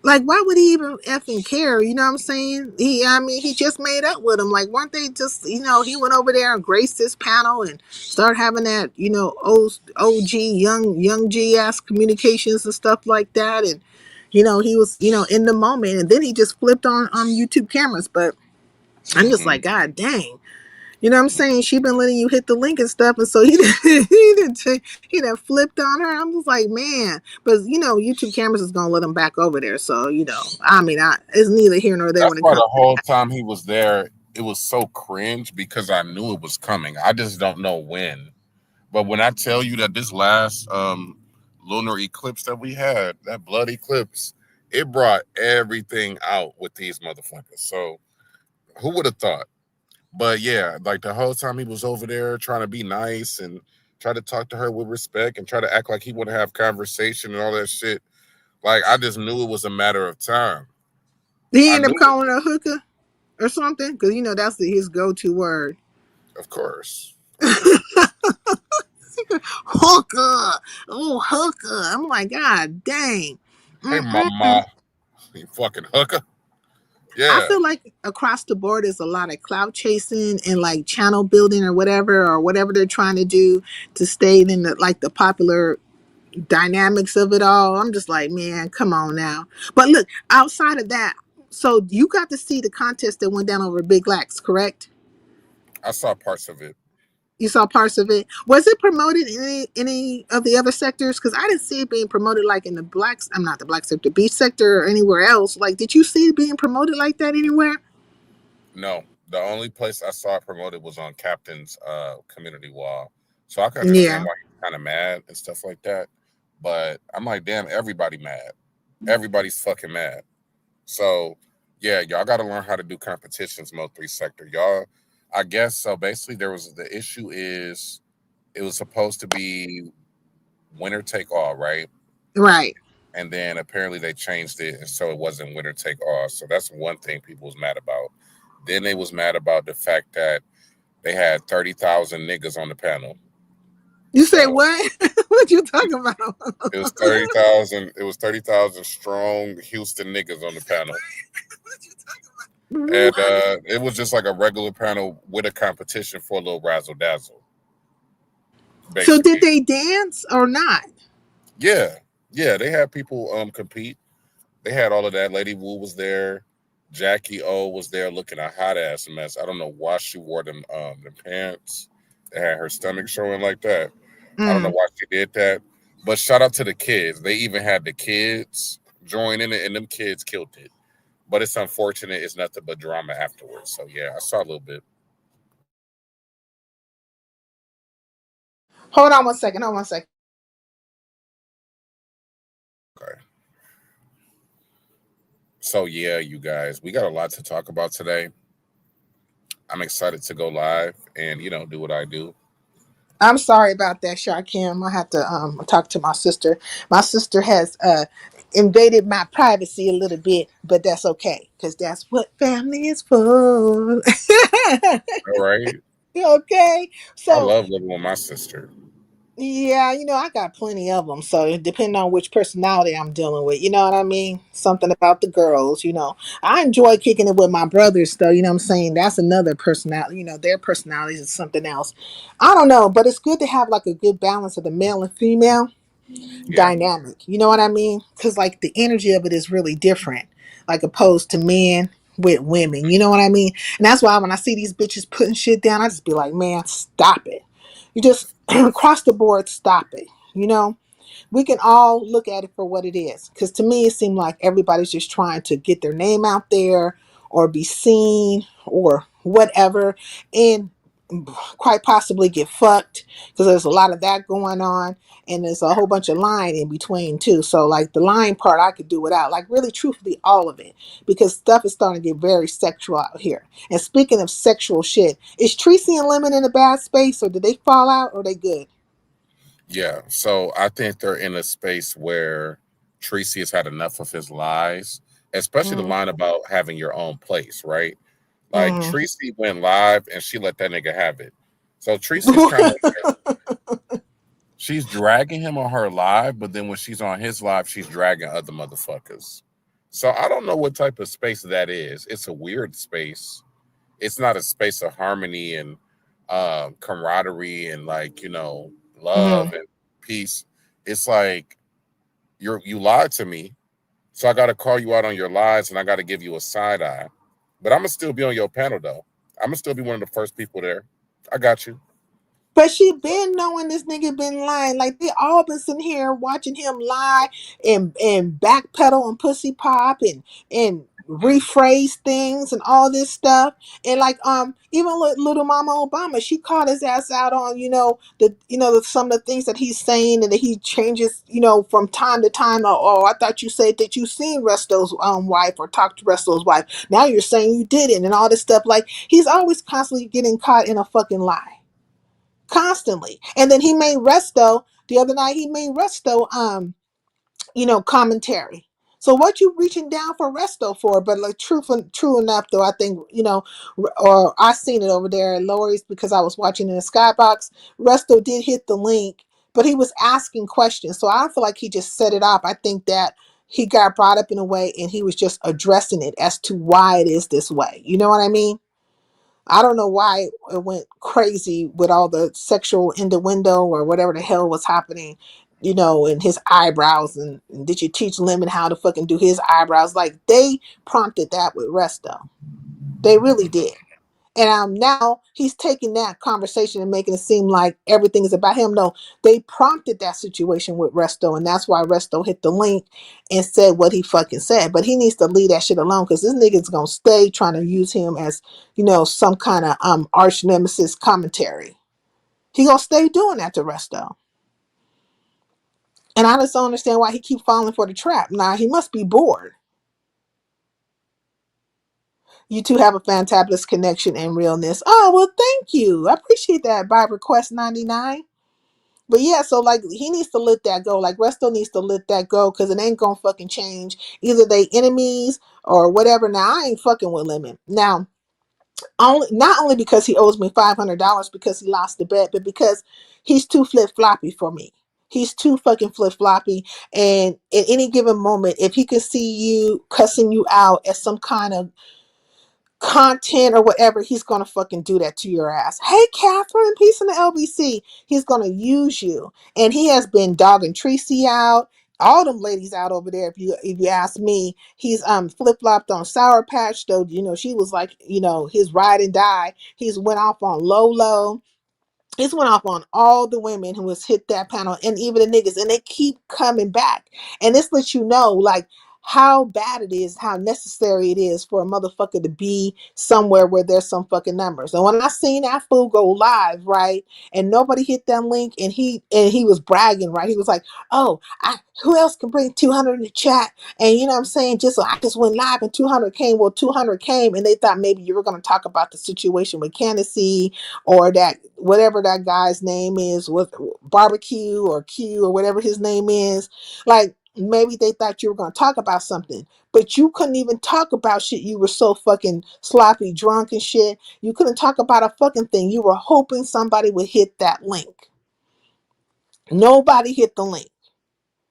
Like, why would he even effing care? You know what I'm saying? I mean, he just made up with him. Like, weren't they just, he went over there and graced this panel and started having that, OG, young G ass communications and stuff like that. And, he was, in the moment. And then he just flipped on YouTube cameras. But I'm just Hmm. like, God dang. You know what I'm saying? She been letting you hit the link and stuff, and so he done flipped on her. I'm just like, man, but YouTube cameras is gonna let him back over there. So I mean, it's neither here nor there That's when it why comes the to whole that. time he was there, it was so cringe because I knew it was coming. I just don't know when. But when I tell you that this last lunar eclipse that we had, that blood eclipse, it brought everything out with these motherfuckers. So who would have thought? But yeah, like the whole time he was over there trying to be nice and try to talk to her with respect and try to act like he want to have conversation and all that shit. Like I just knew it was a matter of time. He I ended knew up it, calling her a hooker or something, because that's his go-to word. of course, of course. Hooker, oh hooker. I'm like, God dang. Hey, Mm-mm. mama, you fucking hooker. I Yeah, feel like across the board is a lot of clout chasing and like channel building or whatever they're trying to do to stay in the popular dynamics of it all. I'm just like, man, come on now. But look, outside of that, so you got to see the contest that went down over Big Lax, correct? I saw parts of it. You saw parts of it. Was it promoted in any of the other sectors? Because I didn't see it being promoted like in the blacks. I'm not the black sector, beach sector, or anywhere else. Like, did you see it being promoted like that anywhere? No, the only place I saw it promoted was on Captain's community wall. So I can understand Yeah. why he's kind of mad and stuff like that. But I'm like, damn, everybody mad. Everybody's fucking mad. So yeah, y'all got to learn how to do competitions, Mo three sector. Y'all, I guess so. Basically, there was the issue is it was supposed to be winner take all, right? Right. And then apparently they changed it, and so it wasn't winner take all. So that's one thing people was mad about. Then they was mad about the fact that they had 30,000 niggas on the panel. You say So what? What you talking about? it was 30,000. It was 30,000 strong Houston niggas on the panel, and What? it was just like a regular panel with a competition for a little razzle dazzle, So did basically. they dance or not? Yeah, yeah. They had people compete. They had all of that. Lady Wu was there. Jackie O was there looking a hot ass mess. I don't know why she wore them pants. They had her stomach showing like that. I don't know Mm. why she did that. But shout out to the kids. They even had the kids join in it, and them kids killed it. But it's unfortunate. It's nothing but drama afterwards. So yeah, I saw a little bit. Hold on one second. Hold on one second. Okay. So yeah, you guys, we got a lot to talk about today. I'm excited to go live and do what I do. I'm sorry about that, Shakim. I have to talk to my sister. My sister has invaded my privacy a little bit, but that's okay because that's what family is for. All right. Okay, I so love living with my sister. yeah, I got plenty of them. So it depends on which personality I'm dealing with. You know what I mean? Something about the girls. I enjoy kicking it with my brothers, though. You know what I'm saying? That's another personality. Their personalities is something else. I don't know, but it's good to have like a good balance of the male and female Yeah. dynamic. You know what I mean? Because like the energy of it is really different, like opposed to men with women. You know what I mean? And that's why when I see these bitches putting shit down, I just be like, man, stop it. You just across the board, stop it. You know, we can all look at it for what it is. Because to me, it seemed like everybody's just trying to get their name out there or be seen or whatever. And quite possibly get fucked because there's a lot of that going on. And there's a whole bunch of lying in between too. So like the lying part I could do without. Like really truthfully all of it. Because stuff is starting to get very sexual out here. And speaking of sexual shit, is Tracy and Lemon in a bad space or did they fall out or they good? Yeah. So I think they're in a space where Tracy has had enough of his lies, especially the Mm, line about having your own place, right? Like mm. Tracy went live and she let that nigga have it. So Tracy's kind of she's dragging him on her live, but then when she's on his live, she's dragging other motherfuckers. So I don't know what type of space that is. It's a weird space. It's not a space of harmony and camaraderie and like, love Mhm. and peace. It's like you lied to me, so I got to call you out on your lies and I got to give you a side eye. But I'm gonna still be on your panel though. I'm gonna still be one of the first people there. I got you. But she been knowing this nigga been lying. Like they all been sitting here watching him lie and backpedal and pussy pop and rephrase things and all this stuff. And like even little Mama Obama, she called his ass out on some of the things that he's saying and that he changes from time to time. Oh, I thought you said that you seen Resto's wife or talked to Resto's wife. Now you're saying you didn't and all this stuff. Like he's always constantly getting caught in a fucking lie constantly. And then he made Resto the other night. He made Resto, commentary. So what you reaching down for Resto for? But like true enough though, I think or I seen it over there at Lori's because I was watching in the skybox. Resto did hit the link, but he was asking questions. So I don't feel like he just set it up. I think that he got brought up in a way and he was just addressing it as to why it is this way. You know what I mean? I don't know why it went crazy with all the sexual innuendo or whatever the hell was happening, and his eyebrows. And did you teach Lemon how to fucking do his eyebrows? Like they prompted that with Resto. They really did. And now he's taking that conversation and making it seem like everything is about him. No, they prompted that situation with Resto, and that's why Resto hit the link and said what he fucking said. But he needs to leave that shit alone because this nigga's gonna stay trying to use him as some kind of arch nemesis commentary. He gonna stay doing that to Resto, and I just don't understand why he keep falling for the trap. Now he must be bored. You two have a fantabulous connection and realness. Oh, well, thank you. I appreciate that by request 99. But yeah, so like he needs to let that go. Like Resto needs to let that go because it ain't gonna fucking change. Either they enemies or whatever. Now I ain't fucking with Lemon. Now, not only because he owes me $500 because he lost the bet, but because he's too flip floppy for me. He's too fucking flip floppy. And at any given moment, if he could see you cussing you out as some kind of content or whatever, he's gonna fucking do that to your ass. Hey, Catherine, peace in the LBC. He's gonna use you, and he has been dogging Tracy out, all them ladies out over there. If you ask me, he's flip flopped on Sour Patch. Though she was like his ride and die. He's went off on Lolo. This went off on all the women who has hit that panel and even the niggas, and they keep coming back. And this lets you know, like, how bad it is, how necessary it is for a motherfucker to be somewhere where there's some fucking numbers. And when I seen that fool go live, right, and nobody hit that link, and he was bragging, right? He was like, "Oh, who else can bring 200 in the chat?" And you know what I'm saying? Just so I just went live and 200 came. Well, 200 came, and they thought maybe you were going to talk about the situation with Candace or that whatever that guy's name is with barbecue or Q or whatever his name is. Like maybe they thought you were going to talk about something, but you couldn't even talk about shit. You were so fucking sloppy drunk and shit. You couldn't talk about a fucking thing. You were hoping somebody would hit that link. Nobody hit the link.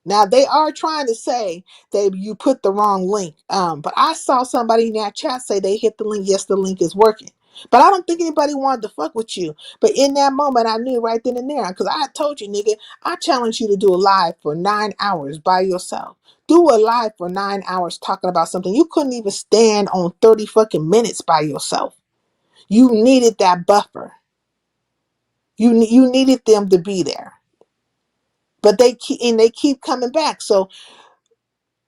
Now they are trying to say that you put the wrong link. But I saw somebody in that chat say they hit the link. Yes, the link is working. But I don't think anybody wanted to fuck with you. But in that moment, I knew right then and there because I told you, nigga, I challenge you to do a live for 9 hours by yourself. Do a live for 9 hours talking about something you couldn't even stand on 30 fucking minutes by yourself. You needed that buffer. You needed them to be there. But they keep coming back. So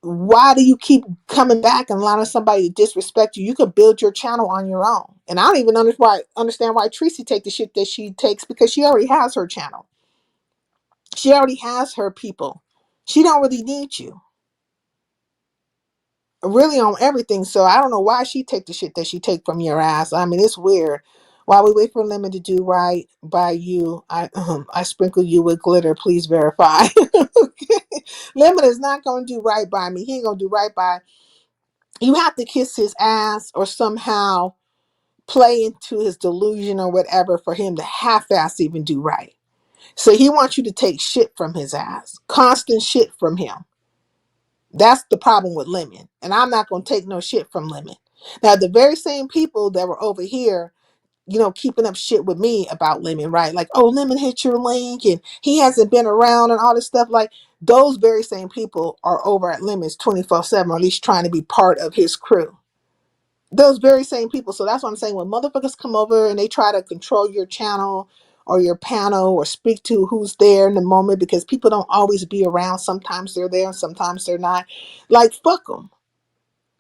why do you keep coming back and allowing somebody to disrespect you? You could build your channel on your own. And I don't even understand why Tracy take the shit that she takes because she already has her channel. She already has her people. She don't really need you. Really on everything. So I don't know why she take the shit that she take from your ass. I mean, it's weird. While we wait for Lemon to do right by you, I sprinkle you with glitter. Please verify. Okay. Lemon is not going to do right by me. He ain't going to do right by. You have to kiss his ass or somehow play into his delusion or whatever for him to half-ass even do right. So he wants you to take shit from his ass, constant shit from him. That's the problem with Lemon. And I'm not going to take no shit from Lemon. Now, the very same people that were over here, keeping up shit with me about Lemon, right? Like, oh, Lemon hit your link and he hasn't been around and all this stuff. Like, those very same people are over at Lemon's 24/7, or at least trying to be part of his crew. Those very same people. So that's what I'm saying. When motherfuckers come over and they try to control your channel or your panel or speak to who's there in the moment, because people don't always be around. Sometimes they're there and sometimes they're not. Like, fuck them.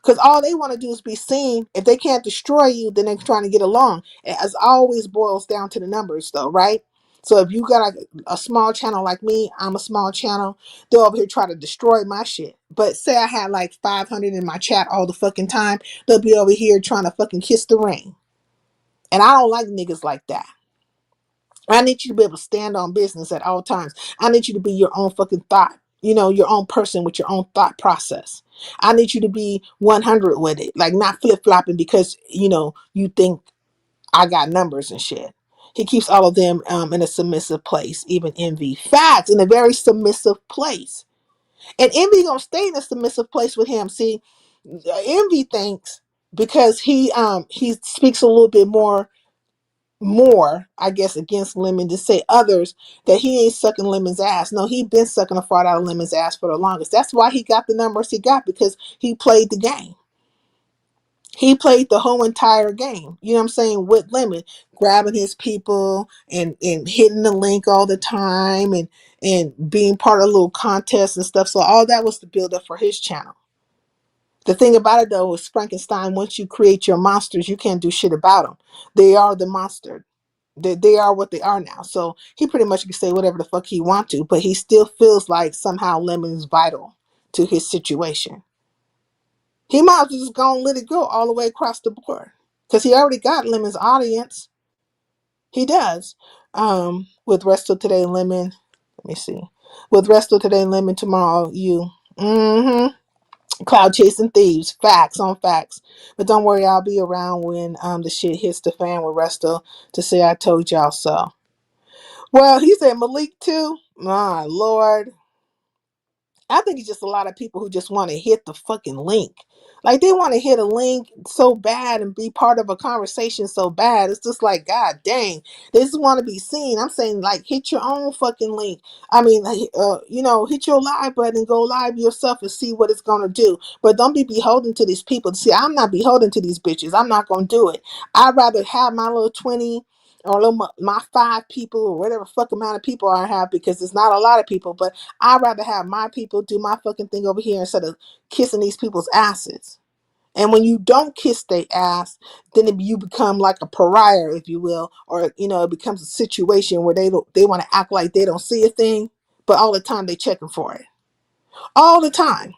Because all they want to do is be seen. If they can't destroy you, then they're trying to get along. It as always boils down to the numbers, though, right? So if you got a small channel like me, I'm a small channel, they'll over here try to destroy my shit. But say I had like 500 in my chat all the fucking time, they'll be over here trying to fucking kiss the ring. And I don't like niggas like that. I need you to be able to stand on business at all times. I need you to be your own fucking thought, your own person with your own thought process. I need you to be 100 with it, like not flip flopping because, you think I got numbers and shit. He keeps all of them in a submissive place, even Envy. Facts, in a very submissive place. And Envy gonna stay in a submissive place with him. See, Envy thinks because he speaks a little bit more, I guess, against Lemon to say others that he ain't sucking Lemon's ass. No, he been sucking a fart out of Lemon's ass for the longest. That's why he got the numbers he got, because he played the game. He played the whole entire game. You know what I'm saying? With Lemon, grabbing his people and hitting the link all the time and being part of little contests and stuff. So all that was the build up for his channel. The thing about it though is Frankenstein, once you create your monsters, you can't do shit about them. They are the monster. They are what they are now. So he pretty much can say whatever the fuck he want to, but he still feels like somehow Lemon's vital to his situation. He might as well just go and let it go all the way across the board. Because he already got Lemon's audience. He does. With Resto today, Lemon. Let me see. With Resto today, Lemon, tomorrow, you. Mm-hmm. Cloud chasing thieves. Facts on facts. But don't worry, I'll be around when the shit hits the fan with Resto to say I told y'all so. Well, he said Malik too. My Lord. I think it's just a lot of people who just want to hit the fucking link. Like they want to hit a link so bad and be part of a conversation so bad. It's just like, God dang, they just want to be seen. I'm saying like hit your own fucking link. I mean, hit your live button and go live yourself and see what it's going to do. But don't be beholden to these people. See, I'm not beholden to these bitches. I'm not going to do it. I'd rather have my little 20 or my 5 people or whatever fuck amount of people I have, because it's not a lot of people, but I'd rather have my people do my fucking thing over here instead of kissing these people's asses. And when you don't kiss their ass, then you become like a pariah, if you will, or it becomes a situation where they want to act like they don't see a thing, but all the time they checking for it, all the time.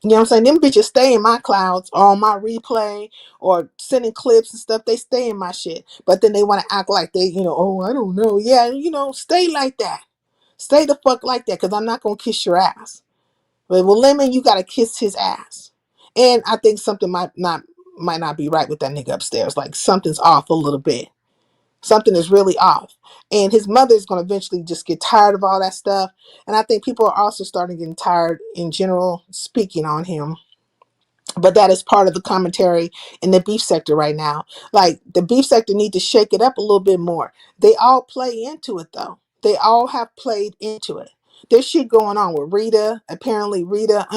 You know what I'm saying? Them bitches stay in my clouds or on my replay or sending clips and stuff. They stay in my shit. But then they want to act like they, oh, I don't know. Yeah, stay like that. Stay the fuck like that, because I'm not going to kiss your ass. But with Lemon, you got to kiss his ass. And I think something might not be right with that nigga upstairs. Like something's off a little bit. Something is really off. And his mother is going to eventually just get tired of all that stuff. And I think people are also starting getting tired in general speaking on him. But that is part of the commentary in the beef sector right now. Like the beef sector need to shake it up a little bit more. They all play into it though. They all have played into it. There's shit going on with Rita. Apparently Rita,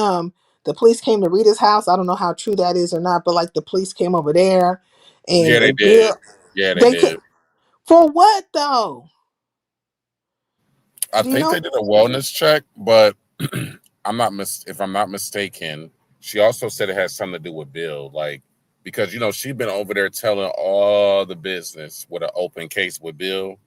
the police came to Rita's house. I don't know how true that is or not, but like the police came over there Yeah, they and did. Bill, Yeah, they they came did. for what though? I Do you think know? they did a wellness check, but if I'm not mistaken, she also said it had something to do with Bill, like because she'd been over there telling all the business with an open case with Bill.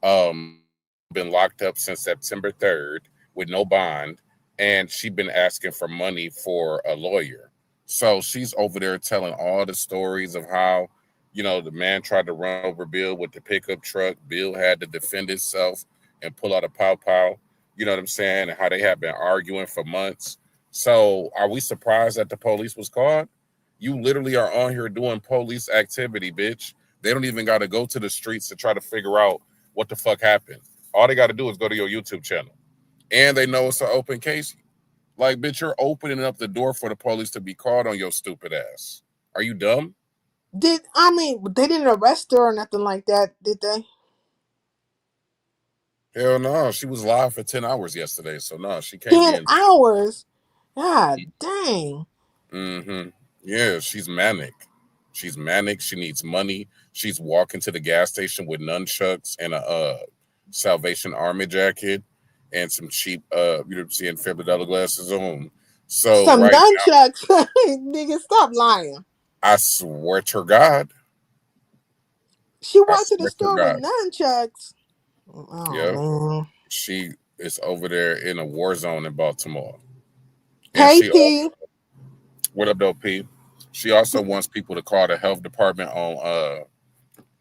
Been locked up since September 3rd with no bond, and she'd been asking for money for a lawyer. So she's over there telling all the stories of how the man tried to run over Bill with the pickup truck. Bill had to defend himself and pull out a pow pow. You know what I'm saying? And how they have been arguing for months. So are we surprised that the police was called? You literally are on here doing police activity, bitch. They don't even got to go to the streets to try to figure out what the fuck happened. All they got to do is go to your YouTube channel. And they know it's an open case. Like, bitch, you're opening up the door for the police to be called on your stupid ass. Are you dumb? They didn't arrest her or nothing like that, did they? Hell no. She was live for 10 hours yesterday. So no, she can't be 10 in. hours. God dang. Mm-hmm. Yeah, she's manic. She's manic. She needs money. She's walking to the gas station with nunchucks and a Salvation Army jacket and some cheap European Fiberdella glasses on. So Some right now, nunchucks. Nigga, stop lying. I swear to God, She I walked to the swear to store with God, nunchucks. Oh yeah, man. she is over there in a war zone in Baltimore, and Hey she P. what up, though, P? She also wants people to call the health department on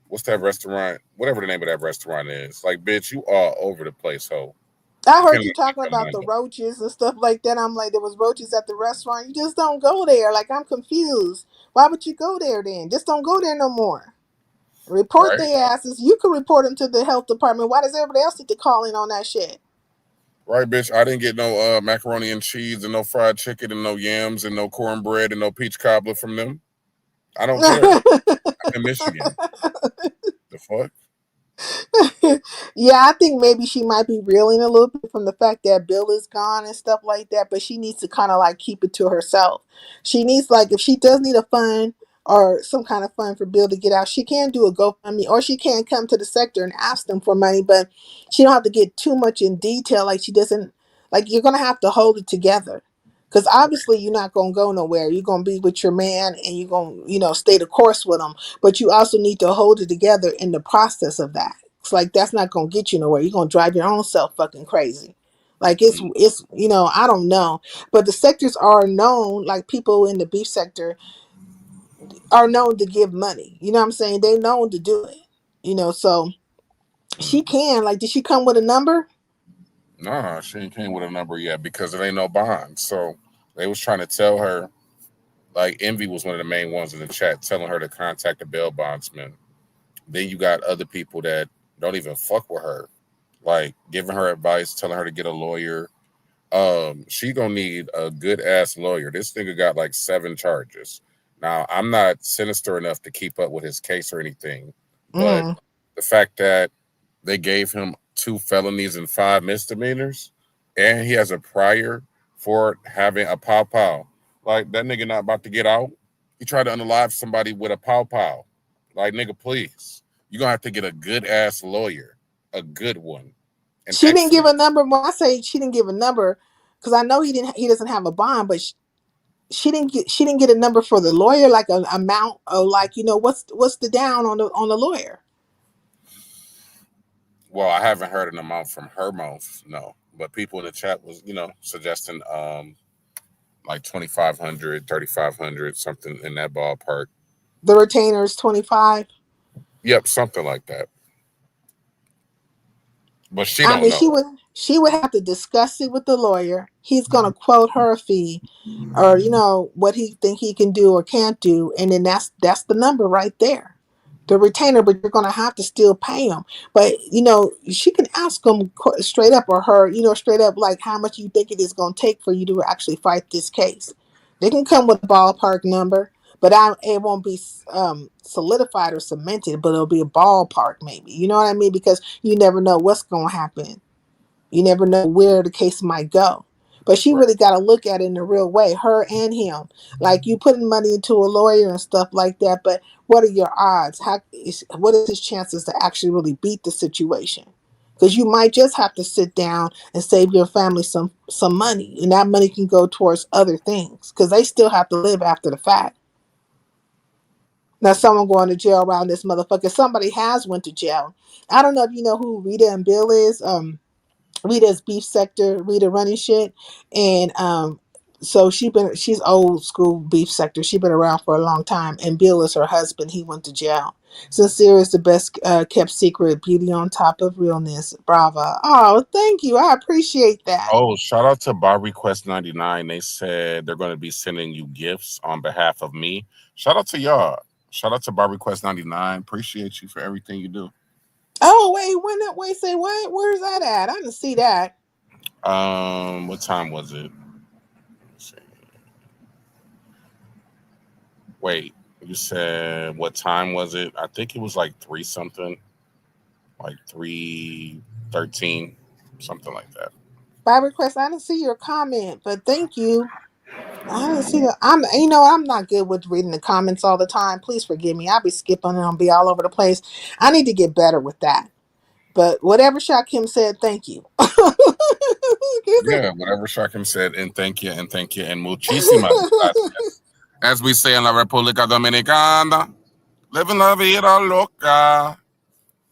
what's that restaurant? Whatever the name of that restaurant is. Like, bitch, you all over the place, ho. I You can't heard you even talking pick a about the number, roaches and stuff like that. I'm like, there was roaches at the restaurant. You just don't go there. Like, I'm confused. Why would you go there then? Just don't go there no more. Report right? their asses. You can report them to the health department. Why does everybody else need to call in on that shit? Right, bitch. I didn't get no macaroni and cheese and no fried chicken and no yams and no cornbread and no peach cobbler from them. I don't care. I'm in Michigan. The fuck? Yeah, I think maybe she might be reeling a little bit from the fact that Bill is gone and stuff like that, but she needs to kind of like keep it to herself. She needs, like, if she does need a fund or some kind of fund for Bill to get out, she can do a GoFundMe, or she can come to the sector and ask them for money, but she don't have to get too much in detail. Like, she doesn't, like, you're gonna have to hold it together. Because obviously you're not going to go nowhere. You're going to be with your man and you're going to, stay the course with him. But you also need to hold it together in the process of that. It's like that's not gonna get you nowhere. You're gonna drive your own self fucking crazy. Like it's I don't know. But the sectors are known, like people in the beef sector are known to give money. You know what I'm saying? They known to do it. So she can, like, did she come with a number? Nah, she ain't came with a number yet because it ain't no bond. So they was trying to tell her, like Envy was one of the main ones in the chat, telling her to contact the bail bondsman. Then you got other people that don't even fuck with her, like giving her advice, telling her to get a lawyer. She gonna need a good ass lawyer. This nigga got like 7 charges. Now, I'm not sinister enough to keep up with his case or anything, but Mm. the fact that they gave him 2 felonies and 5 misdemeanors, and he has a prior for having a pow pow. Like, that nigga not about to get out. He tried to unalive somebody with a pow pow. Like, nigga, please. You're gonna have to get a good ass lawyer, a good one, an She didn't give excellent. a number. When I say she didn't give a number, because I know he doesn't have a bond, but she didn't get a number for the lawyer, like an amount, or like, what's the down on the lawyer. Well, I haven't heard an amount from her mouth, no. But people in the chat was, suggesting like 2,500, 3,500, something in that ballpark. The retainer is 25. Yep, something like that. But she I don't mean, know. she would have to discuss it with the lawyer. He's gonna quote her a fee, or what he think he can do or can't do, and then that's the number right there, the retainer. But you're gonna have to still pay him. But she can ask him straight up, or her, straight up, like, how much you think it is gonna take for you to actually fight this case. They can come with a ballpark number, but it won't be solidified or cemented, but it'll be a ballpark maybe. You know what I mean? Because you never know what's going to happen. You never know where the case might go. But she Right. really got to look at it in a real way, her and him. Like, you putting money into a lawyer and stuff like that, but what are your odds? What is his chances to actually really beat the situation? Because you might just have to sit down and save your family some money, and that money can go towards other things because they still have to live after the fact. Now, someone going to jail around this motherfucker. Somebody has went to jail. I don't know if you know who Rita and Bill is. Rita's beef sector. Rita running shit, and so she's old school beef sector. She's been around for a long time. And Bill is her husband. He went to jail. Sincere is the best kept secret. Beauty on top of realness. Brava. Oh, thank you. I appreciate that. Oh, shout out to Bar Request 99. They said they're going to be sending you gifts on behalf of me. Shout out to y'all. Shout out to Bar Request 99. Appreciate you for everything you do. Oh, wait, say what? Where's that at? I didn't see that. What time was it? Wait, you said what time was it? I think it was like three something, like 3:13, something like that. By request, I didn't see your comment, but thank you. I didn't see the. I'm not good with reading the comments all the time. Please forgive me. I'll be skipping and I'll be all over the place. I need to get better with that. But whatever Shakim said, thank you. Yeah, whatever Shakim said, and thank you, and muchísimas gracias. As we say in la República Dominicana, living la vida loca.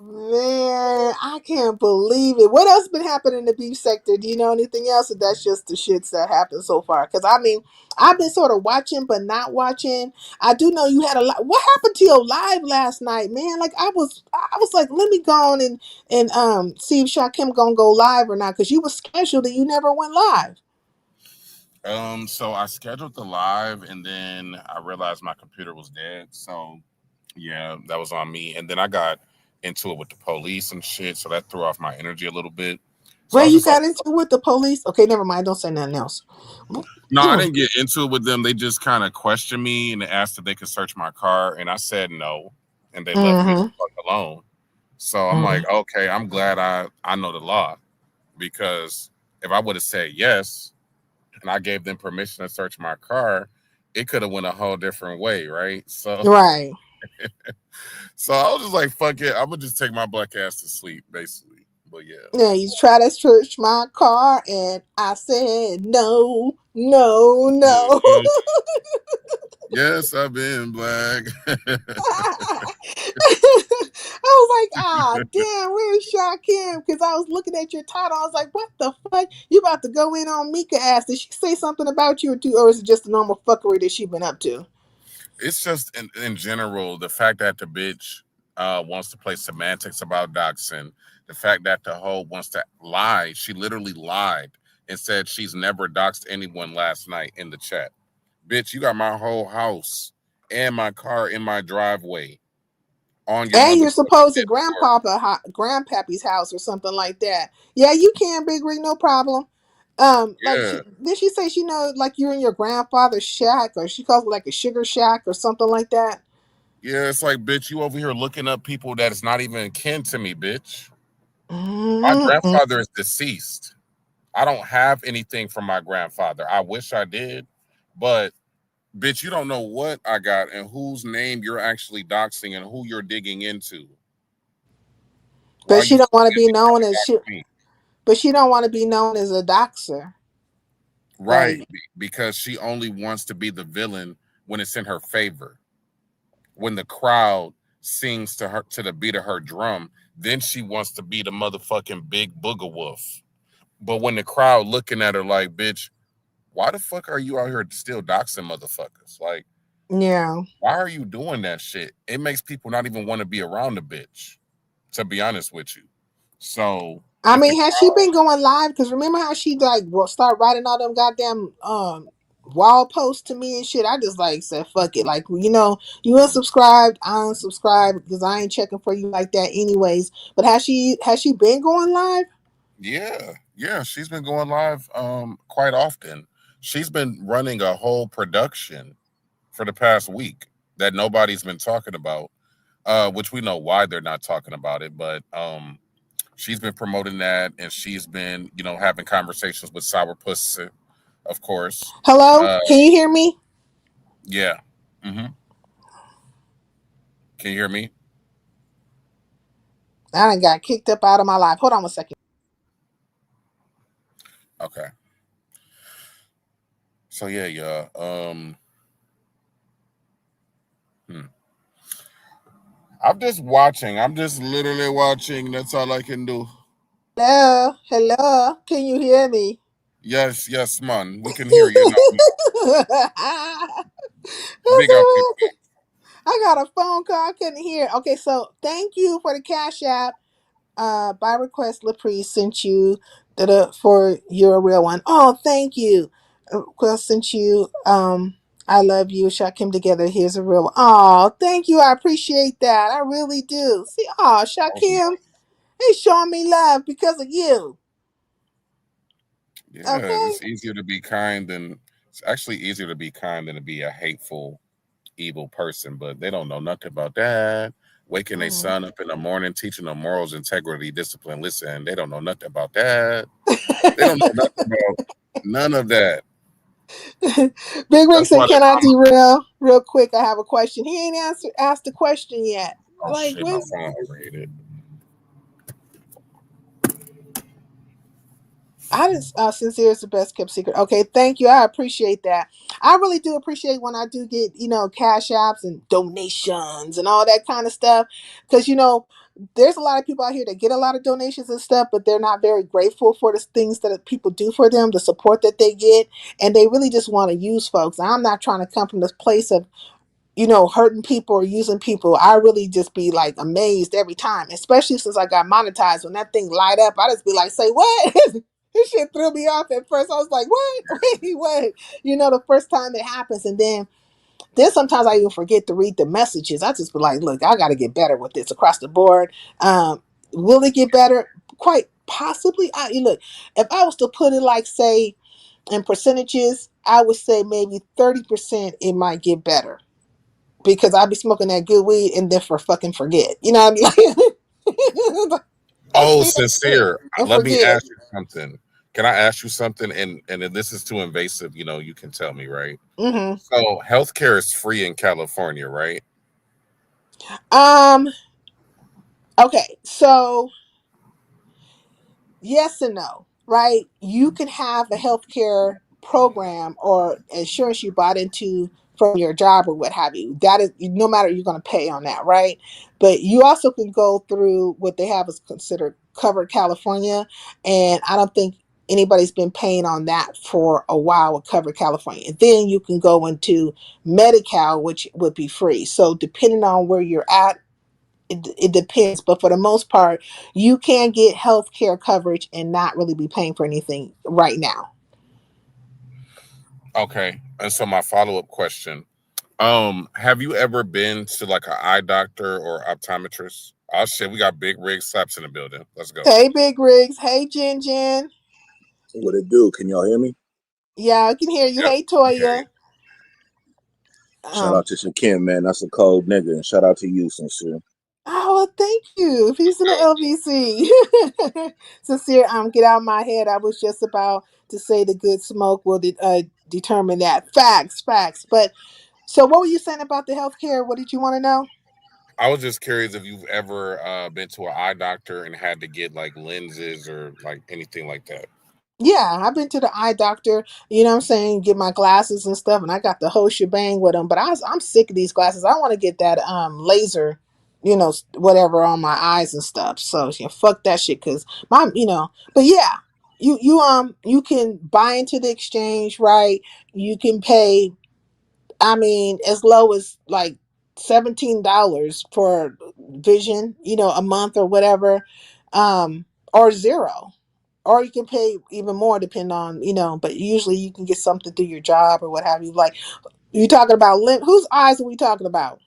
Man, I can't believe it. What else been happening in the beef sector? Do you know anything else? Or that's just the shits that happened so far? Because I mean, I've been sort of watching, but not watching. I do know you had a lot. What happened to your live last night, man? Like I was like, let me go on and see if Shakim gonna go live or not. Because you was scheduled and you never went live. So I scheduled the live, and then I realized my computer was dead. So yeah, that was on me. And then I got into it with the police and shit, so that threw off my energy a little bit. So I Where was you just like, got into it with the police? Okay, never mind. Don't say nothing else. no, I didn't get into it with them. They just kind of questioned me and asked if they could search my car, and I said no, and they left me the Mm-hmm. fuck alone. So I'm Mm-hmm. like, okay, I'm glad I know the law, because if I would have said yes and I gave them permission to search my car, it could have went a whole different way, right? So Right. so I was just like, fuck it, I'm gonna just take my black ass to sleep, basically. But yeah. Yeah, you try to search my car, and I said no, no, no. Mhm. Yes, I've been black. I was like, ah, damn, where's Shakim? Because I was looking at your title. I was like, what the fuck? You about to go in on Mika ass. Did she say something about you or is it just a normal fuckery that she been up to? It's just in general, the fact that the bitch wants to play semantics about doxing, the fact that the hoe wants to lie. She literally lied and said she's never doxed anyone last night in the chat. Bitch, you got my whole house and my car in my driveway on your And you're motherfucking supposed to Discord. grandpappy's house or something like that. Yeah, you can, Big Rig, no problem. Like Yeah. did she say she know like you're in your grandfather's shack, or she calls it like a sugar shack or something like that? Yeah, it's like, bitch, you over here looking up people that is not even kin to me, bitch. My Mm-mm. grandfather is deceased. I don't have anything from my grandfather. I wish I did, but bitch, you don't know what I got and whose name you're actually doxing and who you're digging into. Why But are she you don't so want to be busy trying known to as dox she. me? But she don't want to be known as a doxer. Right, Like, because she only wants to be the villain when it's in her favor. When the crowd sings to her to the beat of her drum, then she wants to be the motherfucking big booger wolf. But when the crowd looking at her like, bitch, why the fuck are you out here still doxing motherfuckers? Like, yeah. why are you doing that shit? It makes people not even want to be around the bitch, to be honest with you. So I if the mean, has she crowd, been going live? Because remember how she like start writing all them goddamn wall posts to me and shit. I just like said fuck it. Like you unsubscribed, I unsubscribed because I ain't checking for you like that anyways. But has she been going live? yeah, she's been going live quite often. She's been running a whole production for the past week that nobody's been talking about. Which we know why they're not talking about it, but she's been promoting that, and she's been, having conversations with Sour Pussy, of course. Hello, Uh, can you hear me? yeah. hmm Can you hear me? I done got kicked up out of my life. Hold on a second. Okay. So yeah. Hmm. I'm just watching. I'm just literally watching. That's all I can do. Hello, hello, can you hear me? Yes, man. We can hear you now. Big up you. I got a phone call. I couldn't hear. Okay, so thank you for the cash app. By request, Lapri sent you for your real one. Oh, thank you. Request sent you. I love you. Shakim together. Here's a real one. Oh, thank you. I appreciate that. I really do. See, oh, Awesome. Shakim, he's showing me love because of you. Yeah, Okay. it's easier to be kind than it's actually easier to be kind than to be a hateful, evil person, but they don't know nothing about that. Waking their Mhm. son up in the morning, teaching them morals, integrity, discipline. Listen, they don't know nothing about that. They don't know nothing about none of that. Big Rick That's said, why they "Can I call them. derail real quick? I have a question." He ain't asked the question yet. Oh Like, shit, my what? phone overheated. I didn't. Sincere is the best kept secret. Okay, thank you. I appreciate that. I really do appreciate when I do get cash apps and donations and all that kind of stuff, because there's a lot of people out here that get a lot of donations and stuff, but they're not very grateful for the things that people do for them, the support that they get, and they really just want to use folks. I'm not trying to come from this place of hurting people or using people. I really just be like amazed every time, especially since I got monetized. When that thing light up, I just be like, say what? This shit threw me off at first. I was like, what? Wait, what? The first time it happens. And then sometimes I even forget to read the messages. I just be like, look, I got to get better with this across the board. Will it get better? Quite possibly. Look, if I was to put it like, say, in percentages, I would say maybe 30% it might get better, because I be smoking that good weed and then fucking forget. You know what I mean? I Oh, see that shit sincere. and Let me forget. ask you something. Can I ask you something? And if this is too invasive, you can tell me, right? Hmm. So healthcare is free in California, right? Um. Okay. So yes and no, right? You can have a healthcare program or insurance you bought into from your job or what have you. That is, no matter, you're going to pay on that, right? But you also can go through what they have is considered covered California, and I don't think anybody's been paying on that for a while with covered California. And then you can go into Medi-Cal, which would be free. So depending on where you're at, it depends, but for the most part, you can get health care coverage and not really be paying for anything right now. Okay. And so my follow-up question. Have you ever been to like an eye doctor or optometrist? Oh shit, we got big rig slaps in the building. Let's go. Hey, Big Rigs. Hey, Jen Jen. What it do? Can y'all hear me? Yeah, I can hear you. Yep. Hey, We hear you. Toya. Shout Um, out to Shakim, man. That's a cold nigga. And shout out to you, Sincere. oh, well, thank you. Peace in the LVC. Sincere, get out of my head. I was just about to say the good smoke will determine that. Facts, facts. But so what were you saying about the healthcare? What did you want to know? I was just curious if you've ever been to an eye doctor and had to get like lenses or like anything like that. Yeah, I've been to the eye doctor, you know what I'm saying, get my glasses and stuff, and I got the whole shebang with them. But I'm sick of these glasses. I want to get that laser, whatever on my eyes and stuff. So yeah, fuck that shit, cause But yeah, you can buy into the exchange, right? You can pay. I mean, as low as like $17 for vision, a month or whatever, or zero, or you can pay even more depending on but usually you can get something through your job or what have you. Like, you talking about whose eyes are we talking about?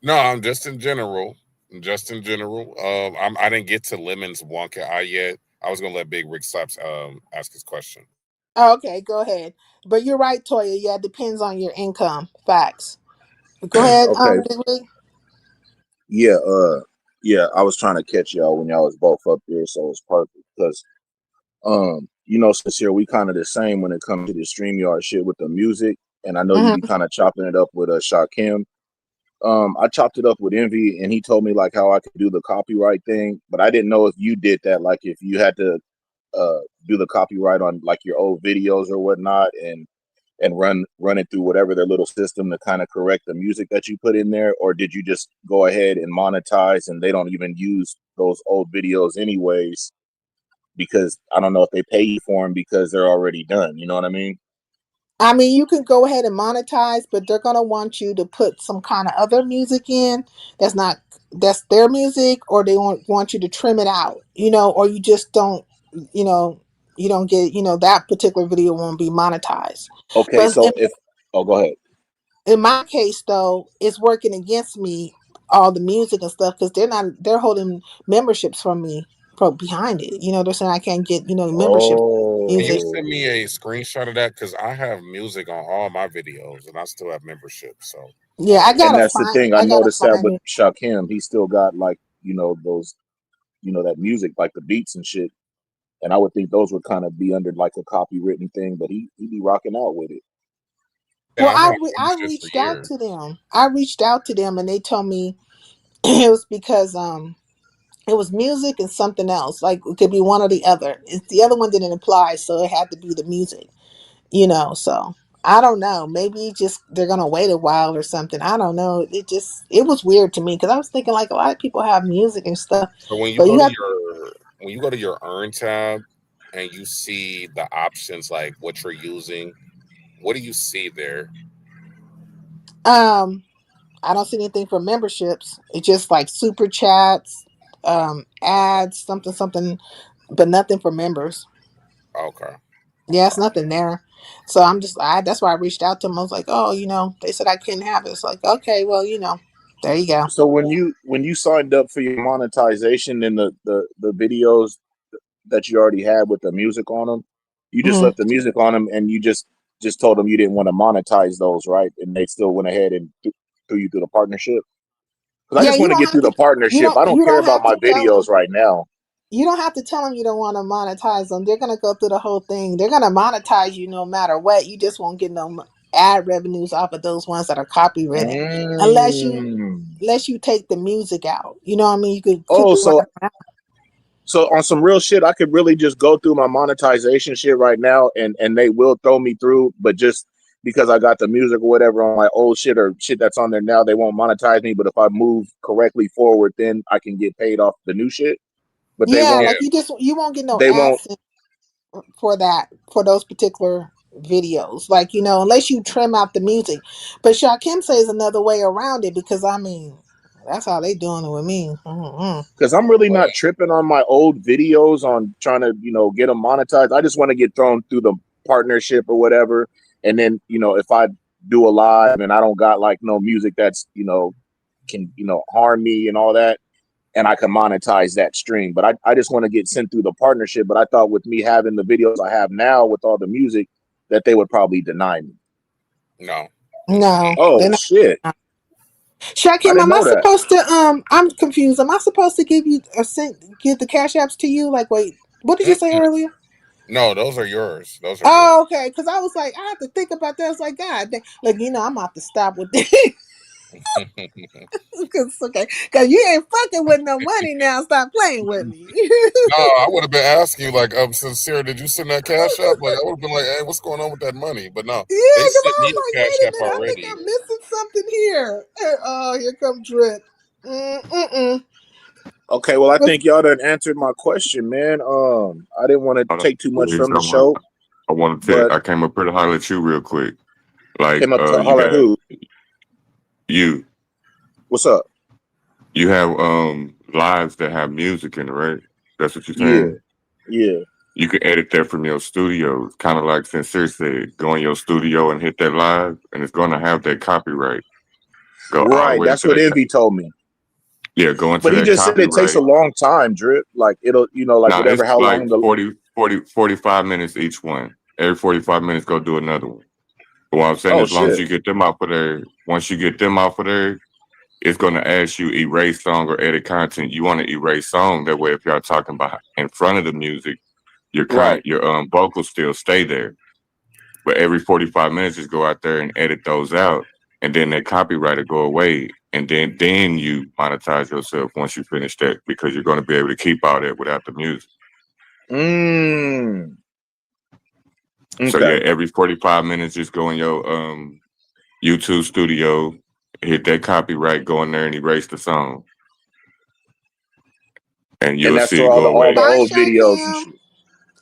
No, I'm just in general. Just in general. I didn't get to Lemon's Wonka eye yet. I was gonna let Big Rick Slaps ask his question. Oh, okay, go ahead. But you're right, Toya. Yeah, it depends on your income. Facts. But go ahead, Okay. Big Wig. Yeah, yeah, I was trying to catch y'all when y'all was both up there, so it's perfect. Because Sincere, we kind of the same when it comes to the StreamYard shit with the music. And I know you be Hmm. kind of chopping it up with Shakim. I chopped it up with Envy, and he told me like how I could do the copyright thing, but I didn't know if you did that, like if you had to uh do the copyright on like your old videos or whatnot, and run it through whatever their little system to kind of correct the music that you put in there, or did you just go ahead and monetize and they don't even use those old videos anyways, because I don't know if they pay you for them because they're already done, you know what I mean? I mean, you can go ahead and monetize, but they're gonna want you to put some kind of other music in that's not that's their music, or they want you to trim it out, or you just don't, you know, you don't get, that particular video won't be monetized. Okay, But so if oh, go ahead. in my case, though, it's working against me, all the music and stuff, because they're holding memberships from me from behind it. They're saying I can't get membership Can you music. send me Oh, a screenshot of that? Because I have music on all my videos and I still have membership. So Yeah, And that's the thing. I I gotta noticed that find with it. Shakim, he still got like, those, that music, like the beats and shit. And I would think those would kind of be under like a copywritten thing, but he be rocking out with it. Yeah, Well, I've had them I shits for reached out years. to them. I reached out to them, and they told me it was because it was music and something else. Like it could be one or the other. The other one didn't apply, so it had to be the music. So I don't know. Maybe just they're gonna wait a while or something. I don't know. It was weird to me because I was thinking like a lot of people have music and stuff, So but you have when you go to your earn tab and you see the options like what you're using, what do you see there? um I don't see anything for memberships. It's just like super chats, ads, something something, but nothing for members. Okay. Yeah, it's nothing there. So I that's why I reached out to them. I was like, oh, they said I couldn't have it. It's like, okay, well, there you go. So when you signed up for your monetization and the videos that you already had with the music on them, you just Mhm. left the music on them and you just told them you didn't want to monetize those, right? And they still went ahead and threw you through the partnership. Because I Yeah, just want to get through the partnership. I don't you care don't about have my to tell videos them. right now. You don't have to tell them you don't want to monetize them. They're gonna go through the whole thing. They're gonna monetize you no matter what. You just won't get no ad revenues off of those ones that are copywritten, unless you Mm. unless you take the music out. You know what I mean? You could keep Oh, it so running around. so on some real shit, I could really just go through my monetization shit right now, and they will throw me through, but just because I got the music or whatever on my old shit or shit that's on there now, they won't monetize me. But if I move correctly forward, then I can get paid off the new shit. But they Yeah, won't. Yeah. like you won't get no They won't ads for those particular videos. Like unless you trim out the music. But Shakim says another way around it because I mean that's how they doing it with me. because I'm really Oh not yeah. tripping on my old videos on trying to get them monetized. I just want to get thrown through the partnership or whatever, and then if I do a live and I don't got like no music that's can harm me and all that, and I can monetize that stream. But I just want to get sent through the partnership. But I thought with me having the videos I have now with all the music that they would probably deny me. No. No, Oh they're not. shit! I Shakim, didn't am I know that. supposed to I'm confused. Am I supposed to give you give the cash apps to you? Like wait, what did you say Mm-mm. earlier? No, those are yours. Those are yours. Oh, okay. Because I was like, I have to think about that. I was like, God, like I'm gonna have to stop with this. Cause okay, cause you ain't fucking with no money now. Stop playing with me. No, I would have been asking you, like, I'm sincere. Did you send that cash app? Like, I would have been like, hey, what's going on with that money? But no, Yeah, they because sent I me was the like, cash wait a app minute, I think already. I'm missing something here. Oh, here come Drip. Mm-mm. Okay, well, I What's- think y'all done answered my question, man. I didn't want to Hold on. take too What much are you from the talking about? show, I want to but tell. I came up here to holler at you real quick. Like, came up to you holler at got who? you. What's up? You have lives that have music in it, right? That's what you're Yeah, saying. yeah. You can edit that from your studio, kind of like Sincere said. Go in your studio and hit that live, and it's going to have that copyright. Go all the Right. way That's into what that. Envy told me. Yeah, go into But he that just said it takes a copyright. long time, Drip. Like it'll, like Now whatever, it's how like long the. 45 minutes each one. Every 45 minutes, go do another one. But what I'm saying, Oh as long as shit. you get them off of there, once you get them off of there, it's going to ask you erase song or edit content. You want to erase song that way. If y'all talking about in front of the music, Right. your vocals still stay there. But every 45 minutes, just go out there and edit those out, and then that copyright will go away, and then you monetize yourself once you finish that because you're going to be able to keep all that without the music. Mm. So yeah, Okay. every 45 minutes, just go in your YouTube studio, hit that copyright, go in there and erase the song, and And you'll that's see for it all go the away. Bye, old videos and Shakim. shit.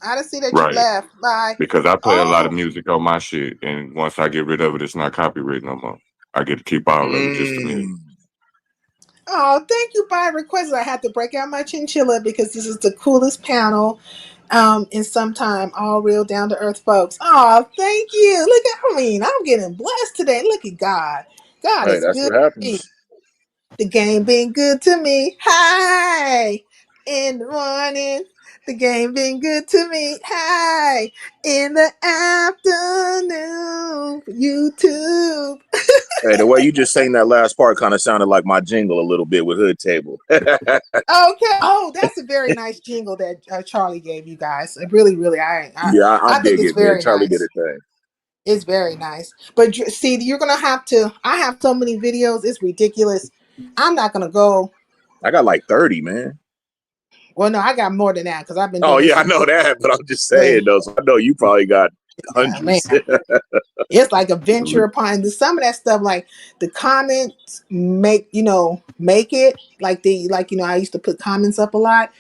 I didn't see that you Right. left. Bye. Because I play a lot of Oh, music on my shit, and once I get rid of it, it's not copyright no more. I get to keep all of it, just the music. Mm. oh, thank you. By request, I had to break out my chinchilla because this is the coolest panel in some time. All real down to earth folks. Oh, thank you. Look at I'm getting blessed today. Look at God. God Hey, is that's good what to me. happens. The game been good to me. Hi. In the morning. The game been good to me. Hi. In the afternoon. YouTube. Hey, the way you just sang that last part kind of sounded like my jingle a little bit with Hood Table. Okay. Oh, that's a very nice jingle that Charlie gave you guys. It really, really, Yeah, I I think dig it's it, man. very Charlie did nice. a thing. It's very nice. But see, you're gonna have to. I have so many videos. It's ridiculous. I'm not gonna go. I got like 30, man. Well, no, I got more than that because I've been Oh doing this yeah, I shit. know that, but I'm just But saying though. So I know you probably got man, hundreds. it's like a venture upon some of that stuff. Like the comments make it like I used to put comments up a lot,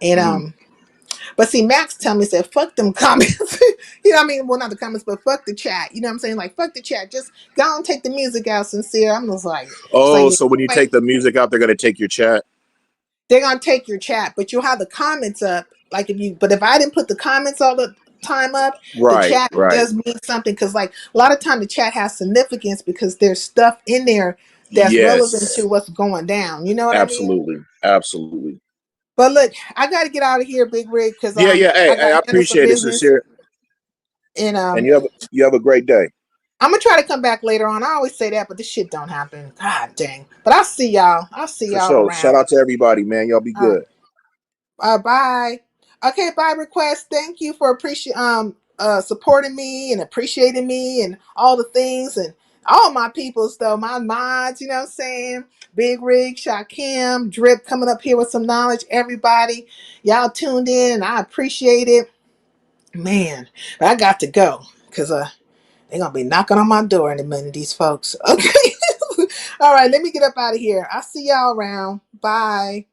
and Mm. But see, Max tell me, said, fuck them comments. You know what I mean? Well, not the comments, but fuck the chat. You know what I'm saying? Like, fuck the chat. Just go and take the music out, sincere. I'm just like, it's like, Oh, so when you take the music out, they're gonna take your chat. they're going to take your chat, but you'll have the comments up. Like, if I didn't put the comments all the time up, the Right, chat right. does mean something. Cause like a lot of time the chat has significance because there's stuff in there that's relevant Yes, to what's going down. You know what I mean? absolutely, absolutely. But look, I got to get out of here, Big Rig, because Yeah, yeah. I Hey, got I to handle some appreciate it, business. sincere. And And you have a great day. I'm gonna try to come back later on. I always say that, but this shit don't happen. God dang. But I'll see y'all. I'll see For y'all sure. Shout around. out to everybody, man. Y'all be All right. good. Bye. Okay, bye request. Thank you for supporting me and appreciating me and all the things and all my peoples though, my mods, you know what I'm saying? Big Rig, Shakim, Drip coming up here with some knowledge. Everybody, y'all tuned in and I appreciate it. Man, but I got to go because they're gonna be knocking on my door in a minute, these folks. Okay. All right, let me get up out of here. I'll see y'all around. Bye.